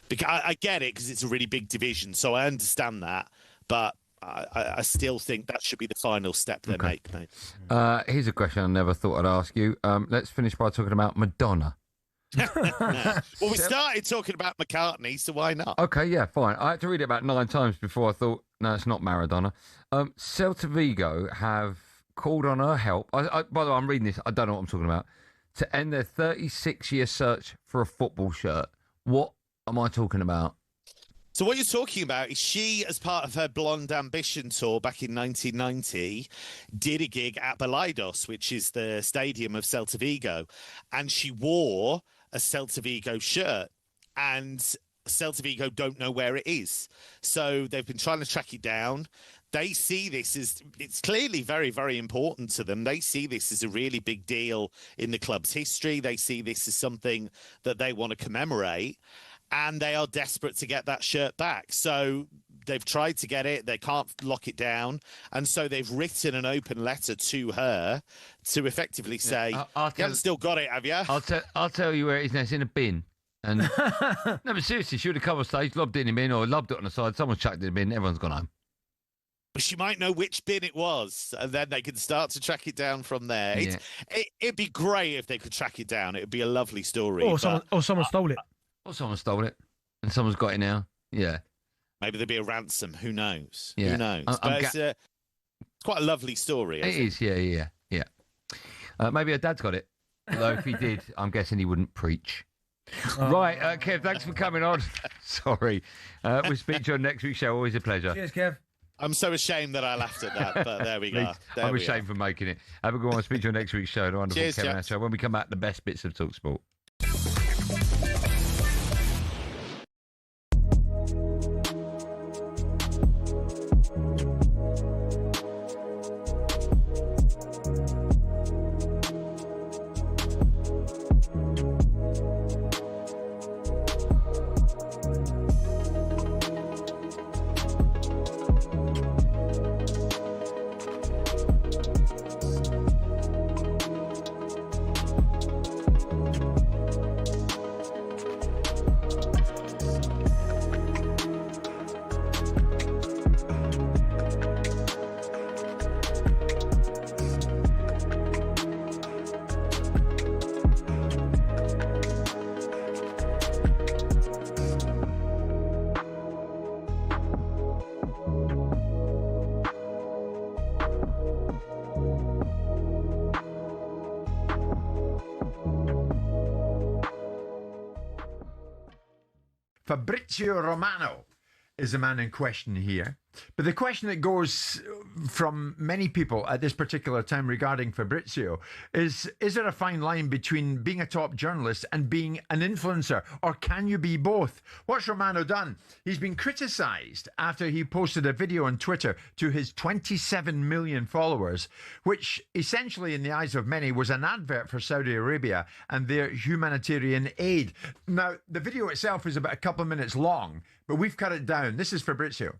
Because I get it, because it's a really big division, so I understand that. But I still think that should be the final step they make, mate. Here's a question I never thought I'd ask you. Let's finish by talking about Madonna. Well, we started talking about McCartney, so why not? Okay, yeah, fine. I had to read it about 9 times before I thought, no, it's not Maradona. Celta Vigo have called on her help. By the way, I'm reading this. I don't know what I'm talking about. To end their 36-year search for a football shirt. What am I talking about? So what you're talking about is she, as part of her Blonde Ambition tour back in 1990, did a gig at Balaidos, which is the stadium of Celta Vigo, and she wore a Celta Vigo shirt, and Celta Vigo don't know where it is. So they've been trying to track it down. they see this as, it's clearly very, very important to them. They see this as a really big deal in the club's history. They see this as something that they want to commemorate, and they are desperate to get that shirt back. So they've tried to get it. They can't lock it down. And so they've written an open letter to her to effectively say, you haven't still got it, have you? I'll tell you where it is now. It's in a bin. And no, but seriously, she would have come on stage, lobbed it in the bin, or lobbed it on the side. Someone's chucked it in the bin. Everyone's gone home. But she might know which bin it was, and then they can start to track it down from there. Yeah. It'd be great if they could track it down. It would be a lovely story. Or someone stole it. Or someone stole it, and someone's got it now. Yeah. Maybe there'd be a ransom. Who knows? Yeah. Who knows? But it's quite a lovely story. It is, yeah. Maybe her dad's got it. Although if he did, I'm guessing he wouldn't preach. Right, Kev, thanks for coming on. Sorry. We'll speak to you on next week's show. Always a pleasure. Cheers, Kev. I'm so ashamed that I laughed at that, but there we go. I'm ashamed for making it. Have a good one. Speak to you on next week's show. The wonderful Cheers, Kevin chaps. Show. When we come back, the best bits of talkSPORT. Fabrizio Romano is the man in question here. But the question that goes from many people at this particular time regarding Fabrizio is there a fine line between being a top journalist and being an influencer? Or can you be both? What's Romano done? He's been criticised after he posted a video on Twitter to his 27 million followers, which essentially, in the eyes of many, was an advert for Saudi Arabia and their humanitarian aid. Now, the video itself is about a couple of minutes long, but we've cut it down. This is Fabrizio.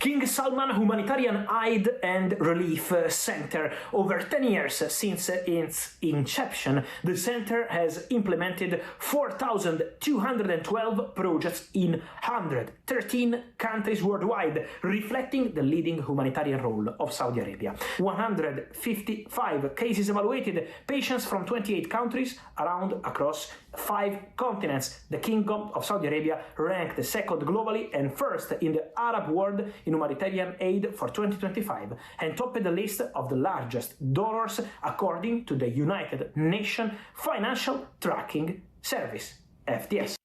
King Salman Humanitarian Aid and Relief Center. Over 10 years since its inception, the center has implemented 4,212 projects in 113 countries worldwide, reflecting the leading humanitarian role of Saudi Arabia. 155 cases evaluated, patients from 28 countries across 5 continents. The Kingdom of Saudi Arabia ranked second globally and first in the Arab world in humanitarian aid for 2025 and topped the list of the largest donors according to the United Nations Financial Tracking Service, FTS.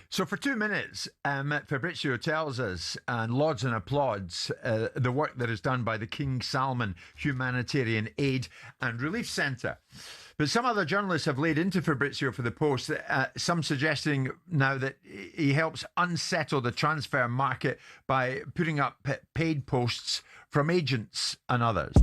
So for 2 minutes, Fabrizio tells us and lauds and applauds the work that is done by the King Salman Humanitarian Aid and Relief Centre. But some other journalists have laid into Fabrizio for the post, some suggesting now that he helps unsettle the transfer market by putting up paid posts from agents and others.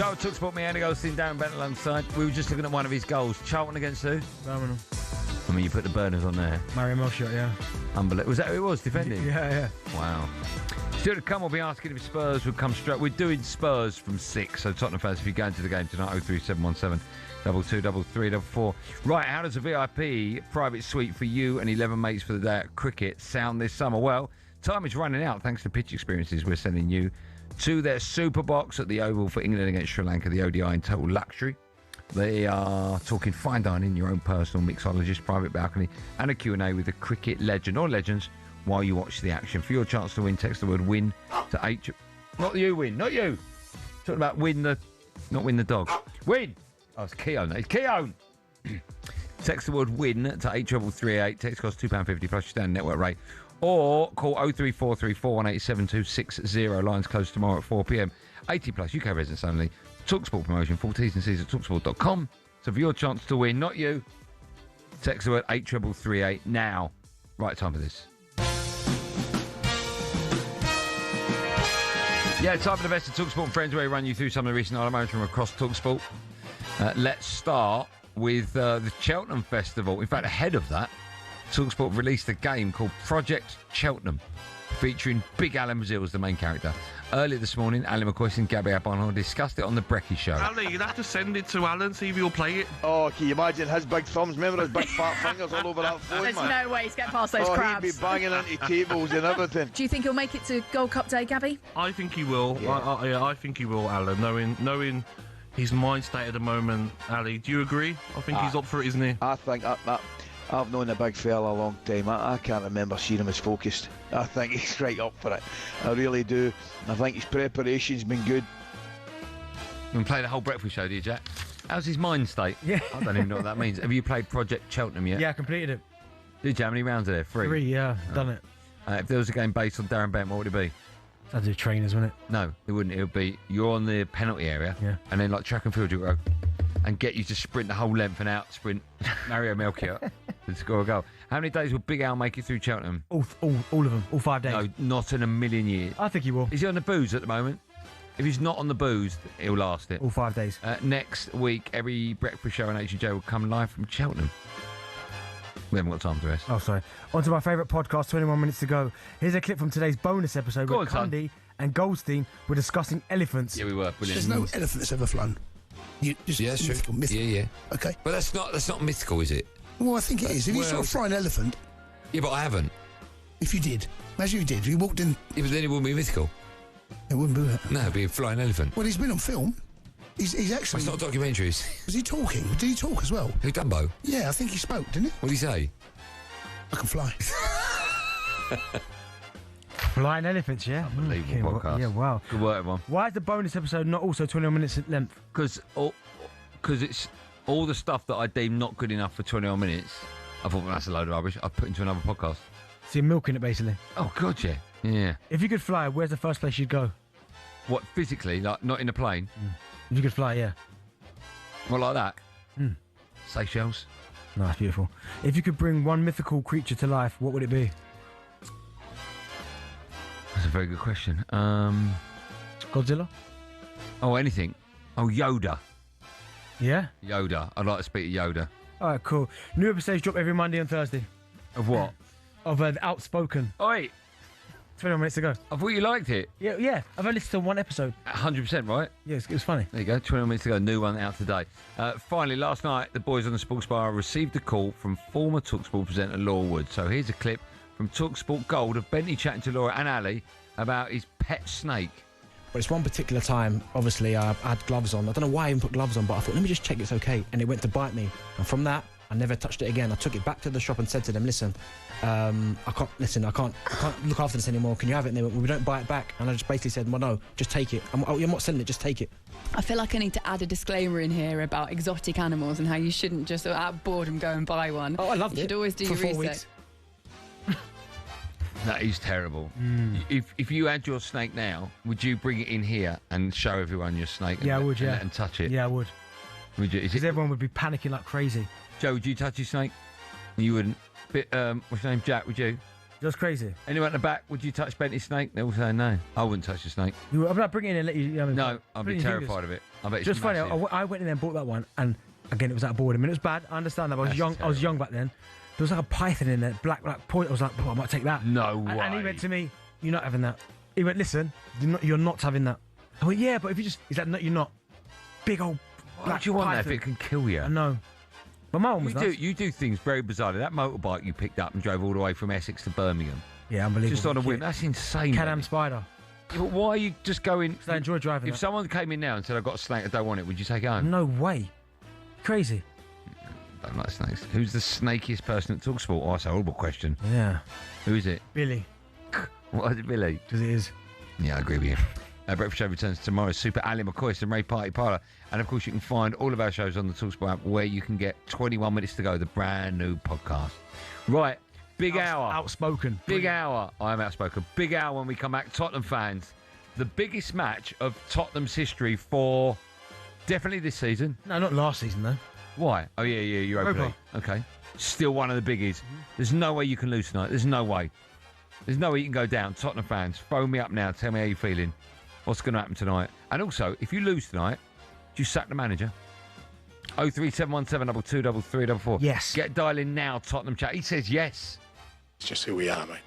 Joe TalkSPORT, me, Andy Goldstein Darren Bent alongside. We were just looking at one of his goals. Charlton against who? Birmingham. I mean, you put the burners on there. Mario Melchiot, yeah. Unbelievable. Was that who it was, defending? Yeah. Wow. Still to come, we'll be asking if Spurs would come straight. We're doing Spurs from 6, so Tottenham fans, if you go into the game tonight, 03717 223344. Right, how does a VIP private suite for you and 11 mates for the day at cricket sound this summer? Well, time is running out thanks to Pitch Experiences. We're sending you to their Super Box at the Oval for England against Sri Lanka, the ODI in total luxury. They are talking fine dining, your own personal mixologist, private balcony, and a Q&A with a cricket legend or legends while you watch the action. For your chance to win, text the word WIN to 8... Not you, Win, not you. Talking about win the... Not win the dog. Win! Oh, it's Keown. It's Keown! Text the word WIN to 83338. Text costs £2.50 plus your standard network rate. Or call 03434187260. Lines closed tomorrow at 4 p.m. 80 plus, UK residents only. TalkSPORT promotion, full T's and C's at talksport.com. So for your chance to win, not you, text the word 83338 now. Right time for this. Yeah, time for the best of TalkSPORT and Friends, where we run you through some of the recent moments from across TalkSPORT. Let's start with the Cheltenham Festival. In fact, ahead of that, TalkSPORT released a game called Project Cheltenham, featuring Big Alan Brazil as the main character. Earlier this morning, Alan McCoy and Gabby Abonham discussed it on the Brecky Show. Ali, you'd have to send it to Alan, see if he'll play it. Oh, can you imagine his big thumbs? Remember his big fat fingers all over that phone, There's man? no way he's getting past those crabs. He'd be banging into tables and everything. Do you think he'll make it to Gold Cup Day, Gabby? I think he will. Yeah. I think he will, Alan. Knowing his mind state at the moment, Ali, do you agree? I think he's up for it, isn't he? I think I've known the big fella a long time. I can't remember seeing him as focused. I think he's right up for it. I really do. I think his preparation's been good. You can play the whole breakfast show, do you, Jack? How's his mind state? Yeah. I don't even know what that means. Have you played Project Cheltenham yet? Yeah, I completed it. Did you? How many rounds are there? 3? 3, yeah. Done it. If there was a game based on Darren Bent, what would it be? I'd do trainers, wouldn't it? No, it wouldn't. It would be you're on the penalty area, yeah, and then like track and field, you go and get you to sprint the whole length and out sprint Mario Melchiot to score a goal. How many days will Big Al make it through Cheltenham? All of them, all 5 days. No, not in a million years. I think he will. Is he on the booze at the moment? If he's not on the booze, he'll last it. All 5 days. Next week, every breakfast show on HJ will come live from Cheltenham. We haven't got time to rest. Oh, sorry. On to my favourite podcast, 21 minutes to go. Here's a clip from today's bonus episode where Cundy and Goldstein were discussing elephants. Yeah, we were. Brilliant. There's no elephant that's ever flown. Yeah, that's mythical, true. Yeah. Okay. But that's not mythical, is it? Well, I think it is. If you saw a flying elephant... Yeah, but I haven't. If you did. Imagine you did. If you walked in... Yeah, but then it wouldn't be mythical. It wouldn't be that. No, it'd be a flying elephant. Well, he's been on film. He's actually... It's not documentaries. Was he talking? Did he talk as well? Who, Dumbo? Yeah, I think he spoke, didn't he? What did he say? I can fly. Flying elephants, yeah? Unbelievable podcast. Yeah, wow. Good work, everyone. Why is the bonus episode not also 21 minutes in length? Because it's all the stuff that I deem not good enough for 21 minutes. I thought, well, that's a load of rubbish. I put into another podcast. So you're milking it, basically? Oh, God, yeah. Yeah. If you could fly, where's the first place you'd go? What, physically? Like, not in a plane? If you could fly, yeah. Well, like that? Seychelles. No, that's beautiful. If you could bring one mythical creature to life, what would it be? That's a very good question. Godzilla? Oh, anything. Oh, Yoda. Yeah? Yoda. I'd like to speak to Yoda. All right, cool. New episodes drop every Monday and Thursday. Of what? Of Outspoken. Oi! 21 minutes ago. I thought you liked it. Yeah. I've only listened to one episode. 100%, right? Yeah, it was funny. There you go, 21 minutes ago, new one out today. Finally, last night, the boys on the Sports Bar received a call from former TalkSport presenter Laura Wood. So here's a clip from TalkSport Gold of Bentley chatting to Laura and Ali about his pet snake. But it's one particular time, obviously, I had gloves on. I don't know why I even put gloves on, but I thought, let me just check it's okay. And it went to bite me. And from that, I never touched it again. I took it back to the shop and said to them, listen, I can't look after this anymore. Can you have it? And they went, well, we don't buy it back. And I just basically said, well, no, just take it. I'm not selling it, just take it. I feel like I need to add a disclaimer in here about exotic animals and how you shouldn't just out of boredom go and buy one. Oh, I loved it. You should always do for your 4 research. weeks. That is terrible. If you had your snake now, would you bring it in here and show everyone your snake? Yeah, I would, yeah. And let them touch it? Yeah, I would. Would you? Because everyone would be panicking like crazy. Joe, would you touch your snake? You wouldn't. What's your name? Jack, would you? That's crazy. Anyone at the back, would you touch Bentley's snake? They all say no. I wouldn't touch the snake. I'm not bringing it in and let you. No, I'd be terrified of it. I bet it's just funny. massive. I went in there and bought that one, and again, it was out of boredom. I mean, it was bad. I understand that. But I was young back then. There was like a python in there, black point. I was like, I might take that. No way. And he went to me, "You're not having that." He went, "Listen, you're not having that." I went, "Yeah, but if you just," he's like, "No, you're not." Big old. Why do you want that if it can kill you? I know. But my one was nice. You do things very bizarrely. That motorbike you picked up and drove all the way from Essex to Birmingham. Yeah, unbelievable. Just on a whim. That's insane. Can-Am Spider. Yeah, but why are you just going? I enjoy driving. If someone came in now and said, "I've got a snake, I don't want it," would you take it home? No way. Crazy. I don't like snakes. Who's the snakiest person at talkSPORT? Oh, that's a horrible question. Yeah. Who is it? Billy. Why is it Billy? Because it is. Yeah, I agree with you. Breakfast Show returns tomorrow. Super Ali McCoy and Ray Party Parlour. And of course, you can find all of our shows on the talkSPORT app, where you can get 21 minutes to go, the brand new podcast. Right. Big hour. Outspoken. Big hour. I am outspoken. Big hour when we come back. Tottenham fans. The biggest match of Tottenham's history for definitely this season. No, not last season, though. Why? Oh, yeah, Europa League. Okay. Still one of the biggies. Mm-hmm. There's no way you can lose tonight. There's no way. There's no way you can go down. Tottenham fans, phone me up now. Tell me how you're feeling. What's going to happen tonight? And also, if you lose tonight, do you sack the manager? 03717 223344. Yes. Get dialing now, Tottenham chat. He says yes. It's just who we are, mate.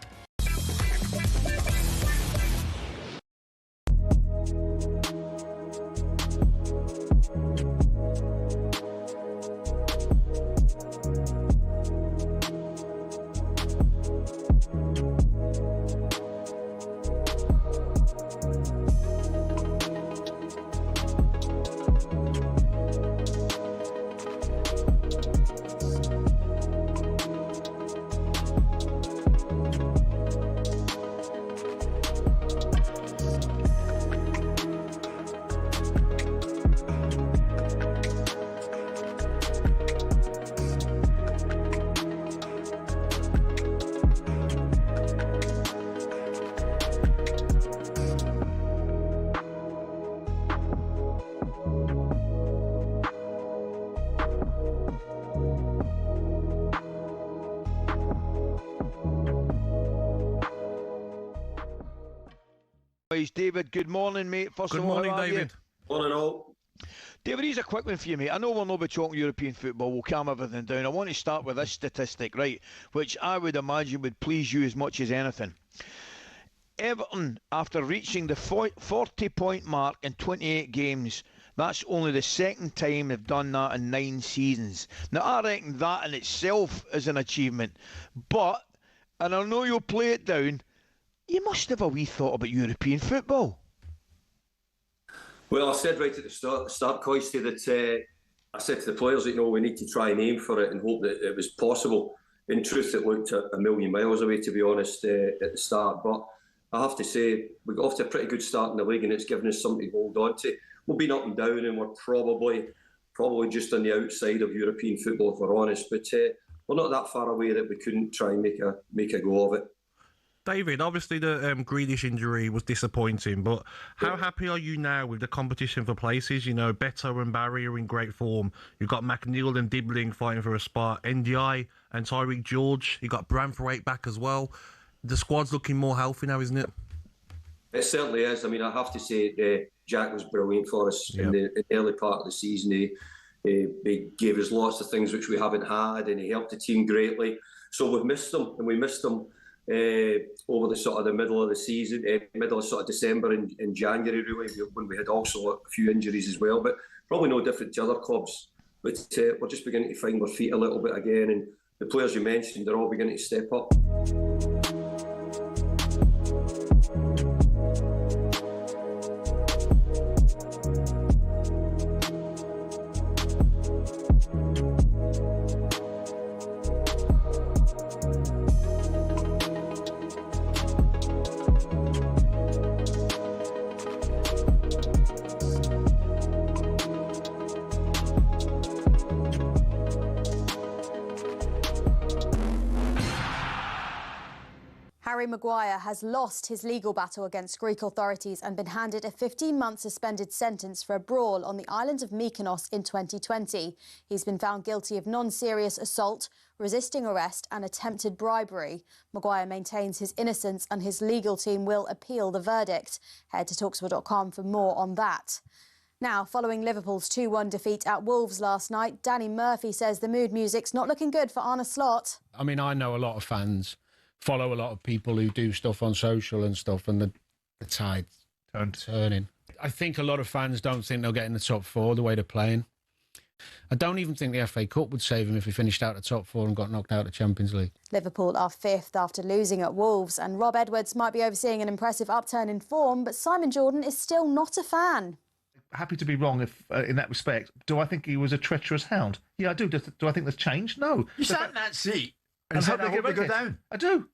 David, good morning, mate. First Good of all, morning, David. Morning, all. David, here's a quick one for you, mate. I know we'll not be talking European football. We'll calm everything down. I want to start with this statistic, right, which I would imagine would please you as much as anything. Everton, after reaching the 40-point mark in 28 games, that's only the second time they've done that in 9 seasons. Now, I reckon that in itself is an achievement. But, and I know you'll play it down, you must have a wee thought about European football. Well, I said right at the start, Coisty, that I said to the players that, we need to try and aim for it and hope that it was possible. In truth, it looked a million miles away, to be honest, at the start. But I have to say, we got off to a pretty good start in the league, and it's given us something to hold on to. We've been up and down, and we're probably just on the outside of European football, if we're honest. But we're not that far away that we couldn't try and make a go of it. David, obviously the Grealish injury was disappointing, but how happy are you now with the competition for places? Beto and Barry are in great form. You've got McNeil and Dibbling fighting for a spot. NDI and Tyreek George. You've got Branthwaite back as well. The squad's looking more healthy now, isn't it? It certainly is. I mean, I have to say, Jack was brilliant for us in the early part of the season. He gave us lots of things which we haven't had, and he helped the team greatly. So we've missed him, and we missed him over the sort of the middle of the season, middle of sort of December and January, really, when we had also a few injuries as well. But probably no different to other clubs. But we're just beginning to find our feet a little bit again, and the players you mentioned, they're all beginning to step up. Harry Maguire has lost his legal battle against Greek authorities and been handed a 15-month suspended sentence for a brawl on the island of Mykonos in 2020. He's been found guilty of non-serious assault, resisting arrest and attempted bribery. Maguire maintains his innocence and his legal team will appeal the verdict. Head to talksport.com for more on that. Now, following Liverpool's 2-1 defeat at Wolves last night, Danny Murphy says the mood music's not looking good for Arne Slot. I mean, I know a lot of fans, follow a lot of people who do stuff on social and stuff, and the tide's turning. I think a lot of fans don't think they'll get in the top four the way they're playing. I don't even think the FA Cup would save him if he finished out the top four and got knocked out of the Champions League. Liverpool are fifth after losing at Wolves, and Rob Edwards might be overseeing an impressive upturn in form, but Simon Jordan is still not a fan. Happy to be wrong if, in that respect. Do I think he was a treacherous hound? Yeah, I do. Do I think there's changed? No. You sat in that seat and said, I hope they go down. I do.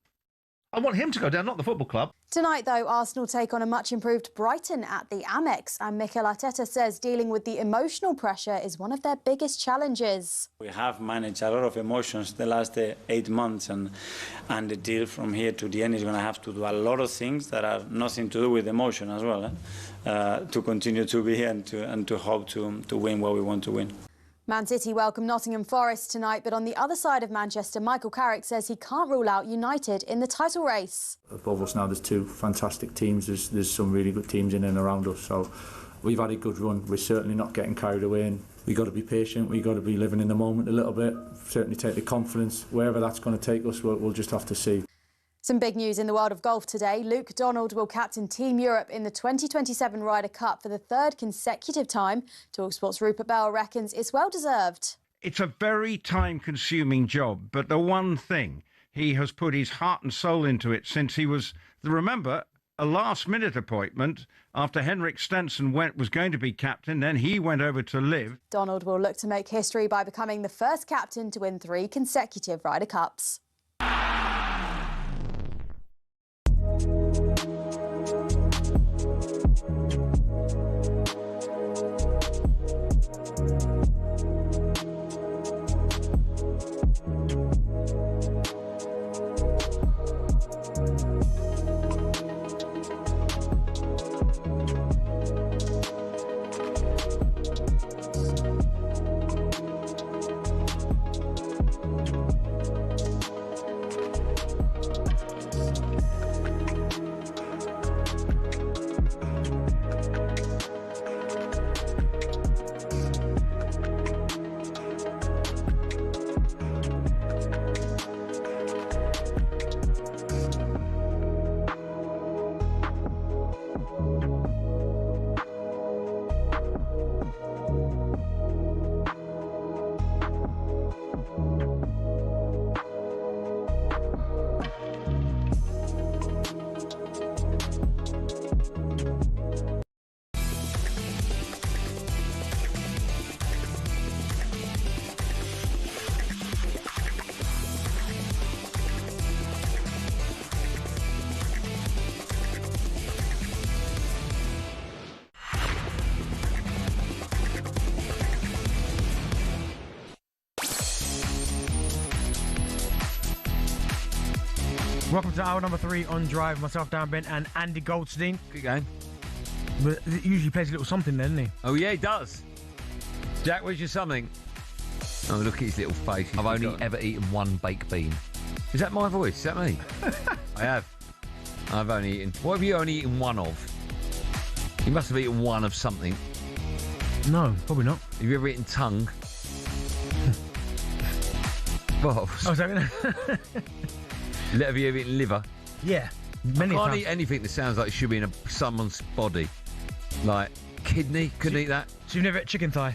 I want him to go down, not the football club. Tonight, though, Arsenal take on a much-improved Brighton at the Amex, and Mikel Arteta says dealing with the emotional pressure is one of their biggest challenges. We have managed a lot of emotions the last 8 months, and the deal from here to the end is going to have to do a lot of things that have nothing to do with emotion as well, to continue to be here and to hope to win what we want to win. Man City welcome Nottingham Forest tonight, but on the other side of Manchester, Michael Carrick says he can't rule out United in the title race. Above us now, there's two fantastic teams. There's some really good teams in and around us, so we've had a good run. We're certainly not getting carried away, and we've got to be patient. We've got to be living in the moment a little bit. Certainly take the confidence. Wherever that's going to take us, we'll just have to see. Some big news in the world of golf today. Luke Donald will captain Team Europe in the 2027 Ryder Cup for the third consecutive time. talkSPORT's Rupert Bell reckons it's well deserved. It's a very time-consuming job, but the one thing, he has put his heart and soul into it since he was, remember, a last-minute appointment after Henrik Stenson was going to be captain, then he went over to live. Donald will look to make history by becoming the first captain to win 3 consecutive Ryder Cups. Welcome to hour number 3 on Drive. Myself, Darren Bent, and Andy Goldstein. Good game. But it usually plays a little something then, doesn't he? Oh, yeah, he does. Jack, where's your something? Oh, look at his little face. I've only ever eaten one baked bean. Is that my voice? Is that me? I have. I've only eaten... What have you only eaten one of? You must have eaten one of something. No, probably not. Have you ever eaten tongue? Balls. Oh, is that gonna... Have you ever eaten liver? Yeah, many I can't times. eat anything that sounds like it should be in someone's body. Like kidney, couldn't eat that. So you've never had chicken thigh?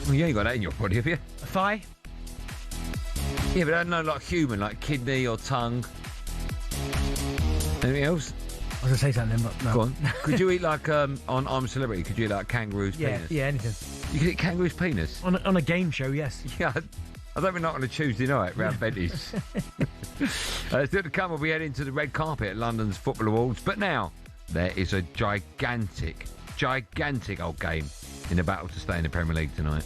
Well, you ain't got that in your body, have you? A thigh? Yeah, but I don't know, like human, like kidney or tongue. Anything else? I was going to say something then, but no. Go on. Could you eat like, on I'm a Celebrity, could you eat like kangaroo's penis? Yeah, anything. You could eat kangaroo's penis? On a game show, yes. Yeah, I don't mean not on a Tuesday night round Bentley's. Still to come, we'll be heading to the red carpet at London's Football Awards. But now, there is a gigantic old game in the battle to stay in the Premier League tonight.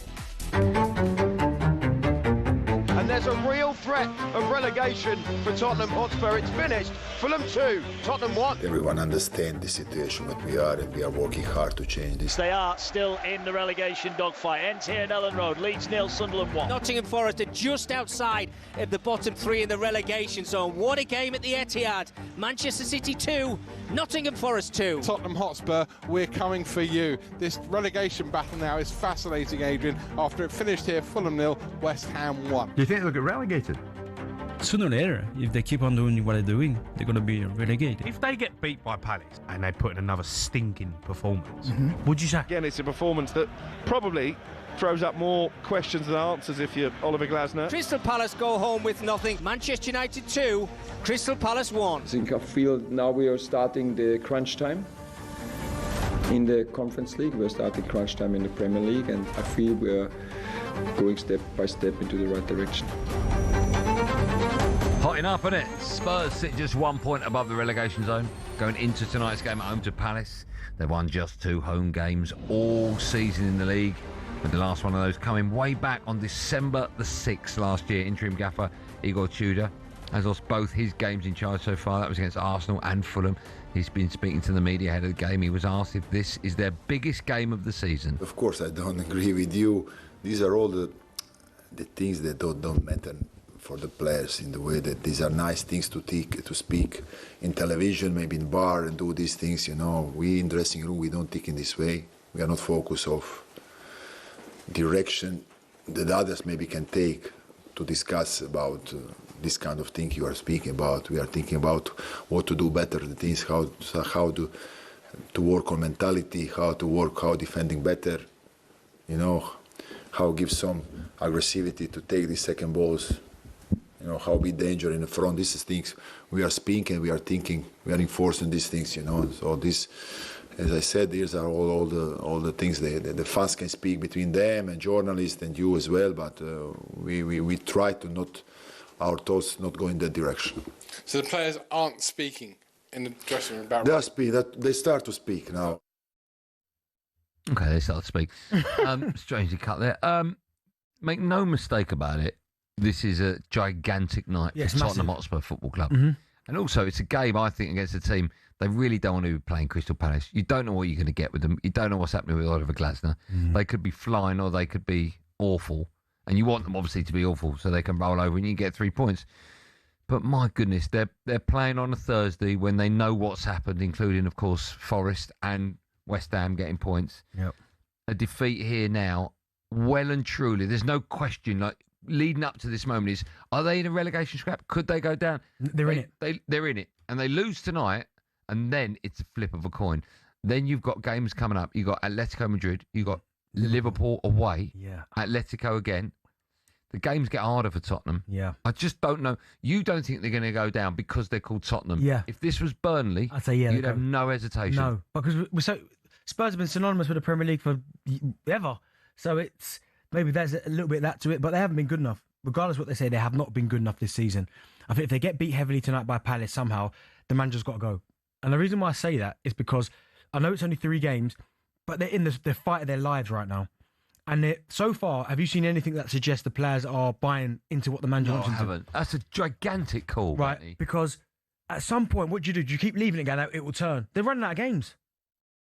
And there's a real threat of relegation for Tottenham Hotspur. It's finished. Fulham 2, Tottenham 1. Everyone understands the situation that we are, and we are working hard to change this. They are still in the relegation dogfight. Ends here at Ellen Road. Leeds 0, Sunderland 1. Nottingham Forest are just outside of the bottom 3 in the relegation zone. What a game at the Etihad. Manchester City 2, Nottingham Forest 2. Tottenham Hotspur, we're coming for you. This relegation battle now is fascinating, Adrian. After it finished here, Fulham 0, West Ham 1. Do you think they'll get relegated? Sooner or later, if they keep on doing what they're doing, they're going to be relegated. If they get beat by Palace and they put in another stinking performance, would you say? Again, it's a performance that probably throws up more questions than answers if you're Oliver Glasner. Crystal Palace go home with nothing. Manchester United 2, Crystal Palace 1. I feel now we are starting the crunch time in the Conference League. We're starting crunch time in the Premier League, and I feel we're going step by step into the right direction. Hot enough, isn't it? Spurs sit just 1 point above the relegation zone, going into tonight's game at home to Palace. They've won just 2 home games all season in the league, with the last one of those coming way back on December the 6th last year. Interim gaffer Igor Tudor has lost both his games in charge so far. That was against Arsenal and Fulham. He's been speaking to the media ahead of the game. He was asked if this is their biggest game of the season. Of course, I don't agree with you. These are all the things that don't matter for the players, in the way that these are nice things to speak in television, maybe in bar, and do these things. We in dressing room, we don't think in this way. We are not focused of direction that others maybe can take to discuss about this kind of thing you are speaking about. We are thinking about what to do better, the things, how to work on mentality, how to work, how defending better, how give some aggressivity to take these second balls, how be danger in the front. These is things we are speaking, we are thinking, we are enforcing these things, So this, as I said, these are all the things that the fans can speak between them and journalists and you as well. But we try to not, our thoughts not go in that direction. So the players aren't speaking in the dressing room about they start to speak now. Okay, they start to speak. Strangely cut there. Make no mistake about it, this is a gigantic night for Tottenham Hotspur Football Club. And also, it's a game, I think, against a team they really don't want to be playing Crystal Palace. You don't know what you're going to get with them. You don't know what's happening with Oliver Glasner. They could be flying or they could be awful. And you want them, obviously, to be awful so they can roll over and you get 3 points. But my goodness, they're playing on a Thursday when they know what's happened, including, of course, Forest and West Ham getting points. Yep. A defeat here now, well and truly. There's no question, leading up to this moment is, are they in a relegation scrap? Could they go down? They're in it. They're in it. And they lose tonight, and then it's a flip of a coin. Then you've got games coming up. You've got Atletico Madrid. You've got Liverpool away. Yeah. Atletico again. The games get harder for Tottenham. Yeah. I just don't know. You don't think they're going to go down because they're called Tottenham. Yeah. If this was Burnley, I'd say you'd have no hesitation. No, because Spurs have been synonymous with the Premier League for ever. So it's maybe there's a little bit of that to it, but they haven't been good enough. Regardless of what they say, they have not been good enough this season. I think if they get beat heavily tonight by Palace somehow, the manager's got to go. And the reason why I say that is because I know it's only 3 games, but they're in the fight of their lives right now. And so far, have you seen anything that suggests the players are buying into what the manager wants them to? I haven't. That's a gigantic call, right? Benny. Because at some point, what do you do? Do you keep leaving it going, it will turn? They're running out of games.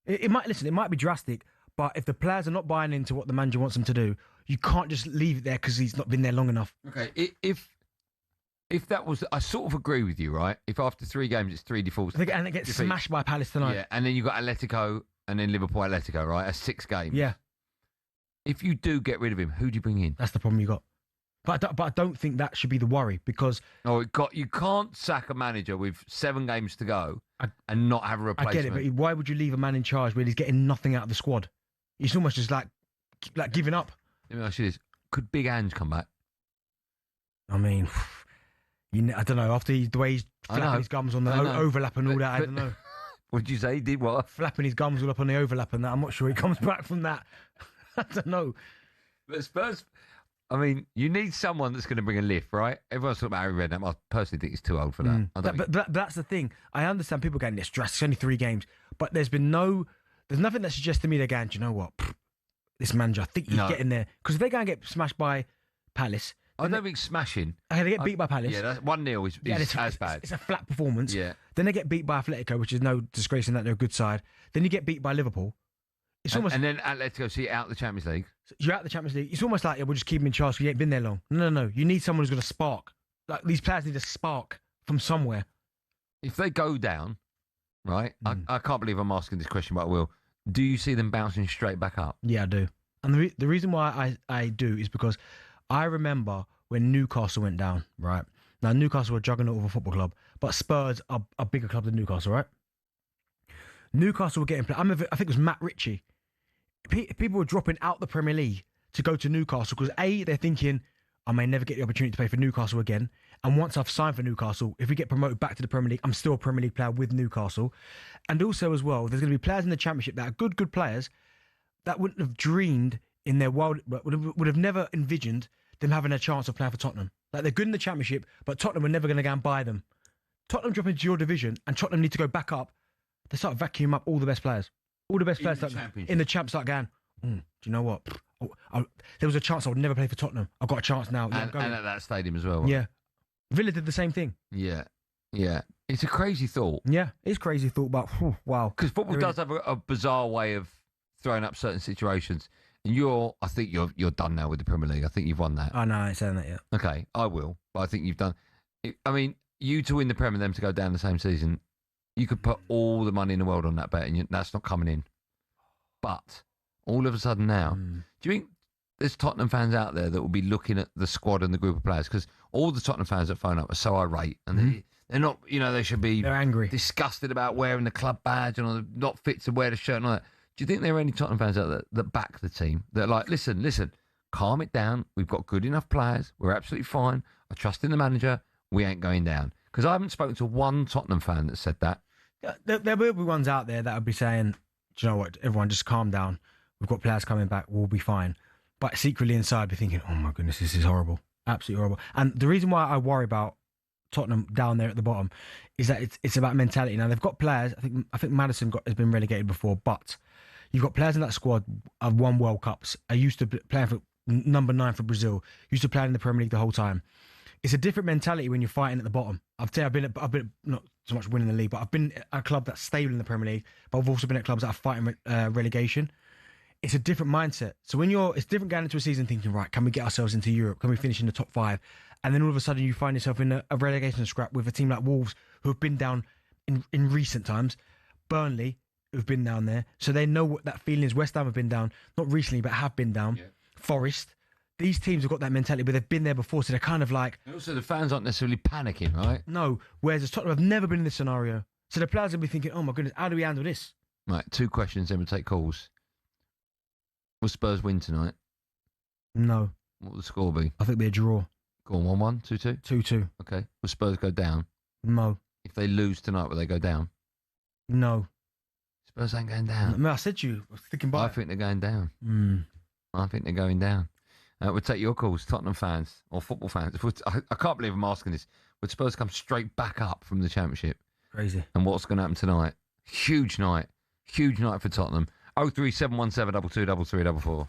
It might be drastic, but if the players are not buying into what the manager wants them to do, you can't just leave it there because he's not been there long enough. Okay, if that was, I sort of agree with you, right? If after 3 games it's 3 defaults, and it gets smashed by Palace tonight, yeah, and then you got Atletico and then Liverpool, Atletico, right? That's 6 games. Yeah. If you do get rid of him, who do you bring in? That's the problem you got. But I don't think that should be the worry because you can't sack a manager with 7 games to go and not have a replacement. I get it, but why would you leave a man in charge when he's getting nothing out of the squad? It's almost just like giving up. Let me ask you this: could Big Ange come back? I mean, I don't know. After the way he's flapping his gums on the overlap and all that, I don't know. What did you say? He did what? Flapping his gums all up on the overlap and that. I'm not sure he comes back from that. I don't know. But Spurs, I mean, you need someone that's going to bring a lift, right? Everyone's talking about Harry Redknapp. I personally think he's too old for that. But that's the thing. I understand people getting this dressed. It's only 3 games. But there's nothing that suggests to me they're going, do you know what? This manager, I think he's getting there. Because if they're going to get smashed by Palace, I don't think smashing. They get beat by Palace. Yeah, that's 1-0 is as bad. It's a flat performance. Yeah. Then they get beat by Atletico, which is no disgrace in that they're a good side. Then you get beat by Liverpool. It's almost. And then Atletico see out the Champions League. So you're out the Champions League. It's almost like we'll just keep him in charge because you ain't been there long. No. You need someone who's going to spark. Like these players need a spark from somewhere. If they go down, right? I can't believe I'm asking this question, but I will. Do you see them bouncing straight back up? Yeah, I do. And the reason why I do is because I remember when Newcastle went down, right? Now, Newcastle were a juggernaut of a football club, but Spurs are a bigger club than Newcastle, right? Newcastle were getting I think it was Matt Ritchie. People were dropping out the Premier League to go to Newcastle because A, they're thinking, I may never get the opportunity to play for Newcastle again. And once I've signed for Newcastle, if we get promoted back to the Premier League, I'm still a Premier League player with Newcastle. And also as well, there's going to be players in the Championship that are good players that wouldn't have dreamed in their world, would have never envisioned them having a chance of playing for Tottenham. Like they're good in the Championship, but Tottenham were never going to go and buy them. Tottenham drop into your division and Tottenham need to go back up. They start vacuuming up all the best players. All the best players in the Champ start going, do you know what? There was a chance I would never play for Tottenham. I've got a chance now. And at that stadium as well. Yeah. Villa did the same thing. Yeah. It's a crazy thought. Yeah, it's crazy thought, but wow. Because football does have a bizarre way of throwing up certain situations. And I think you're done now with the Premier League. I think you've won that. Oh, no, I ain't saying that yet. Okay, I will. But I think you've done. I mean, you to win the Premier, them to go down the same season, you could put all the money in the world on that bet, and that's not coming in. But all of a sudden now, do you think there's Tottenham fans out there that will be looking at the squad and the group of players? Because all the Tottenham fans that phone up are so irate, and they're not. They should be. They're angry, disgusted about wearing the club badge and not fit to wear the shirt and all that. Do you think there are any Tottenham fans out there that back the team? That are like, listen, calm it down. We've got good enough players. We're absolutely fine. I trust in the manager. We ain't going down. Because I haven't spoken to one Tottenham fan that said that. There will be ones out there that would be saying, do you know what, everyone just calm down. We've got players coming back. We'll be fine. But secretly inside, be thinking, oh my goodness, this is horrible. Absolutely horrible. And the reason why I worry about Tottenham down there at the bottom is that it's about mentality. Now, they've got players. I think Maddison has been relegated before, but you've got players in that squad have won World Cups. I used to play for number 9 for Brazil. Used to play in the Premier League the whole time. It's a different mentality when you're fighting at the bottom. I've been not so much winning the league, but I've been at a club that's stable in the Premier League. But I've also been at clubs that are fighting relegation. It's a different mindset. So it's different going into a season thinking, right, can we get ourselves into Europe? Can we finish in the top 5? And then all of a sudden you find yourself in a relegation scrap with a team like Wolves, who have been down in recent times. Burnley, who've been down there. So they know what that feeling is. West Ham have been down, not recently, but have been down. Yeah. Forest. These teams have got that mentality, but they've been there before, so they're kind of like... And also, the fans aren't necessarily panicking, right? No, whereas Tottenham have never been in this scenario. So the players will be thinking, oh my goodness, how do we handle this? Right, 2 questions, then we'll take calls. Will Spurs win tonight? No. What will the score be? I think it'll be a draw. Go on, 1-1, 2-2? 2-2. Okay. Will Spurs go down? No. If they lose tonight, will they go down? No. Spurs ain't going down. I mean, I said to you, I was thinking about I think they're going down. Mm. I think they're going down. We'll take your calls, Tottenham fans or football fans. I can't believe I'm asking this. Would Spurs come straight back up from the Championship? Crazy. And what's going to happen tonight? Huge night. Huge night for Tottenham. 03717 223344.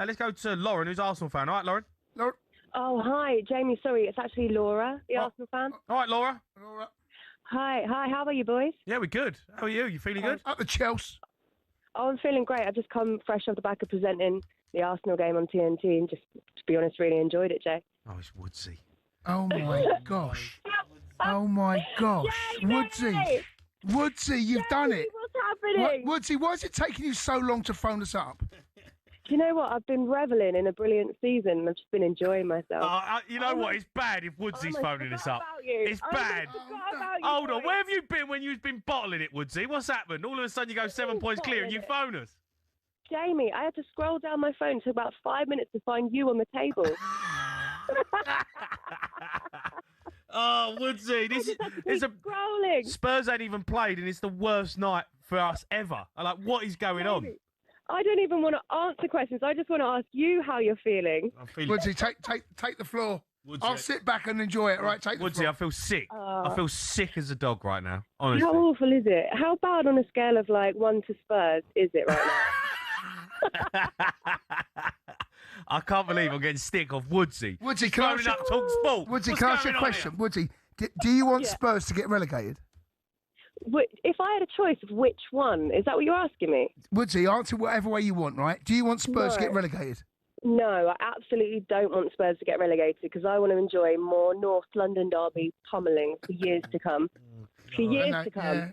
Let's go to Lauren, who's Arsenal fan. All right, Lauren? Lauren? Oh, hi, Jamie. Sorry, it's actually Laura, the Arsenal fan. All right, Laura. Hi, how are you, boys? Yeah, we're good. How are you? You feeling good? At the Chelsea. Oh, I'm feeling great. I've just come fresh off the back of presenting the Arsenal game on TNT and just, to be honest, really enjoyed it, Jay. Oh, it's Woodsy. Oh my gosh. Oh my gosh. Woodsy. Woodsy, you've done it. What's happening? Woodsy, why is it taking you so long to phone us up? Do you know what? I've been revelling in a brilliant season and I've just been enjoying myself. You know what? It's bad if Woodsy's phoning us up. It's bad. About you, Hold on. boys. Where have you been when you've been bottling it, Woodsy? What's happened? All of a sudden you go 7 points clear and you phone us. Jamie, I had to scroll down my phone. It took about 5 minutes to find you on the table. Oh, Woodsy, this is a scrolling. Spurs ain't even played, and it's the worst night for us ever. I'm like, what is going on? I don't even want to answer questions. I just want to ask you how you're feeling. Woodsy, take the floor. Woodsy. I'll sit back and enjoy it. All right, take the Woodsy, floor. I feel sick. I feel sick as a dog right now. Honestly. How awful is it? How bad on a scale of like 1 to Spurs is it right now? I can't believe I'm getting stick off Woodsy. Woodsy, can I ask Phoning up talkSPORT. Woodsy, What's can I ask you going a on question? here? Woodsy, do you want Spurs to get relegated? If I had a choice of which one, is that what you're asking me? Woodsy, answer whatever way you want, right? Do you want Spurs to No. get relegated? No, I absolutely don't want Spurs to get relegated because I want to enjoy more North London derby pummeling for years to come. For years to come.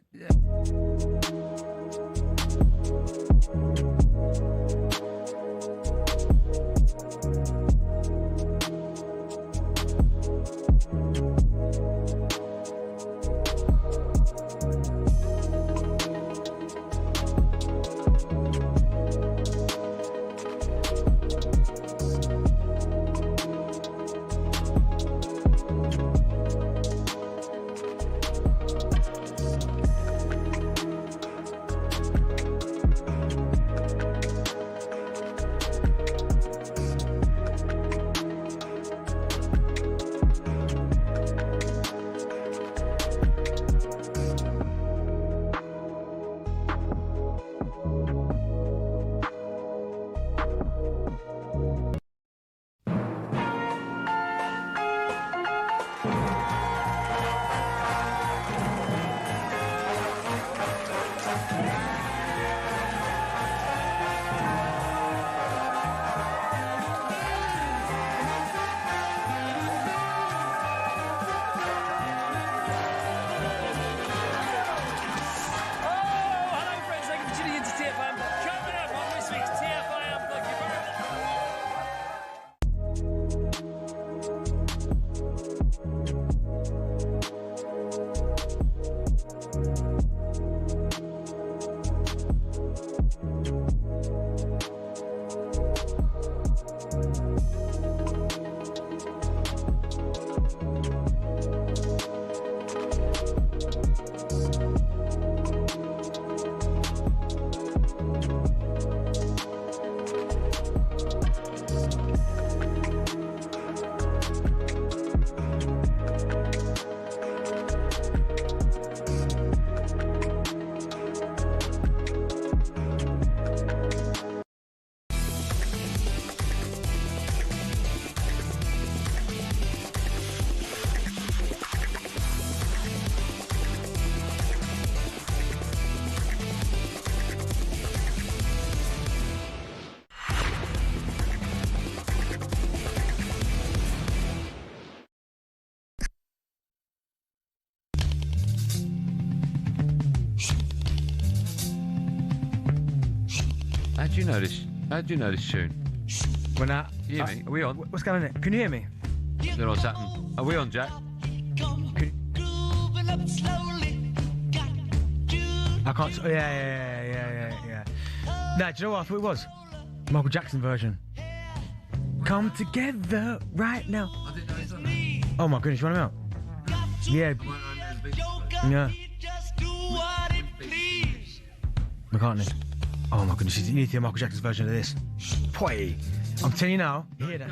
How do you know this? How do you know this tune? When I, You hear me? Are we on? What's going on here? Can you hear me? Don't know what's happening. Are we on, Jack? I can't. Yeah. Nah, do you know what I thought it was? Michael Jackson version. Come together right now. Oh my goodness, you want him out? Yeah. Yeah. McCartney. Oh my goodness, you need to hear Michael Jackson's version of this. Boy, I'm telling you now. You hear that?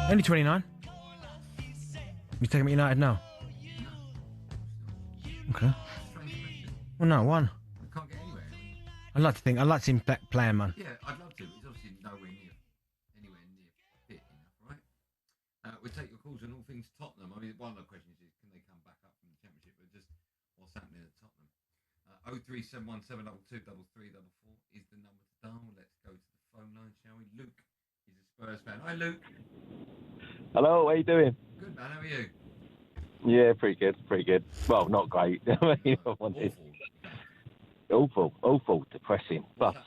Only 29. You taking me United now? Okay. Well, no, one. I'd like to see him playing, man. Yeah, I'd love to. It's obviously nowhere near. We'll take your calls on all things Tottenham. I mean, one of the questions is, can they come back up from the Championship? But just what's happening at Tottenham? 03717223344 is the number to dial. Let's go to the phone line, shall we? Luke is a Spurs fan. Hi, Luke. Hello, how you doing? Good, man. How are you? Yeah, pretty good. Well, not great. I mean, awful, depressing. But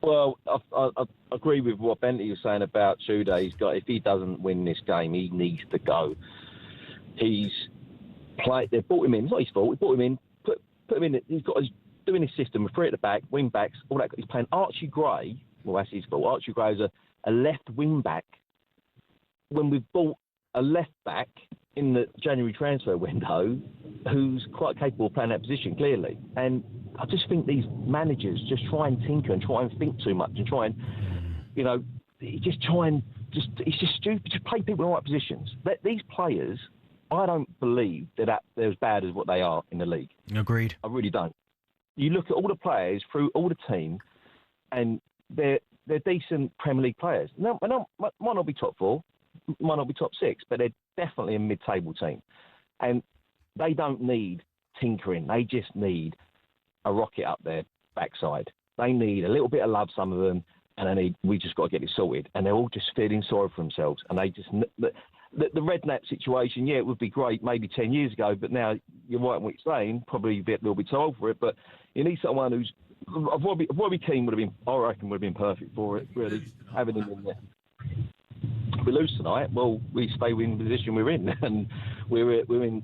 well, I agree with what Bentley was saying about Shuda. If he doesn't win this game, he needs to go. He's played. They brought him in. It's not his fault. They brought him in. Put him in. He's doing his system with three at the back, wing backs, all that. He's playing Archie Gray. Well, that's his fault. Archie Gray is a left wing back. When we've bought a left back in the January transfer window who's quite capable of playing that position, clearly. And I just think these managers just try and tinker and try and think too much and try and, it's just stupid. Just play people in the right positions. These players, I don't believe they're as bad as what they are in the league. Agreed. I really don't. You look at all the players through all the team and they're decent Premier League players. No, might not be top four, might not be top six, but they're definitely a mid-table team. And they don't need tinkering. They just need a rocket up their backside. They need a little bit of love, some of them, and we just got to get it sorted. And they're all just feeling sorry for themselves. And they just, the Redknapp situation, yeah, it would be great maybe 10 years ago, but now you're right in what you're saying, probably a little bit too old for it, but you need someone who's, Robbie Keane would have been, I reckon, would have been perfect for it, really, having him in there. If we lose tonight, well, we stay in the position we're in, and we're in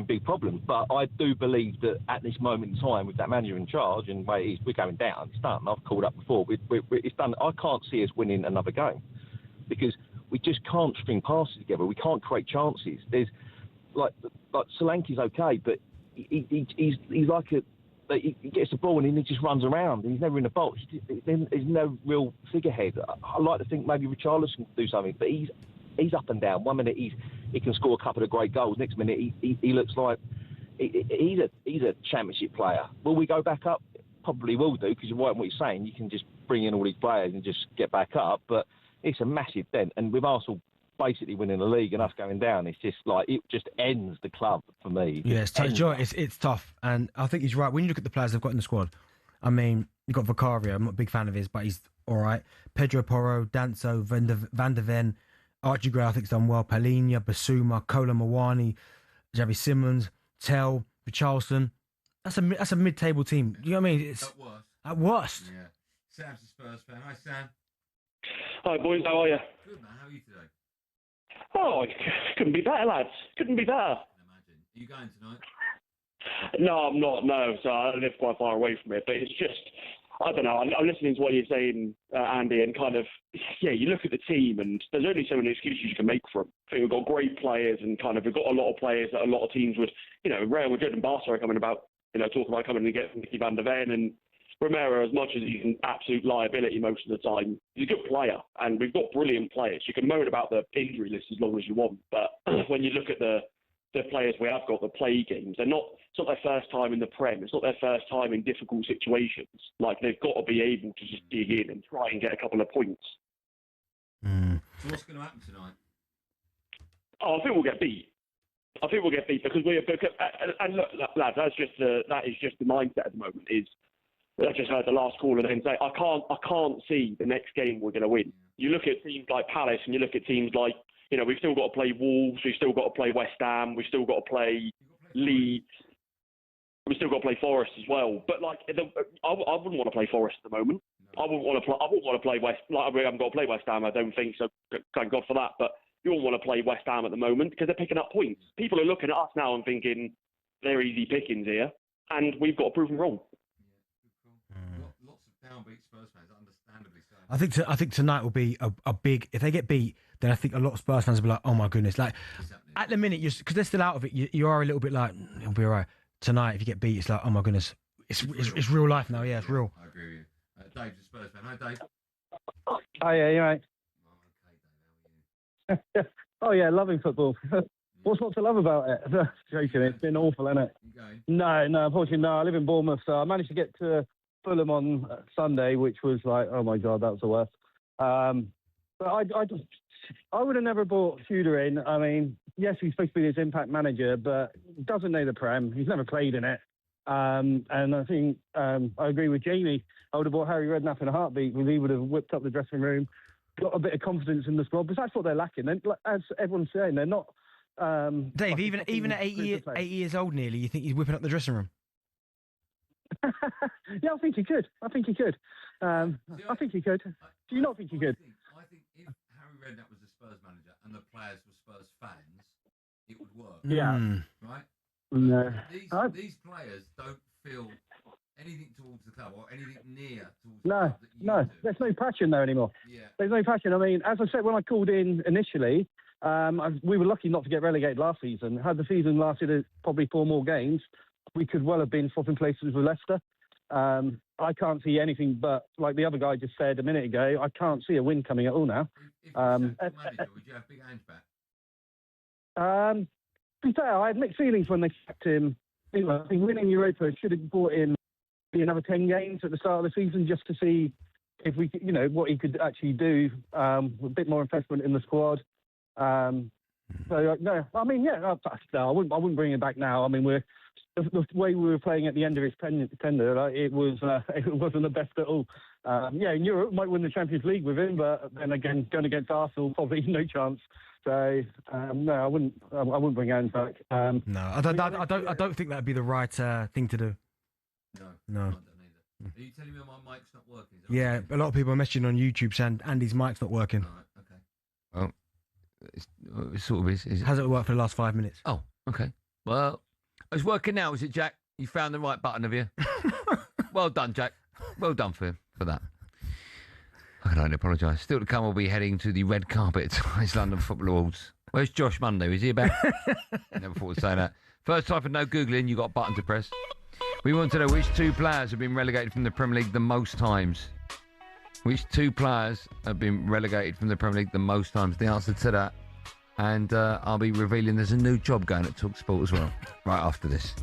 big problems. But I do believe that at this moment in time, with that manager in charge, and we're going down, it's done. I've called up before. It's done. I can't see us winning another game because we just can't string passes together. We can't create chances. There's like Solanke's okay, but he's like he gets the ball and he just runs around. He's never in the box. There's no real figurehead. I like to think maybe Richarlison can do something, but he's up and down. 1 minute he can score a couple of great goals. Next minute he looks like he's a championship player. Will we go back up? Probably will do, because you're right in what you're saying. You can just bring in all these players and just get back up, but it's a massive dent. And with Arsenal basically winning the league and us going down, it's just like it just ends the club for me. Yeah, it's tough, and I think he's right. When you look at the players they've got in the squad, I mean, you've got Vicario. I'm not a big fan of his, but he's all right. Pedro Porro, Danso, Van der Ven, Archie Gray, I think, has done well. Palhinha, Basuma, Kola Mawani, Javi Simmons, Tell, Richarlison. That's a mid-table team. You know what I mean? It's at worst. Yeah. Sam's a Spurs fan. Hi, Sam. Hi, boys. How are you? Good, man. How are you today? Oh, couldn't be better, lads. Couldn't be better. Are you going tonight? No, I'm not. No, so I live quite far away from it. But it's just, I don't know. I'm listening to what you're saying, Andy, and kind of, yeah, you look at the team, and there's only so many excuses you can make for them. I think we've got great players, and kind of we've got a lot of players that a lot of teams would, Real Madrid and Barca are coming about, talking about coming and getting Nicky Van der Ven, and Romero, as much as he's an absolute liability most of the time, he's a good player, and we've got brilliant players. You can moan about the injury list as long as you want, but when you look at the players we have got that play games, it's not their first time in the Prem. It's not their first time in difficult situations. Like, they've got to be able to just dig in and try and get a couple of points. So what's going to happen tonight? Oh, I think we'll get beat. Because and look, lads, that is just the mindset at the moment. I just heard the last caller then say, I can't see the next game we're going to win. You look at teams like Palace, and you look at teams like, we've still got to play Wolves, we've still got to play West Ham, we've still got to play Leeds, we've still got to play Forest as well. But I wouldn't want to play Forest at the moment. I wouldn't want to play West. We haven't got to play West Ham, I don't think so. Thank God for that. But you wouldn't want to play West Ham at the moment because they're picking up points. People are looking at us now and thinking they're easy pickings here, and we've got to prove them wrong. Lots of downbeat Spurs fans, understandably so. I think tonight will be a big. If they get beat, then I think a lot of Spurs fans will be like, "Oh my goodness!" Like at the minute, because they're still out of it, you are a little bit like, "It'll be all right." Tonight, if you get beat, it's like, "Oh my goodness!" It's real life now. Yeah, it's real. I agree with you. Dave's a Spurs fan. Hi, Dave. Oh yeah, you're right. Oh yeah, loving football. What's not to love about it? Joking, it's been awful, hasn't it? No, unfortunately no. I live in Bournemouth, so I managed to get to Fulham on Sunday, which was like, oh my God, that was the worst. But I just I would have never brought Tudor in. I mean, yes, he's supposed to be his impact manager, but doesn't know the Prem. He's never played in it. And I think I agree with Jamie. I would have brought Harry Redknapp in a heartbeat. He would have whipped up the dressing room, got a bit of confidence in the squad. But that's what they're lacking. As everyone's saying, they're not. Dave, even at 8 years old nearly, you think he's whipping up the dressing room? Yeah, I think he could. I think he could. Do you not think he could? I think if Harry Redknapp was the Spurs manager and the players were Spurs fans, it would work. Yeah. Right? No. These players don't feel anything towards the club or anything near towards No, there's no passion there anymore. Yeah. There's no passion. I mean, as I said when I called in initially, we were lucky not to get relegated last season. Had the season lasted probably 4 more games, we could well have been swapping places with Leicester. I can't see anything but, like the other guy just said a minute ago, I can't see a win coming at all now. If you sacked the manager, would you have big hands back? To be fair, I had mixed feelings when they sacked him. I think winning Europa should have brought in another 10 games at the start of the season just to see if we, what he could actually do. A bit more investment in the squad. No, I mean, yeah, no, I wouldn't bring him back now. I mean, the way we were playing at the end of his tender, it wasn't the best at all. Yeah, in Europe, might win the Champions League with him, but then again, going against Arsenal, probably no chance. So no, I wouldn't bring Ange back. No, I don't think that'd be the right thing to do. No. Are you telling me my mic's not working? Yeah, a lot of people are messaging on YouTube saying Andy's mic's not working. Right, okay. Well, it sort of is. Hasn't worked for the last 5 minutes. Oh, okay. Well, it's working now, is it, Jack? You found the right button, have you? Well done, Jack. Well done for that. I can only apologise. Still to come, we'll be heading to the red carpet at tonight's London Football Awards. Where's Josh Monday? Is he about? Never thought to say that. First time for no Googling, you got a button to press. We want to know which 2 players have been relegated from the Premier League the most times. Which 2 players have been relegated from the Premier League the most times? The answer to that. And I'll be revealing there's a new job going at talkSPORT as well, right after this.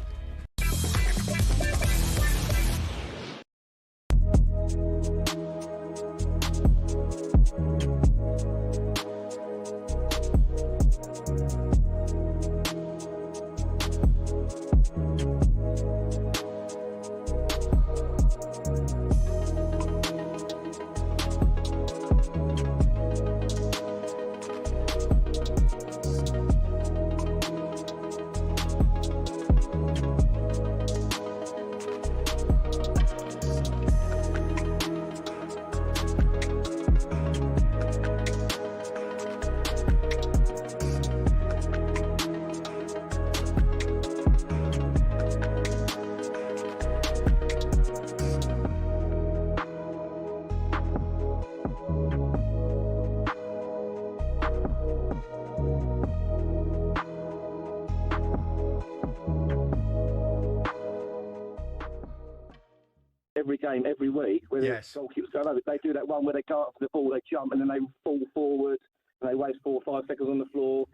Every game, every week, where the goalkeepers go over. They do that one where they go up for the ball, they jump, and then they fall forward, and they waste 4 or 5 seconds on the floor.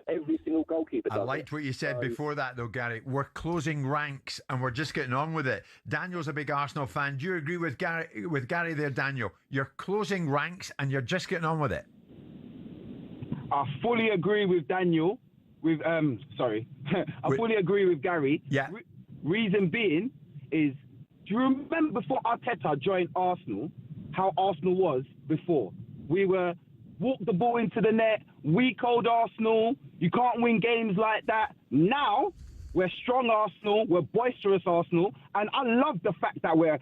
Every single goalkeeper does I liked what you said before that, though, Gary. We're closing ranks, and we're just getting on with it. Daniel's a big Arsenal fan. Do you agree with Gary there, Daniel? You're closing ranks, and you're just getting on with it. I fully agree with Daniel. I fully agree with Gary. Yeah. Reason being is, do you remember before Arteta joined Arsenal, how Arsenal was before? We were walk the ball into the net, weak old Arsenal. You can't win games like that. Now we're strong Arsenal, we're boisterous Arsenal, and I love the fact that we're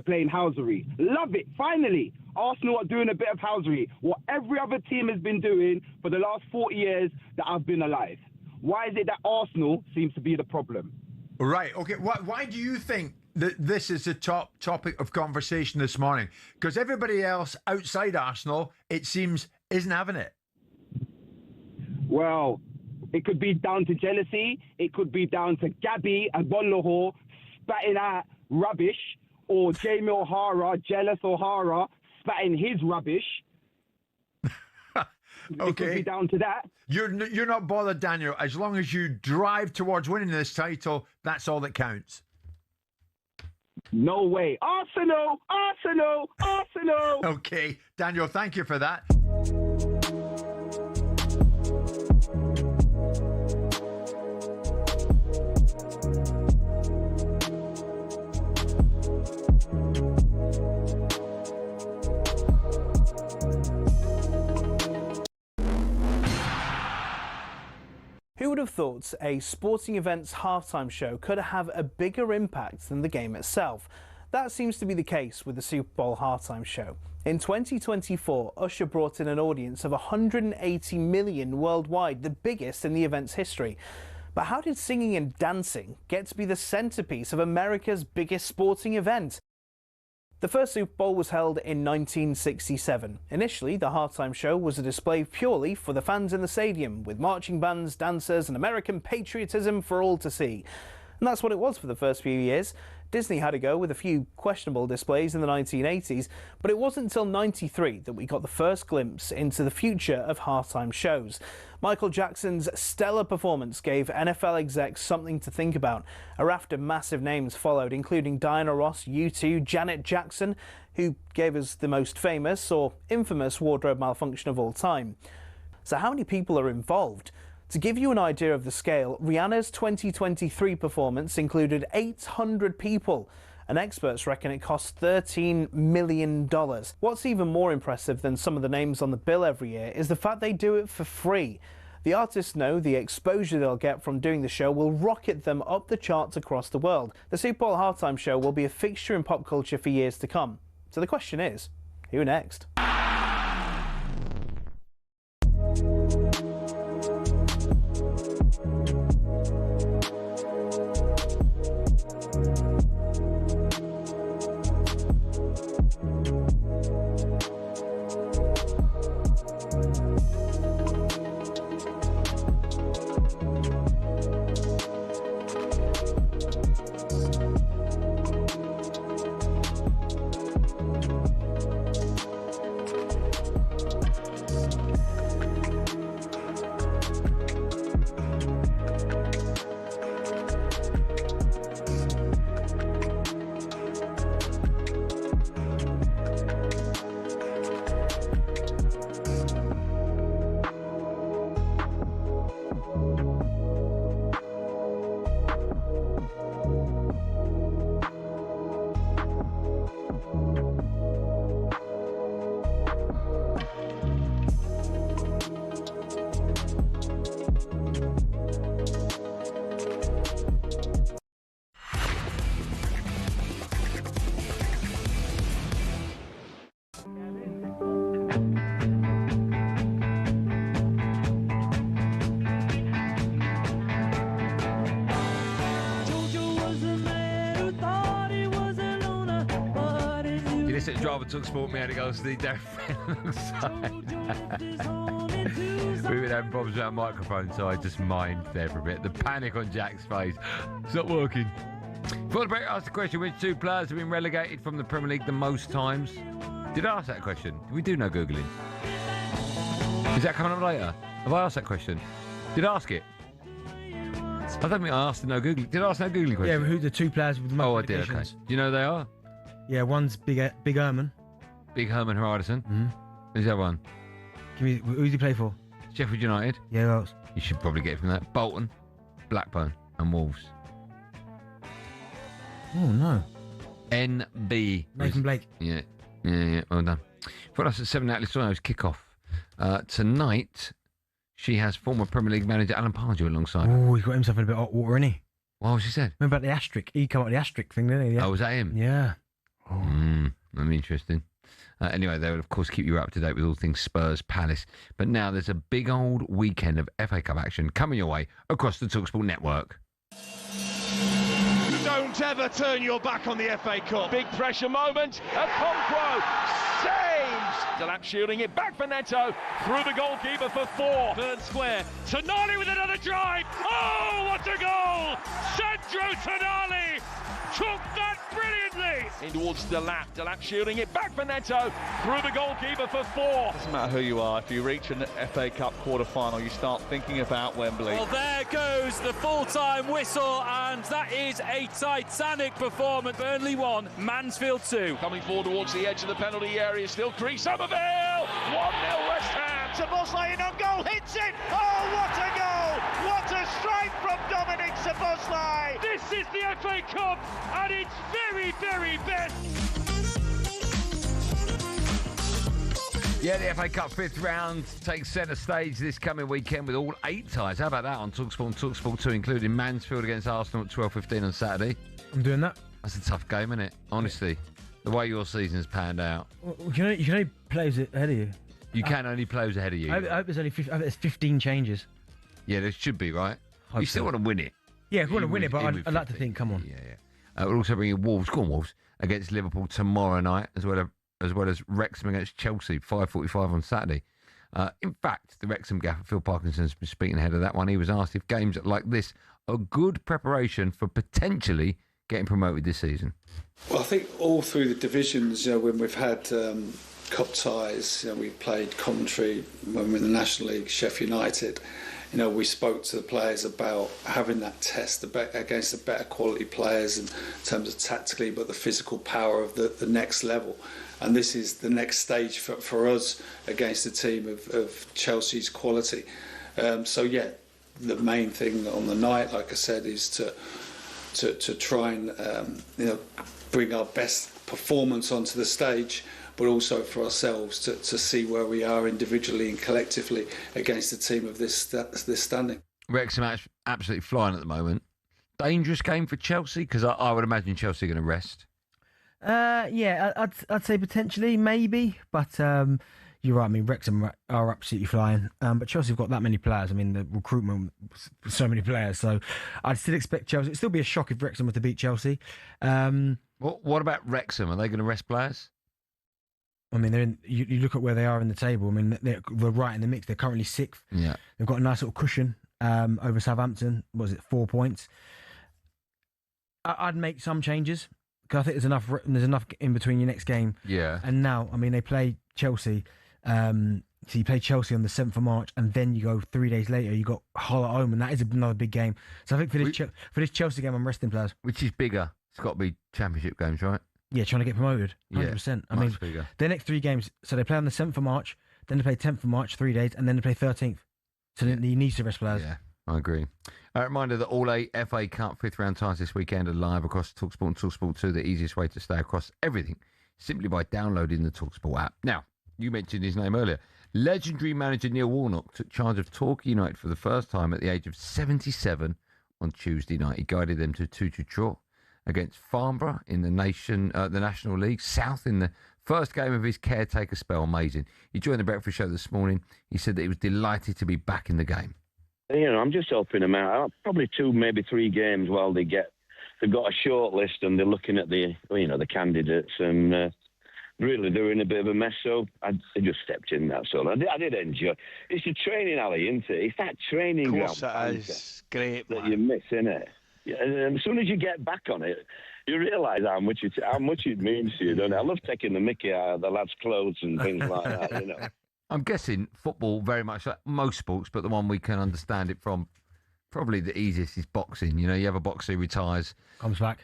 playing housery. Love it. Finally, Arsenal are doing a bit of housery. What every other team has been doing for the last 40 years that I've been alive. Why is it that Arsenal seems to be the problem? Right. Okay. Why do you think that this is the top topic of conversation this morning? Because everybody else outside Arsenal, it seems, isn't having it. Well, it could be down to jealousy. It could be down to Gabby and Bonlahor spatting out rubbish, or Jamie O'Hara, jealous O'Hara, spatting his rubbish. Okay. It could be down to that. You're not bothered, Daniel. As long as you drive towards winning this title, that's all that counts. No way. Arsenal, Arsenal, Arsenal. Okay, Daniel, thank you for that. have thought a sporting event's halftime show could have a bigger impact than the game itself. That seems to be the case with the Super Bowl halftime show. In 2024, Usher brought in an audience of 180 million worldwide, the biggest in the event's history. But how did singing and dancing get to be the centrepiece of America's biggest sporting event? The first Super Bowl was held in 1967. Initially, the halftime show was a display purely for the fans in the stadium, with marching bands, dancers, and American patriotism for all to see. And that's what it was for the first few years. Disney had a go with a few questionable displays in the 1980s, but it wasn't until '93 that we got the first glimpse into the future of halftime shows. Michael Jackson's stellar performance gave NFL execs something to think about. A raft of massive names followed, including Diana Ross, U2, Janet Jackson, who gave us the most famous or infamous wardrobe malfunction of all time. So how many people are involved? To give you an idea of the scale, Rihanna's 2023 performance included 800 people, and experts reckon it cost $13 million. What's even more impressive than some of the names on the bill every year is the fact they do it for free. The artists know the exposure they'll get from doing the show will rocket them up the charts across the world. The Super Bowl halftime show will be a fixture in pop culture for years to come. So the question is, who next? Driver talkSPORT, me, Andy Goldstein Darren Bent. We've been having problems with our microphone, so I just mimed there for a bit. The panic on Jack's face. It's not working. Before the break, I asked the question, which two players have been relegated from the Premier League the most times? Did I ask that question? We do no Googling. Is that coming up later? Have I asked that question? Did I ask it? I don't think I asked the no Googling. Did I ask no Googling question? Yeah, who the two players with the most Oh, I did, okay. Do you know who they are? Yeah, one's Big Herman. Big Herman Hardison. Mm-hmm. Who's the other one? Give me, who did he play for? Sheffield United. Yeah, who else? You should probably get it from that. Bolton, Blackburn, and Wolves. Oh, no. NB. Nathan Blake. Yeah. Well done. For us at 7, Natalie Sono's kick-off. Tonight, she has former Premier League manager Alan Pardew alongside her. Oh, he's got himself in a bit of hot water, isn't he? What was he said? Remember about the asterisk? He came up with the asterisk thing, didn't he? Yeah. Oh, was that him? Yeah. Oh. I'm interesting. Anyway, they will, of course, keep you up to date with all things Spurs, Palace. But now there's a big old weekend of FA Cup action coming your way across the talkSPORT network. Don't ever turn your back on the FA Cup. Big pressure moment. Okonkwo saves. Delap shooting it back for Neto. Through the goalkeeper for 4. Third square. Tonali with another drive. Oh, what a goal! Sandro Tonali took that brilliantly. In towards Delap. Delap shooting it back for Neto. Through the goalkeeper for 4. Doesn't matter who you are. If you reach an FA Cup quarter-final, you start thinking about Wembley. Well, there goes the full-time whistle, and that is a titanic performance. Burnley 1, Mansfield 2. Coming forward towards the edge of the penalty area, still Cree Somerville. 1-0 West Ham. Szoboszlai in on goal, hits it. Oh, what a goal! What a strike from Dominic Szoboszlai. This is the FA Cup at its very, very best. Yeah, the FA Cup fifth round takes centre stage this coming weekend with all 8 ties. How about that on talkSPORT and talkSPORT 2, including Mansfield against Arsenal at 12:15 on Saturday? I'm doing that. That's a tough game, isn't it? Honestly, the way your season's panned out. Well, you can only play ahead of you. You can only play ahead of you. I hope there's only 15 changes. Yeah, there should be, right? You still want to win it. Yeah, we want to win it, but I'd like to think, come on. Yeah. We're also bringing Wolves, go on Wolves, against Liverpool tomorrow night, as well as Wrexham against Chelsea, 5:45 on Saturday. In fact, the Wrexham gaffer, Phil Parkinson's been speaking ahead of that one. He was asked if games like this are good preparation for potentially getting promoted this season. Well, I think all through the divisions, when we've had cup ties, we played Coventry when we were in the National League, Sheffield United. We spoke to the players about having that test against the better quality players in terms of tactically, but the physical power of the next level. And this is the next stage for us against a team of Chelsea's quality. The main thing on the night, like I said, is to try and bring our best performance onto the stage, but also for ourselves to see where we are individually and collectively against a team of this standing. Wrexham absolutely flying at the moment. Dangerous game for Chelsea, because I would imagine Chelsea are going to rest. I'd say potentially, maybe, but you're right. I mean, Wrexham are absolutely flying, but Chelsea have got that many players. I mean, the recruitment, so many players. So I'd still expect Chelsea. It'd still be a shock if Wrexham were to beat Chelsea. What about Wrexham? Are they going to rest players? I mean, they're in. You look at where they are in the table. I mean, they're right in the mix. They're currently 6th. Yeah, they've got a nice little cushion over Southampton. What was it, 4 points? I'd make some changes. I think there's enough in between your next game. Yeah. And now, I mean, they play Chelsea. So you play Chelsea on the 7th of March, and then you go 3 days later, you got Hull at home, and that is another big game. So I think for this Chelsea game, I'm resting players. Which is bigger? It's got to be Championship games, right? Yeah, trying to get promoted. 100%. Yeah, much bigger. Their next 3 games, so they play on the 7th of March, then they play 10th of March, 3 days, and then they play 13th. So he needs to rest players. Yeah, I agree. A reminder that all 8 FA Cup fifth round ties this weekend are live across talkSPORT and talkSPORT 2. The easiest way to stay across everything simply by downloading the talkSPORT app. Now, you mentioned his name earlier. Legendary manager Neil Warnock took charge of Torquay United for the first time at the age of 77 on Tuesday night. He guided them to a 2-2 draw against Farnborough in the National League South in the first game of his caretaker spell. Amazing. He joined the Breakfast Show this morning. He said that he was delighted to be back in the game. I'm just helping them out. Probably 2, maybe 3 games while they've got a short list and they're looking at the candidates and really they're in a bit of a mess. So I just stepped in. That's all. I did enjoy. It's a training alley, isn't it? It's that training ground. Of course it is. Great, that man. you miss, innit? Yeah, and as soon as you get back on it, you realise how much it means to you, don't it? I love taking the mickey out of the lads' clothes and things like that. I'm guessing football very much like most sports, but the one we can understand it from probably the easiest is boxing. You have a boxer who retires, comes back,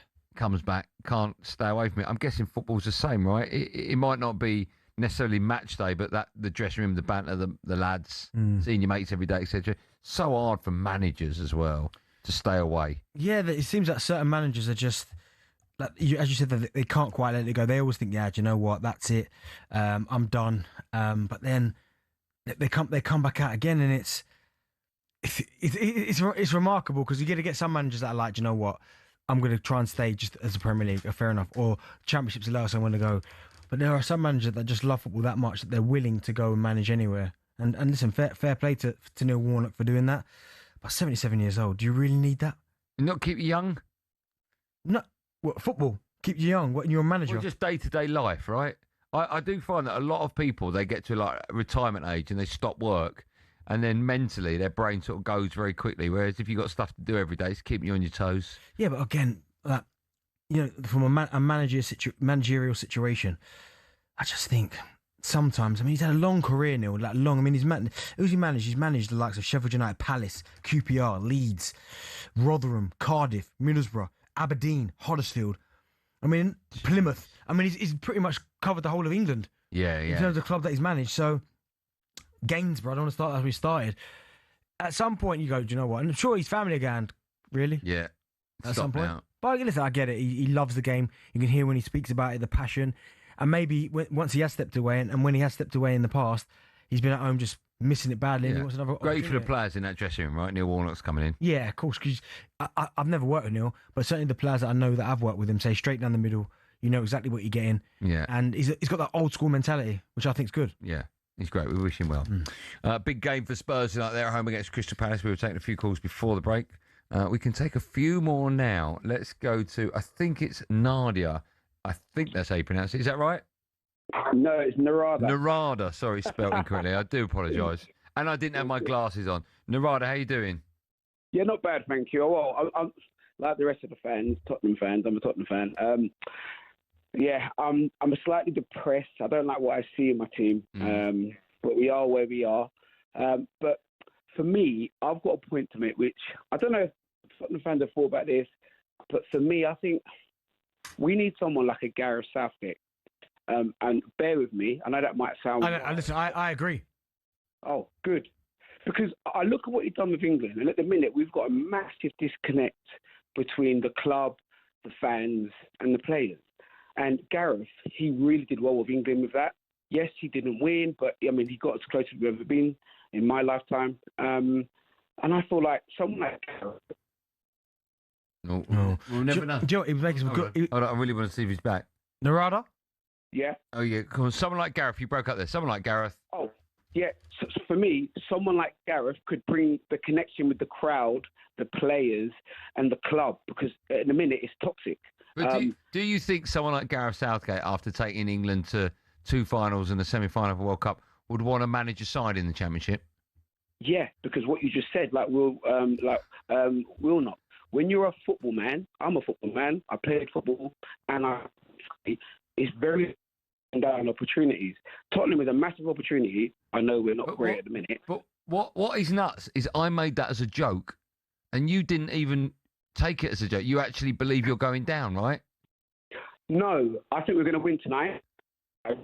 can't stay away from it. I'm guessing football's the same, right? It might not be necessarily match day, but the dressing room, the banter, the lads, seeing your mates every day, etc. So hard for managers as well to stay away. Yeah, it seems like certain managers are just, as you said, they can't quite let it go. They always think, do you know what? That's it. I'm done. But then they come back out again, and it's remarkable because you get some managers that are like, do you know what? I'm going to try and stay just as a Premier League, fair enough, or Championship's the lowest I'm going to go. But there are some managers that just love football that much that they're willing to go and manage anywhere. And listen, fair play to Neil Warnock for doing that. But 77 years old, do you really need that? Not keep you young? No. What, football? Keep you young? What, you're a manager? Well, just day-to-day life, right? I do find that a lot of people, they get to like retirement age and they stop work, and then mentally their brain sort of goes very quickly. Whereas if you've got stuff to do every day, it's keeping you on your toes. Yeah, but again, from a managerial situation, I just think sometimes, he's had a long career, Neil, who's he managed? He's managed the likes of Sheffield United, Palace, QPR, Leeds, Rotherham, Cardiff, Middlesbrough, Aberdeen, Huddersfield. Plymouth. He's pretty much covered the whole of England. Yeah. In terms of the club that he's managed. So, Gainsborough, I don't want to start as we started. At some point, you go, do you know what? And I'm sure his family are going, really? Yeah. At some point. But listen, I get it. He loves the game. You can hear when he speaks about it, the passion. And maybe once he has stepped away, and when he has stepped away in the past, he's been at home just missing it badly. And he wants another Great for the opportunity. players in that dressing room, right? Neil Warnock's coming in. Yeah, of course. Because I've never worked with Neil, but certainly the players that I know that I've worked with him say straight down the middle. You know exactly what you're getting. Yeah. And he's got that old school mentality, which I think's good. Yeah. He's great. We wish him well. Big game for Spurs tonight. They're at home against Crystal Palace. We were taking a few calls before the break. We can take a few more now. Let's go to, I think it's Nadia. I think that's how you pronounce it. Is that right? No, it's Narada. Narada. Sorry, spelled incorrectly. I do apologise. And I didn't have my glasses on. Narada, how you doing? Yeah, not bad, thank you. Well, I'm like the rest of the fans, Tottenham fans. I'm a Tottenham fan. I'm slightly depressed. I don't like what I see in my team. But we are where we are. But for me, I've got a point to make, which I don't know if Tottenham fans have thought about this, but for me, I think we need someone like a Gareth Southgate. And bear with me, I know that might sound... Listen, I agree. Oh, good. Because I look at what he's done with England, and at the minute, we've got a massive disconnect between the club, the fans, and the players. And Gareth, he really did well with England with that. Yes, he didn't win, but, I mean, he got as close as we've ever been in my lifetime. And I feel like someone like Gareth... No. We'll never know. Do you know what? He was making some good... Hold on, I really want to see if he's back. Narada? Yeah. Oh, yeah. Come on. Someone like Gareth. You broke up there. Someone like Gareth. Oh, yeah. So for me, someone like Gareth could bring the connection with the crowd, the players, and the club, because in the minute it's toxic. But do you think someone like Gareth Southgate, after taking England to 2 finals and a semi-final of a World Cup, would want to manage a side in the Championship? Yeah, because what you just said, will not. When you're a football man, I'm a football man. I played football, and it's very down opportunities. Tottenham is a massive opportunity. I know we're not great at the minute. But what is nuts is I made that as a joke, and you didn't even take it as a joke. You actually believe you're going down, right? No, I think we're going to win tonight. Do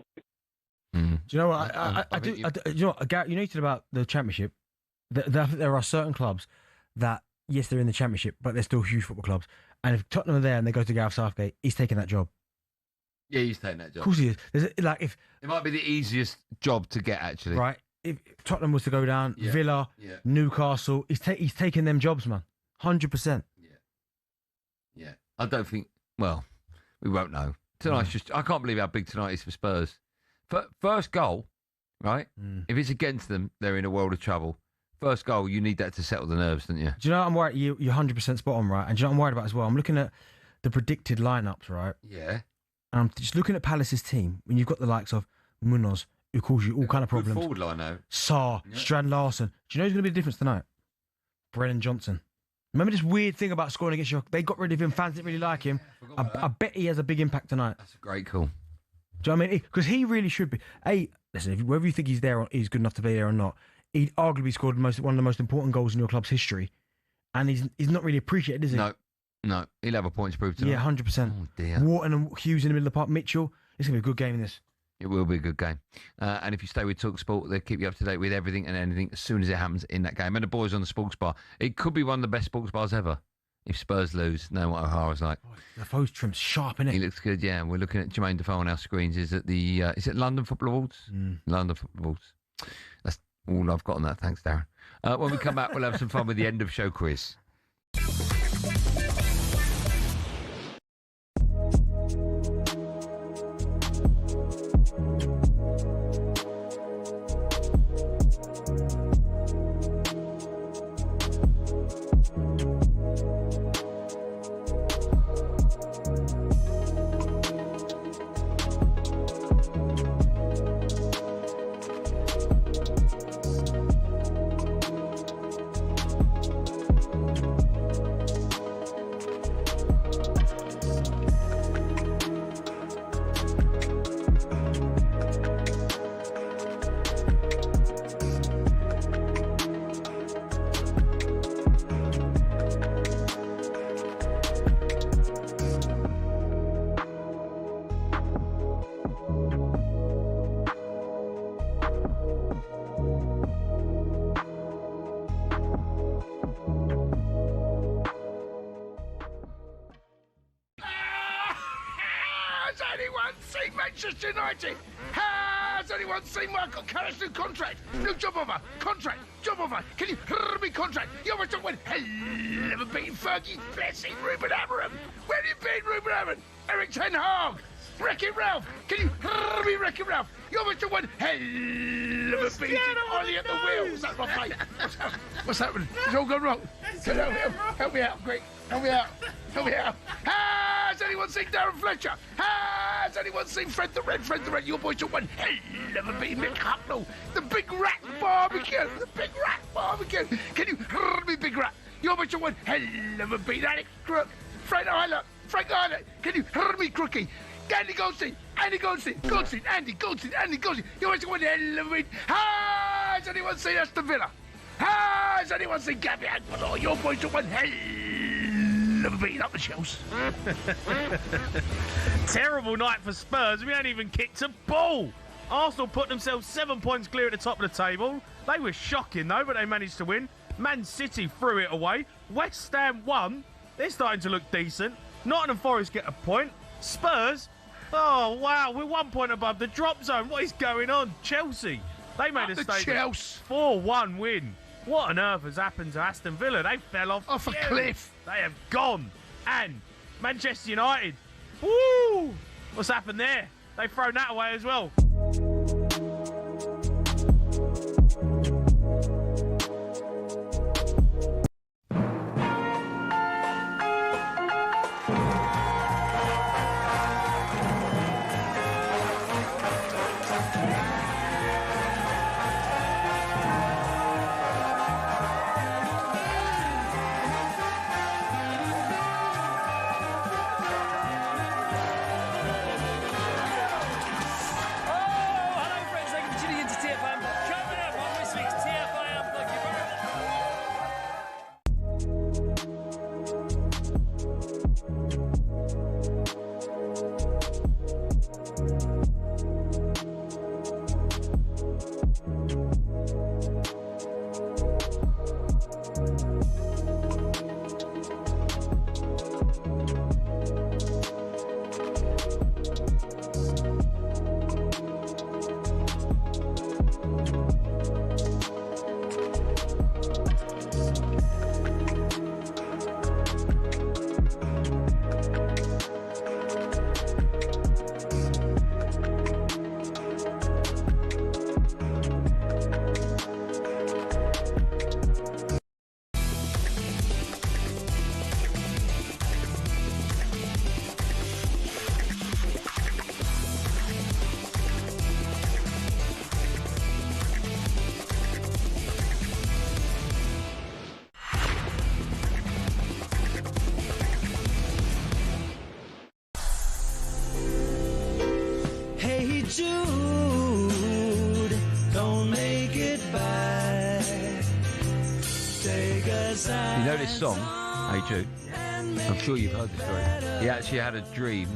you know what? I do. You know what, Gareth, you know about the Championship? There are certain clubs that, yes, they're in the Championship, but they're still huge football clubs. And if Tottenham are there and they go to Gareth Southgate, he's taking that job. Yeah, he's taking that job. Of course he is. If it might be the easiest job to get, actually. Right. If Tottenham was to go down, Villa, Newcastle, he's taking them jobs, man. 100%. Yeah. I don't think... Well, we won't know. Tonight's just... I can't believe how big tonight is for Spurs. First goal, right? If it's against them, they're in a world of trouble. First goal, you need that to settle the nerves, don't you? Do you know what I'm worried? You're 100% spot on, right? And do you know what I'm worried about as well? I'm looking at the predicted lineups, right? Yeah. And I'm just looking at Palace's team, when you've got the likes of Munoz, who causes you all kind of problems. Good forward line, though. Sarr, Strand Larson. Do you know who's going to be the difference tonight? Brennan Johnson. Remember this weird thing about scoring against you? They got rid of him. Fans didn't really like him. I bet he has a big impact tonight. That's a great call. Do you know what I mean? Because he really should be. Listen, whether you think he's there or he's good enough to be there or not, he arguably scored one of the most important goals in your club's history. And he's not really appreciated, is he? No. He'll have a point to prove tonight. Yeah, 100%. Oh, dear. Wharton and Hughes in the middle of the park. Mitchell. It's going to be a good game in this. It will be a good game. And if you stay with talkSPORT, they'll keep you up to date with everything and anything as soon as it happens in that game. And the boys on the sports bar. It could be one of the best sports bars ever. If Spurs lose, know what O'Hara's like. Defoe's trim's sharp, isn't it? He looks good, yeah. We're looking at Jermaine Defoe on our screens. Is it London Football Awards? London Football Awards. That's all I've got on that. Thanks, Darren. When we come back, we'll have some fun with the end of show quiz. anyone seen Manchester United? Has anyone seen Michael Carrick's new contract? New job offer, contract, job offer. Can you hear me contract? You almost don't win. Hell of a beating Fergie, blessing Ruben Amorim. Where have you been, Ruben Amorim? Eric Ten Hag. Wreck-It Ralph! Can you hear me, Wreck-It Ralph? You're Mr. One hell of a beating Ollie at the wheel. What's that, Rob, mate? What's happening? It's all gone wrong. Help me out, quick. Help me out. Help me out. Has anyone seen Darren Fletcher? Has anyone seen Fred the Red? Fred the Red, your boy to one hell of a beating McCartney. The Big Rat Barbecue. The Big Rat Barbecue. Can you hear me, Big Rat? You're Mr. One hell of a beating Alex Crook. Frank Isler. Can you hear me, Crookie? Andy Goldstein, Andy Goldstein, Andy Goldstein. You want to win the hell of it? Has anyone seen Aston Villa? Has anyone seen Gabby Agbonlor? Your boys to one hell of a beating up the shells. Terrible night for Spurs. We ain't even kicked a ball. Arsenal put themselves 7 points clear at the top of the table. They were shocking though, but they managed to win. Man City threw it away. West Ham won. They're starting to look decent. Nottingham Forest get a point. Spurs, oh wow, we're 1 point above the drop zone. What is going on? Chelsea, they made a statement. 4-1 win. What on earth has happened to Aston Villa? They fell off a cliff. They have gone. And Manchester United, woo! What's happened there? They've thrown that away as well. Jude, don't make it back. Take us out. You know this song, Hey Jude? I'm sure you've heard the story. He actually had a dream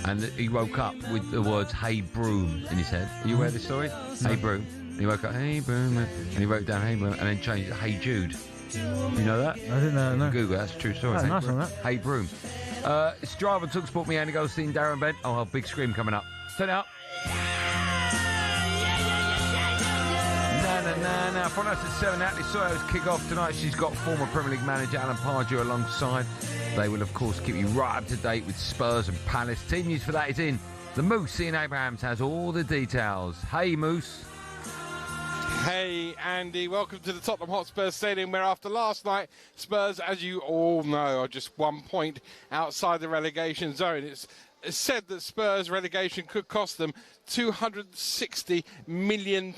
and he woke up with the words Hey Broom in his head. Are you aware of this story? Hey Broom. And he woke up, Hey Broom, and he wrote down Hey Broom and then changed it Hey Jude. You know that? I didn't know. No. Google, that's a true story. Oh, nice on that. Hey Broom. It's Drive on talkSPORT, me, Andy Goldstein, Darren Bent. Oh, big scream coming up. Turn it up. Now, from us at 7, Natalie Sawyer's kick-off tonight. She's got former Premier League manager Alan Pardew alongside. They will, of course, keep you right up to date with Spurs and Palace. Team news for that is in. The Moose, Ian Abrahams, has all the details. Hey, Moose. Hey, Andy. Welcome to the Tottenham Hotspur Stadium, where after last night, Spurs, as you all know, are just 1 point outside the relegation zone. It's said that Spurs relegation could cost them £260 million.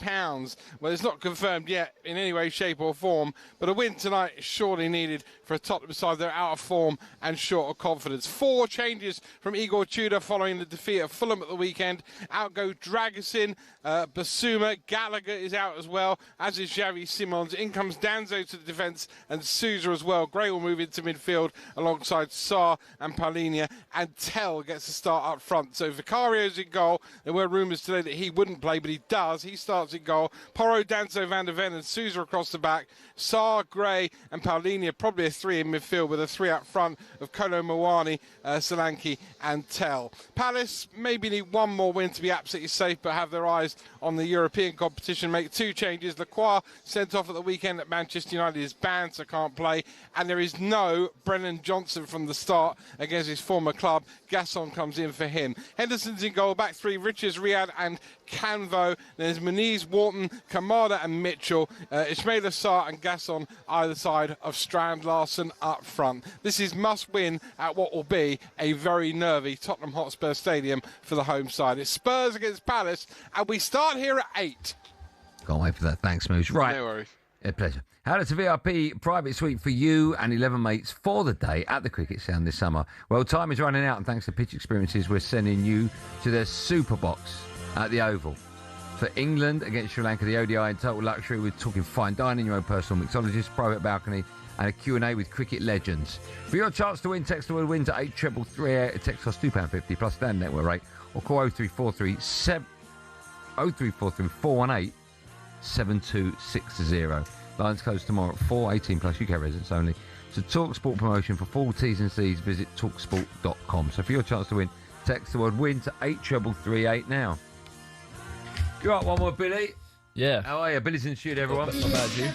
Well, it's not confirmed yet in any way, shape or form, but a win tonight is surely needed for a Tottenham side. They're out of form and short of confidence. 4 changes from Igor Tudor following the defeat at Fulham at the weekend. Out go Dragusin, Basuma, Gallagher is out as well, as is Xavi Simons. In comes Danzo to the defence and Sousa as well. Gray will move into midfield alongside Sarr and Paulinho, and Tell gets to start up front. So Vicario's in goal. There were rumours today that he wouldn't play, but he does. He starts in goal. Porro, Danso, Van der Ven and Sousa across the back. Sarr, Gray and Paulinho, probably a 3 in midfield with a 3 up front of Kolo Muani, Solanke and Tell. Palace maybe need one more win to be absolutely safe, but have their eyes on the European competition. Make 2 changes. Lacroix sent off at the weekend at Manchester United is banned, so can't play. And there is no Brennan Johnson from the start against his former club. Gasson comes in for him. Henderson's in goal. Back 3, Richards, Riyad and Canvo. There's Muniz, Wharton, Kamada and Mitchell. Ismail Assar and Gasson either side of Strand, Larson up front. This is must win at what will be a very nervy Tottenham Hotspur Stadium for the home side. It's Spurs against Palace, and we start here at 8. Can't wait for that. Thanks, Moose. Right. No worries. A pleasure. It's a VIP private suite for you and 11 mates for the day at the Cricket Sound this summer. Well, time is running out, and thanks to Pitch Experiences, we're sending you to their Super Box at the Oval. For England against Sri Lanka, the ODI in total luxury. We're talking fine dining, your own personal mixologist, private balcony, and a Q&A with cricket legends. For your chance to win, text the word WIN to 83338. It text costs £2.50 plus standard network rate, or call 0343 418 7260. Lines closed tomorrow at 4, 18 plus UK residents only. So talkSPORT promotion for full T's and C's, visit talksport.com. So for your chance to win, text the word WIN to 83338 now. You right, one more, Billy? Yeah. How are you? Billy's in the studio, everyone. Not bad, you?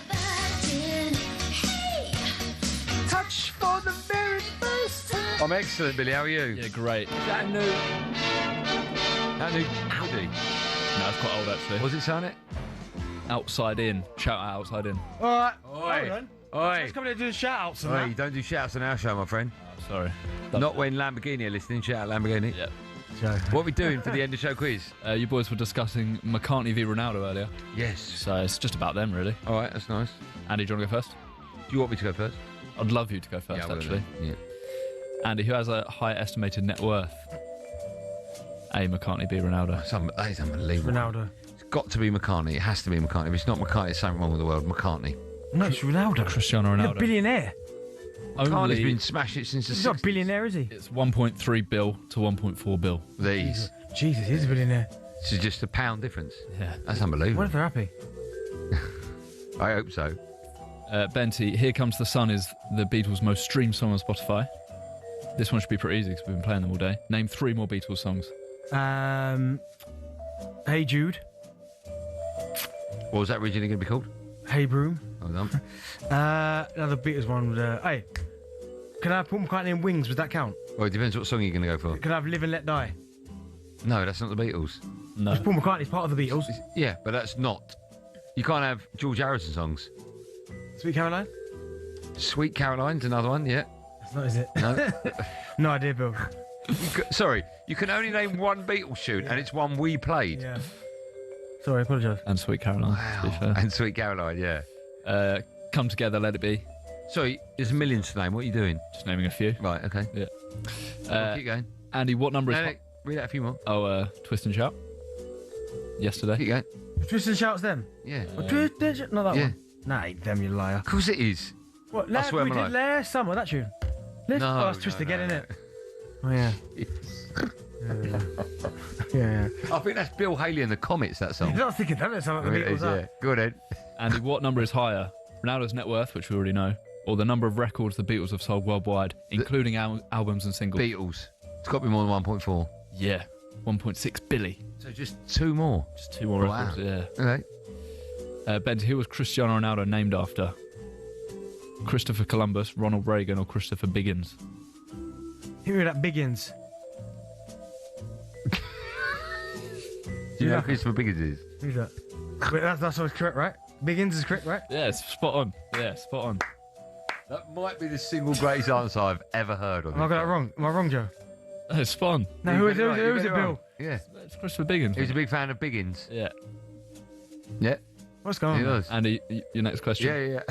Touch for the very first time. I'm excellent, Billy. How are you? Yeah, great. Is that a new hoodie? No, it's quite old, actually. Was it saying it? Outside in. Shout out outside in. All right. Oi. Hold on. Oi. Let's come in and do the shout-outs and Oi, that. you don't do shouts on our show, my friend. Oh, sorry. Not when Lamborghini are listening. Shout out Lamborghini. Yep. What are we doing for the end of show quiz? You boys were discussing McCartney v Ronaldo earlier. Yes. So it's just about them, really. All right, that's nice. Andy, do you want to go first? Do you want me to go first? I'd love you to go first, actually. Yeah. Andy, who has a high estimated net worth? A. McCartney, B. Ronaldo. That is unbelievable. Ronaldo. It's got to be McCartney. It has to be McCartney. If it's not McCartney, there's something wrong with the world. McCartney. No, it's Ronaldo. Cristiano He's a Ronaldo. billionaire. McCartney's been smashing it since the 60s. He's not a billionaire, is he? It's 1.3 bill to 1.4 bill. These. Jesus, he's a billionaire. This is just a £1 difference. Yeah. That's unbelievable. What if they're happy? I hope so. Benty, Here Comes the Sun is the Beatles' most streamed song on Spotify. This one should be pretty easy because we've been playing them all day. Name 3 more Beatles songs. Hey Jude. What was that originally going to be called? Hey Broom. Hold on. Another Beatles one with, hey, can I have Paul McCartney in Wings? Would that count? Well, it depends what song you're going to go for. Can I have Live and Let Die? No, that's not the Beatles. No. Paul McCartney's part of the Beatles. Yeah, but that's not. You can't have George Harrison songs. Sweet Caroline? Sweet Caroline's another one, yeah. That's not, is it? No. No idea, Bill. Sorry, you can only name one Beatles tune, and it's one we played. Yeah. Sorry, I apologise. And Sweet Caroline, to be fair. And Sweet Caroline, yeah. Come Together, Let It Be. Sorry, there's millions to name. What are you doing? Just naming a few. Right, okay. Yeah. Keep going. Andy, what number is... No, read out a few more. Oh, Twist and Shout. Yesterday. Keep going. Twist and Shout's them? Yeah. Twist and Shout? Not that Yeah. one. Nah, ain't them, you liar. Of course it is. What, I swear we on my did life. last summer, that tune? No, Oh, that's Twist no, again, no, isn't it? Oh, yeah. Yeah. I think that's Bill Haley and the Comets, that song. You're not thinking that, it's like the It Beatles, is, yeah. Go on, Ed. Andy, what number is higher? Ronaldo's net worth, which we already know, or the number of records the Beatles have sold worldwide, including albums and singles? Beatles. It's got to be more than 1.4. Yeah. 1.6 billion. So just 2 more. Just 2 more Wow. records, yeah. Okay. Ben, who was Cristiano Ronaldo named after? Christopher Columbus, Ronald Reagan, or Christopher Biggins? Hit me with that Biggins. Do you know who Christopher Biggins is? Who's that? Wait, that's always correct, right? Biggins is correct, right? Yeah, it's spot on. Yeah, spot on. That might be the single greatest answer I've ever heard of. Have I got that wrong? Am I wrong, Joe? It's spot on. No, You who got is right, it, Bill? Yeah. It's Christopher Biggins. He was a big fan of Biggins. Yeah. Yeah. What's going on? He man? was. Andy, your next question. Yeah.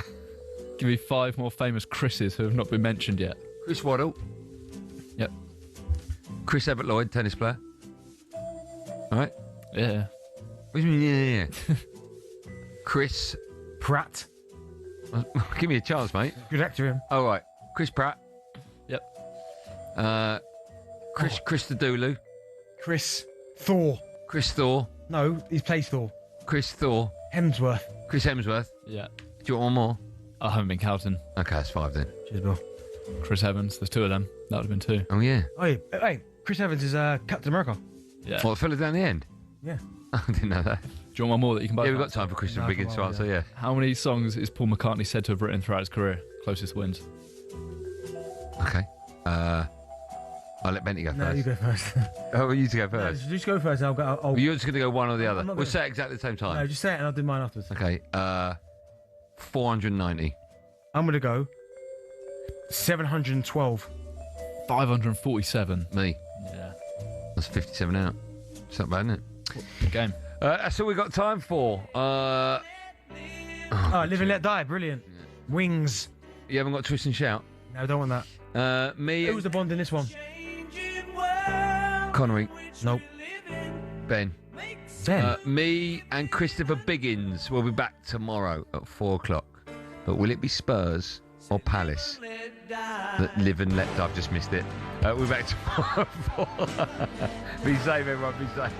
Give me 5 more famous Chris's who have not been mentioned yet. Chris Waddle. Yep. Chris Everett Lloyd, tennis player. All right. Yeah. What do you mean, yeah? Chris Pratt. Give me a chance, mate. Good actor, him. All right. Chris Pratt. Yep. Chris the Dulu. Chris Thor. Chris Thor. No, he plays Thor. Chris Thor. Hemsworth. Chris Hemsworth. Yeah. Do you want one more? I haven't been counting. Okay, that's 5 then. Cheers, Bill. Chris Evans. There's 2 of them. That would have been 2. Oh, yeah. Oh, yeah. Hey, Chris Evans is Captain America. Yeah. What, the fella down the end? Yeah. I didn't know that. Do you want one more that you can both Yeah, we've got answer? time for Christian Biggins to answer, yeah. How many songs is Paul McCartney said to have written throughout his career? Closest wins. Okay. I'll let Benty go first. No, you go first. Oh, you to go first. No, just go first. I'll You're just going to go one or the other. I'm not We'll gonna- say it exactly at the same time. No, just say it and I'll do mine afterwards. Okay. 490. I'm going to go 712. 547. Me. Yeah. That's 57 out. It's not bad, isn't it? Good game. That's all we got time for. Oh, Live and Let Die. Brilliant. Wings. You haven't got Twist and Shout? No, I don't want that. Me. Who was the Bond in this one? Connery. Nope. Ben. Ben? Me and Christopher Biggins will be back tomorrow at 4 o'clock. But will it be Spurs or Palace that live and let die? I've just missed it. We'll be back tomorrow at 4. Be safe, everyone. Be safe.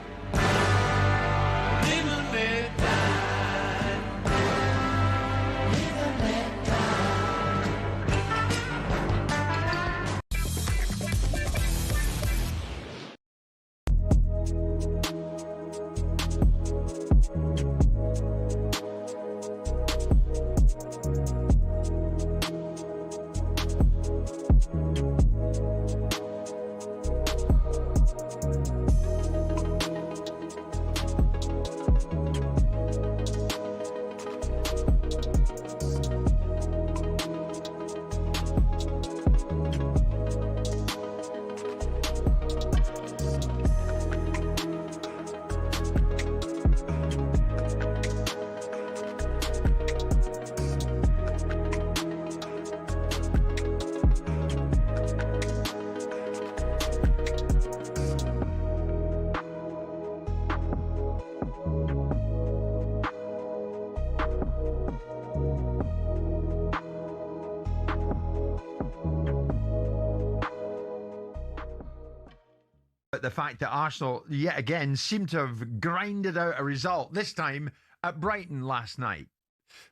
The fact that Arsenal, yet again, seem to have grinded out a result, this time at Brighton last night.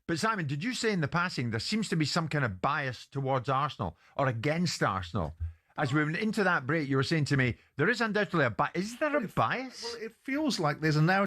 But Simon, did you say in the passing there seems to be some kind of bias towards Arsenal or against Arsenal? As we went into that break, you were saying to me, there is undoubtedly a bias. Is there a bias? Well, it feels like there's a narrative